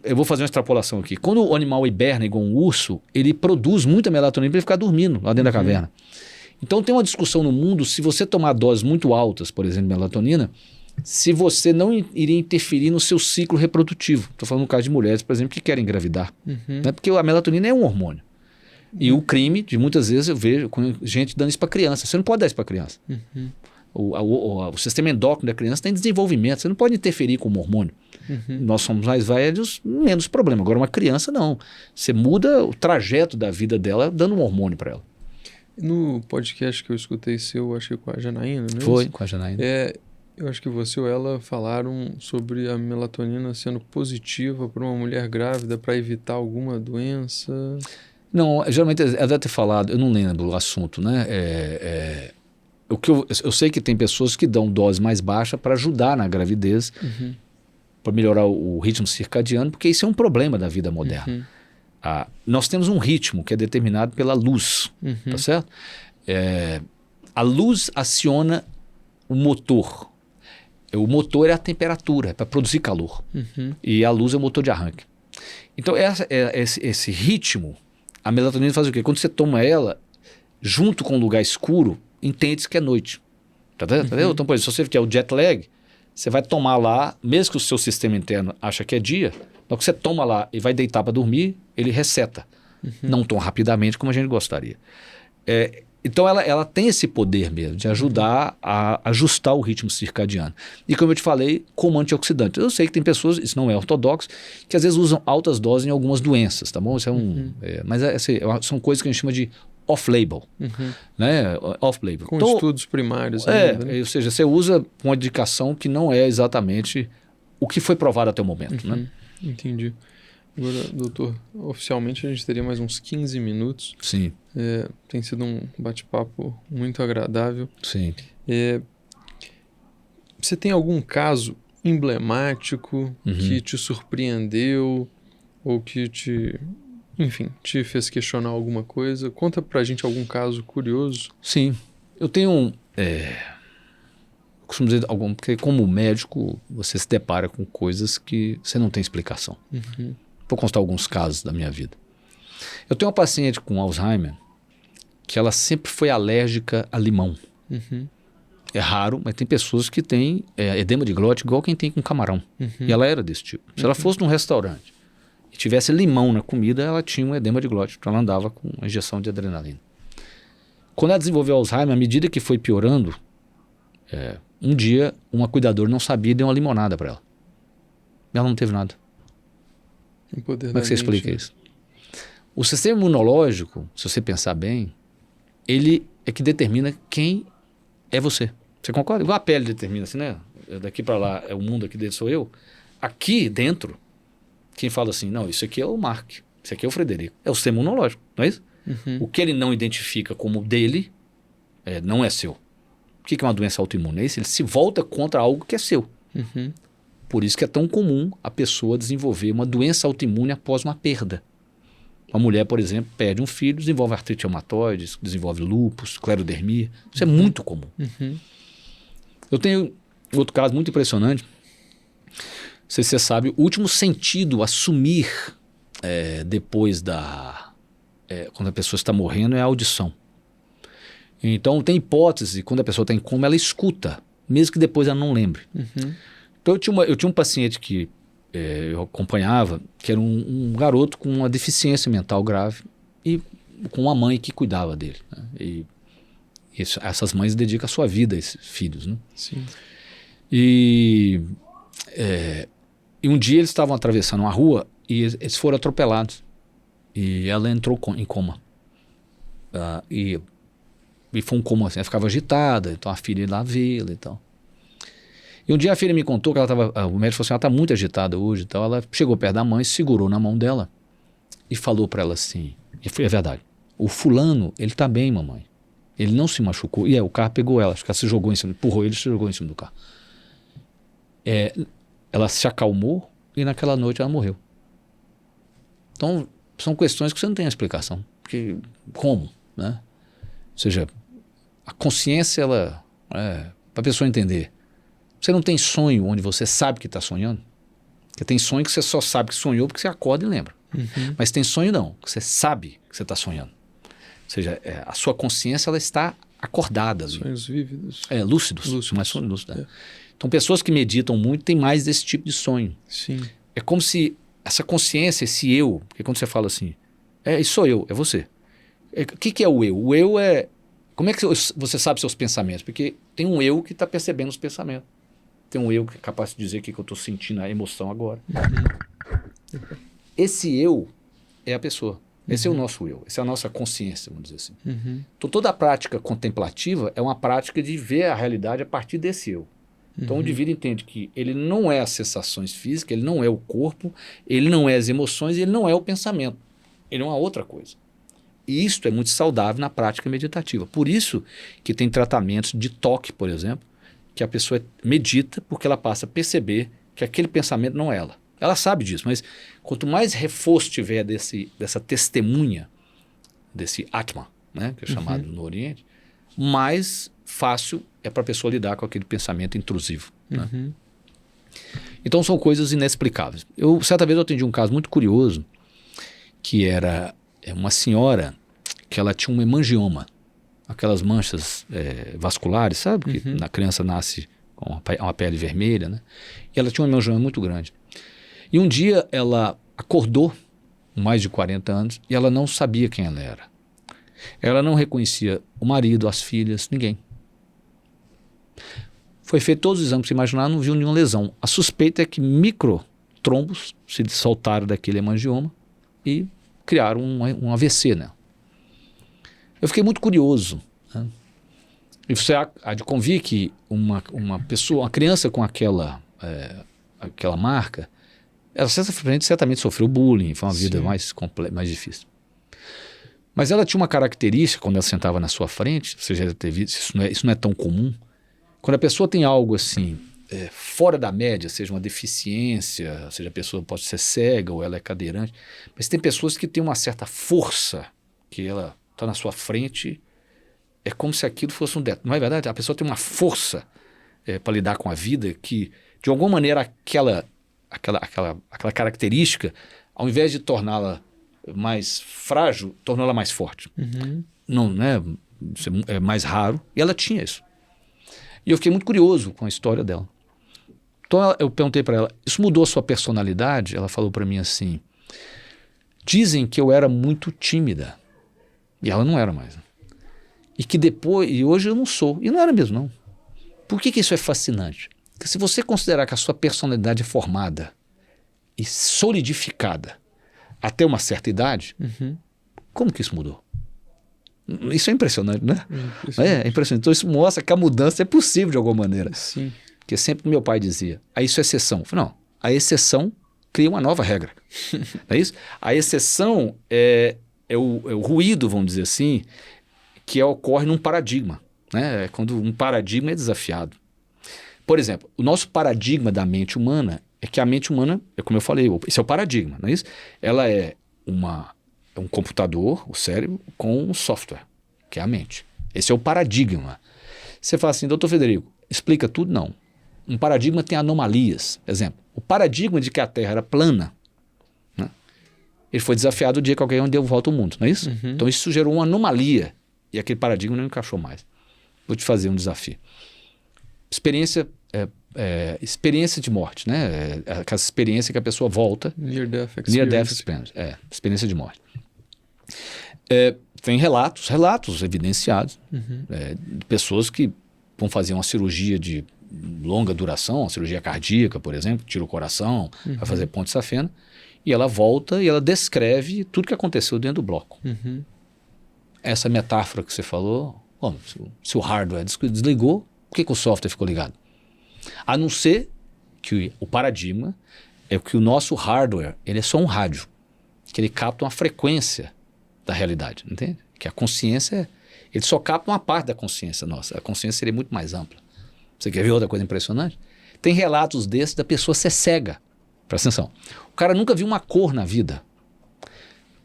eu vou fazer uma extrapolação aqui. Quando o animal hiberna igual um urso, ele produz muita melatonina para ele ficar dormindo lá dentro da caverna. Então tem uma discussão no mundo, se você tomar doses muito altas, por exemplo, de melatonina, se você não iria interferir no seu ciclo reprodutivo. Estou falando no caso de mulheres, por exemplo, que querem engravidar. Né? Porque a melatonina é um hormônio. E o crime, de muitas vezes eu vejo gente dando isso para criança. Você não pode dar isso para criança. O sistema endócrino da criança tem desenvolvimento, você não pode interferir com o hormônio. Nós somos mais velhos, menos problema. Agora uma criança não. Você muda o trajeto da vida dela dando um hormônio para ela. No podcast que eu escutei seu, achei com a Janaína, né? Foi, com a Janaína. Eu acho que você ou ela falaram sobre a melatonina sendo positiva para uma mulher grávida para evitar alguma doença. Não, geralmente ela deve ter falado, eu não lembro o assunto, né? O que eu sei que tem pessoas que dão dose mais baixa para ajudar na gravidez, para melhorar o ritmo circadiano, porque isso é um problema da vida moderna. Nós temos um ritmo que é determinado pela luz, tá certo? A luz aciona o motor. O motor é a temperatura, é para produzir calor. E a luz é o motor de arranque. Então, esse ritmo, a melatonina faz o quê? Quando você toma ela, junto com o lugar escuro, entende-se que é noite. Tá vendo? Então, por exemplo, se você quer o jet lag, você vai tomar lá, mesmo que o seu sistema interno acha que é dia, então você toma lá e vai deitar para dormir, ele reseta. Não tão rapidamente como a gente gostaria. Então ela tem esse poder mesmo de ajudar a ajustar o ritmo circadiano. E como eu te falei, como antioxidante. Eu sei que tem pessoas, isso não é ortodoxo, que às vezes usam altas doses em algumas doenças, tá bom? Isso mas são coisas que a gente chama de off-label, né? Off-label. Com Então, estudos primários ainda, né? ou seja, você usa uma indicação que não é exatamente o que foi provado até o momento, né? Entendi. Agora, doutor, oficialmente a gente teria mais uns 15 minutos. Sim, Tem sido um bate-papo muito agradável. sim. Você tem algum caso emblemático que te surpreendeu ou que te fez questionar alguma coisa? Conta pra gente algum caso curioso. Sim, eu tenho costumo dizer porque como médico você se depara com coisas que você não tem explicação. Vou constar alguns casos da minha vida. Eu tenho uma paciente com Alzheimer que ela sempre foi alérgica a limão. É raro, mas tem pessoas que têm edema de glote igual quem tem com camarão. E ela era desse tipo. Se ela fosse num restaurante e tivesse limão na comida, ela tinha um edema de glote, então ela andava com uma injeção de adrenalina. Quando ela desenvolveu Alzheimer, à medida que foi piorando, um dia uma cuidadora não sabia e deu uma limonada para ela. E ela não teve nada. Como é que você explica isso? O sistema imunológico, se você pensar bem, ele é que determina quem é você. Você concorda? Igual a pele determina assim, né? Daqui para lá é o mundo, aqui dentro sou eu. Aqui dentro, quem fala assim, não, isso aqui é o Mark, isso aqui é o Frederico. É o sistema imunológico, não é isso? O que ele não identifica como dele, não é seu. O que é uma doença autoimune? É isso? Ele se volta contra algo que é seu. Por isso que é tão comum a pessoa desenvolver uma doença autoimune após uma perda. Uma mulher, por exemplo, perde um filho, desenvolve artrite reumatoide, desenvolve lúpus, esclerodermia. Isso é muito comum. Eu tenho outro caso muito impressionante. Não sei se você sabe, o último sentido a sumir depois quando a pessoa está morrendo é a audição. Então tem hipótese, quando a pessoa está em coma, ela escuta, mesmo que depois ela não lembre. Então eu tinha um paciente que eu acompanhava, que era um garoto com uma deficiência mental grave e com uma mãe que cuidava dele, né? E essas mães dedicam a sua vida a esses filhos, né? Sim. E um dia eles estavam atravessando uma rua e eles foram atropelados e ela entrou em coma. E foi um coma assim, ela ficava agitada, então a filha ia lá vê-la e tal. E um dia a filha me contou que o médico falou assim, ela está muito agitada hoje e tal. Ela chegou perto da mãe, segurou na mão dela e falou para ela assim, e foi a verdade, o fulano, ele está bem, mamãe. Ele não se machucou. E o carro pegou ela, acho que ela se jogou em cima, empurrou ele e se jogou em cima do carro. Ela se acalmou e naquela noite ela morreu. Então, são questões que você não tem a explicação. Porque, como? Né? Ou seja, a consciência, para a pessoa entender, você não tem sonho onde você sabe que está sonhando? Porque tem sonho que você só sabe que sonhou porque você acorda e lembra. Mas tem sonho não, que você sabe que você está sonhando. Ou seja, a sua consciência ela está acordada. Sonhos vívidos. Lúcidos. Mas sonho lúcido. Então pessoas que meditam muito têm mais desse tipo de sonho. Sim. É como se essa consciência, esse eu, porque quando você fala assim, isso sou eu, é você. O que é o eu? O eu é... Como é que você sabe seus pensamentos? Porque tem um eu que está percebendo os pensamentos. Tem um eu que é capaz de dizer o que eu estou sentindo, a emoção agora. Esse eu é a pessoa. Esse é o nosso eu. Essa é a nossa consciência, vamos dizer assim. Então toda a prática contemplativa é uma prática de ver a realidade a partir desse eu. Então o indivíduo entende que ele não é as sensações físicas, ele não é o corpo, ele não é as emoções, ele não é o pensamento. Ele é uma outra coisa. E isto é muito saudável na prática meditativa. Por isso que tem tratamentos de toque, por exemplo, que a pessoa medita porque ela passa a perceber que aquele pensamento não é ela. Ela sabe disso, mas quanto mais reforço tiver dessa testemunha, desse Atma, né, que é chamado no Oriente, mais fácil é para a pessoa lidar com aquele pensamento intrusivo. Né? Então são coisas inexplicáveis. Certa vez eu atendi um caso muito curioso, que era uma senhora que ela tinha um hemangioma, aquelas manchas vasculares, sabe? Que na criança nasce com uma pele vermelha, né? E ela tinha um hemangioma muito grande. E um dia ela acordou, com mais de 40 anos, e ela não sabia quem ela era. Ela não reconhecia o marido, as filhas, ninguém. Foi feito todos os exames que você imaginar, não viu nenhuma lesão. A suspeita é que microtrombos se soltaram daquele hemangioma e criaram um AVC, né? Eu fiquei muito curioso, né? E você há de convir que uma pessoa, uma criança com aquela marca, ela certamente sofreu bullying, foi uma vida mais difícil. Mas ela tinha uma característica, quando ela sentava na sua frente, você já deve ter visto, isso não é tão comum. Quando a pessoa tem algo assim, fora da média, seja uma deficiência, seja a pessoa pode ser cega ou ela é cadeirante, mas tem pessoas que têm uma certa força, que ela está na sua frente, é como se aquilo fosse um detalhe. Não é verdade? A pessoa tem uma força para lidar com a vida que, de alguma maneira, aquela característica, ao invés de torná-la mais frágil, tornou ela mais forte. Não, né? Isso é mais raro. E ela tinha isso. E eu fiquei muito curioso com a história dela. Então eu perguntei para ela, isso mudou a sua personalidade? Ela falou para mim assim, dizem que eu era muito tímida. E ela não era mais. E hoje eu não sou. E não era mesmo, não. Por que isso é fascinante? Porque se você considerar que a sua personalidade é formada e solidificada até uma certa idade, como que isso mudou? Isso é impressionante, né? É impressionante. Então isso mostra que a mudança é possível de alguma maneira. Sim. Porque sempre meu pai dizia, isso é exceção. Eu falei, não, a exceção cria uma nova regra. Não é isso? A exceção é o ruído, vamos dizer assim, que ocorre num paradigma. Né? É quando um paradigma é desafiado. Por exemplo, o nosso paradigma da mente humana é que a mente humana, como eu falei, esse é o paradigma, não é isso? Ela é um computador, o cérebro, com um software, que é a mente. Esse é o paradigma. Você fala assim, doutor Federico, explica tudo? Não. Um paradigma tem anomalias. Exemplo, o paradigma de que a Terra era plana, né? Ele foi desafiado o dia que alguém deu volta ao mundo, não é isso? Então isso gerou uma anomalia e aquele paradigma não encaixou mais. Vou te fazer um desafio. Experiência de morte, né? Aquela experiência que a pessoa volta. Near Death Experience. Experiência de morte. Tem relatos evidenciados de pessoas que vão fazer uma cirurgia de longa duração, uma cirurgia cardíaca, por exemplo, tira o coração, vai fazer ponte safena, e ela volta e ela descreve tudo que aconteceu dentro do bloco. Essa metáfora que você falou, se o hardware desligou, por que o software ficou ligado? A não ser que o paradigma é que o nosso hardware ele é só um rádio, que ele capta uma frequência da realidade, entende? Que a consciência, ele só capta uma parte da consciência nossa. A consciência seria muito mais ampla. Você quer ver outra coisa impressionante? Tem relatos desses da pessoa ser cega. Presta atenção. O cara nunca viu uma cor na vida.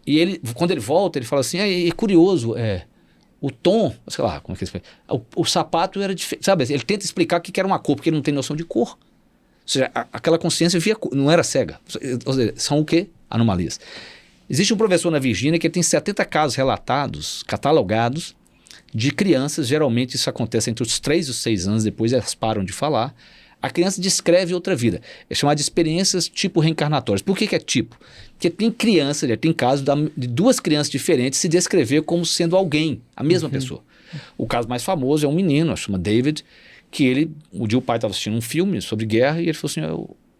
E quando ele volta, ele fala assim, é curioso, o tom, sei lá, como é que ele explica? O sapato era diferente, sabe? Ele tenta explicar o que era uma cor, porque ele não tem noção de cor. Ou seja, aquela consciência via cor, não era cega. Ou seja, são o quê? Anomalias. Existe um professor na Virgínia que tem 70 casos relatados, catalogados, de crianças, geralmente isso acontece entre os 3 e os 6 anos, depois elas param de falar. A criança descreve outra vida. É chamado de experiências tipo reencarnatórias. Por que é tipo? Porque tem tem casos de 2 crianças diferentes se descrever como sendo alguém, a mesma pessoa. O caso mais famoso é um menino, chama David, que um dia o pai estava assistindo um filme sobre guerra e ele falou assim,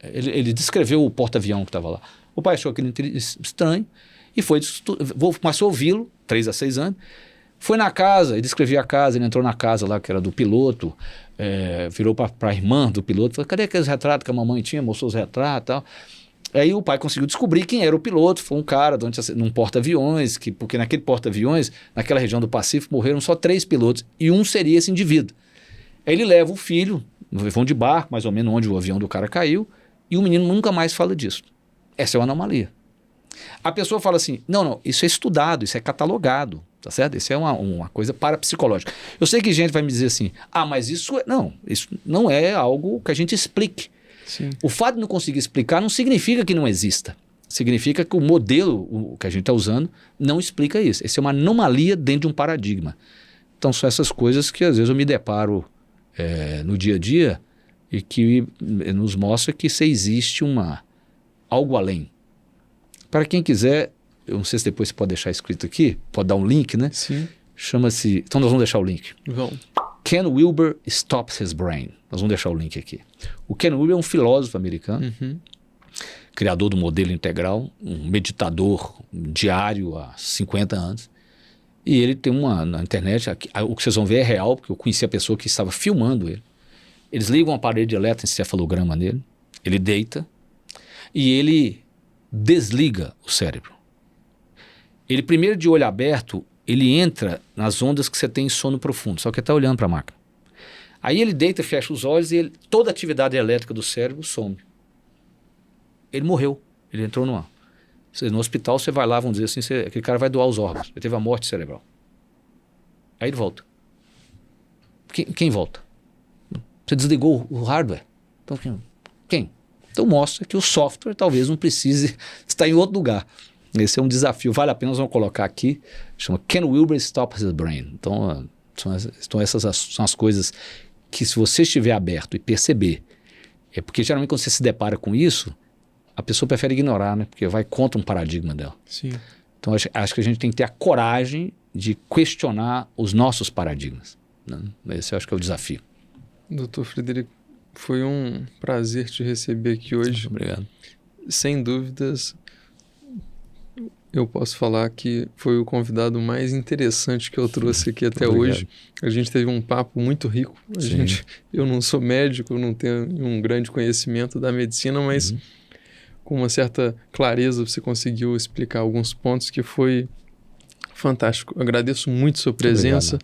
ele descreveu o porta-avião que estava lá. O pai achou aquilo estranho e começou a ouvi-lo, 3 a 6 anos, foi na casa, ele descrevia a casa, ele entrou na casa lá que era do piloto, virou para a irmã do piloto, falou, cadê aqueles retratos que a mamãe tinha, mostrou os retratos e tal. Aí o pai conseguiu descobrir quem era o piloto, foi um cara num porta-aviões, porque naquele porta-aviões, naquela região do Pacífico, morreram só 3 pilotos, e um seria esse indivíduo. Aí ele leva o filho, vão de barco, mais ou menos onde o avião do cara caiu, e o menino nunca mais fala disso. Essa é uma anomalia. A pessoa fala assim, não, isso é estudado, isso é catalogado, tá certo? Isso é uma coisa parapsicológica. Eu sei que gente vai me dizer assim, mas isso não é algo que a gente explique. Sim. O fato de não conseguir explicar não significa que não exista. Significa que o modelo que a gente está usando não explica isso. Essa é uma anomalia dentro de um paradigma. Então são essas coisas que às vezes eu me deparo no dia a dia e que nos mostra que se existe algo além. Para quem quiser, eu não sei se depois você pode deixar escrito aqui, pode dar um link, né? Sim. Chama-se, então nós vamos deixar o link. Vamos. Ken Wilber Stops His Brain. Nós vamos deixar o link aqui. O Ken Wilber é um filósofo americano, criador do modelo integral, um meditador diário há 50 anos. E ele tem na internet, o que vocês vão ver é real, porque eu conheci a pessoa que estava filmando ele. Eles ligam um aparelho eletroencefalograma nele, ele deita e ele desliga o cérebro. Ele primeiro de olho aberto, ele entra nas ondas que você tem em sono profundo, só que ele está olhando para a máquina. Aí ele deita, fecha os olhos e toda a atividade elétrica do cérebro some. Ele morreu, ele entrou no ar. No hospital você vai lá, vamos dizer assim, aquele cara vai doar os órgãos, ele teve a morte cerebral. Aí ele volta. Quem volta? Você desligou o hardware. Então quem? Então mostra que o software talvez não precise estar em outro lugar. Esse é um desafio, vale a pena, nós vamos colocar aqui, chama Ken Wilber Stops His Brain. Então, essas são as coisas que, se você estiver aberto e perceber, é porque geralmente quando você se depara com isso, a pessoa prefere ignorar, né? Porque vai contra um paradigma dela. Sim. Então acho que a gente tem que ter a coragem de questionar os nossos paradigmas, né? Esse eu acho que é o desafio. Dr. Frederico, foi um prazer te receber aqui hoje. Obrigado. Sem dúvidas, eu posso falar que foi o convidado mais interessante que eu trouxe aqui até hoje. A gente teve um papo muito rico. Eu não sou médico, não tenho um grande conhecimento da medicina, mas com uma certa clareza você conseguiu explicar alguns pontos que foi fantástico. Eu agradeço muito sua presença.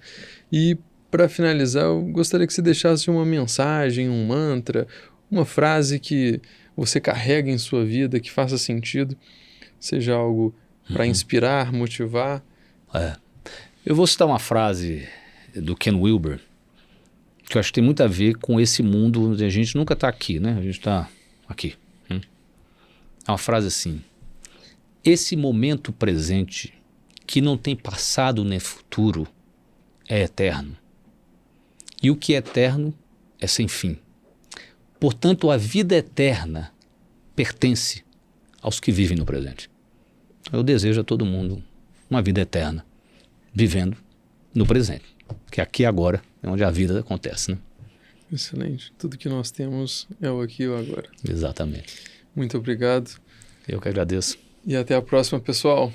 E para finalizar, eu gostaria que você deixasse uma mensagem, um mantra, uma frase que você carrega em sua vida, que faça sentido, seja algo para inspirar, motivar. Eu vou citar uma frase do Ken Wilber, que eu acho que tem muito a ver com esse mundo onde a gente nunca está aqui, né? A gente está aqui. É uma frase assim: esse momento presente, que não tem passado nem futuro, é eterno. E o que é eterno é sem fim. Portanto, a vida eterna pertence aos que vivem no presente. Eu desejo a todo mundo uma vida eterna, vivendo no presente, que aqui e agora é onde a vida acontece, né? Excelente. Tudo que nós temos é o aqui e o agora. Exatamente. Muito obrigado. Eu que agradeço. E até a próxima, pessoal.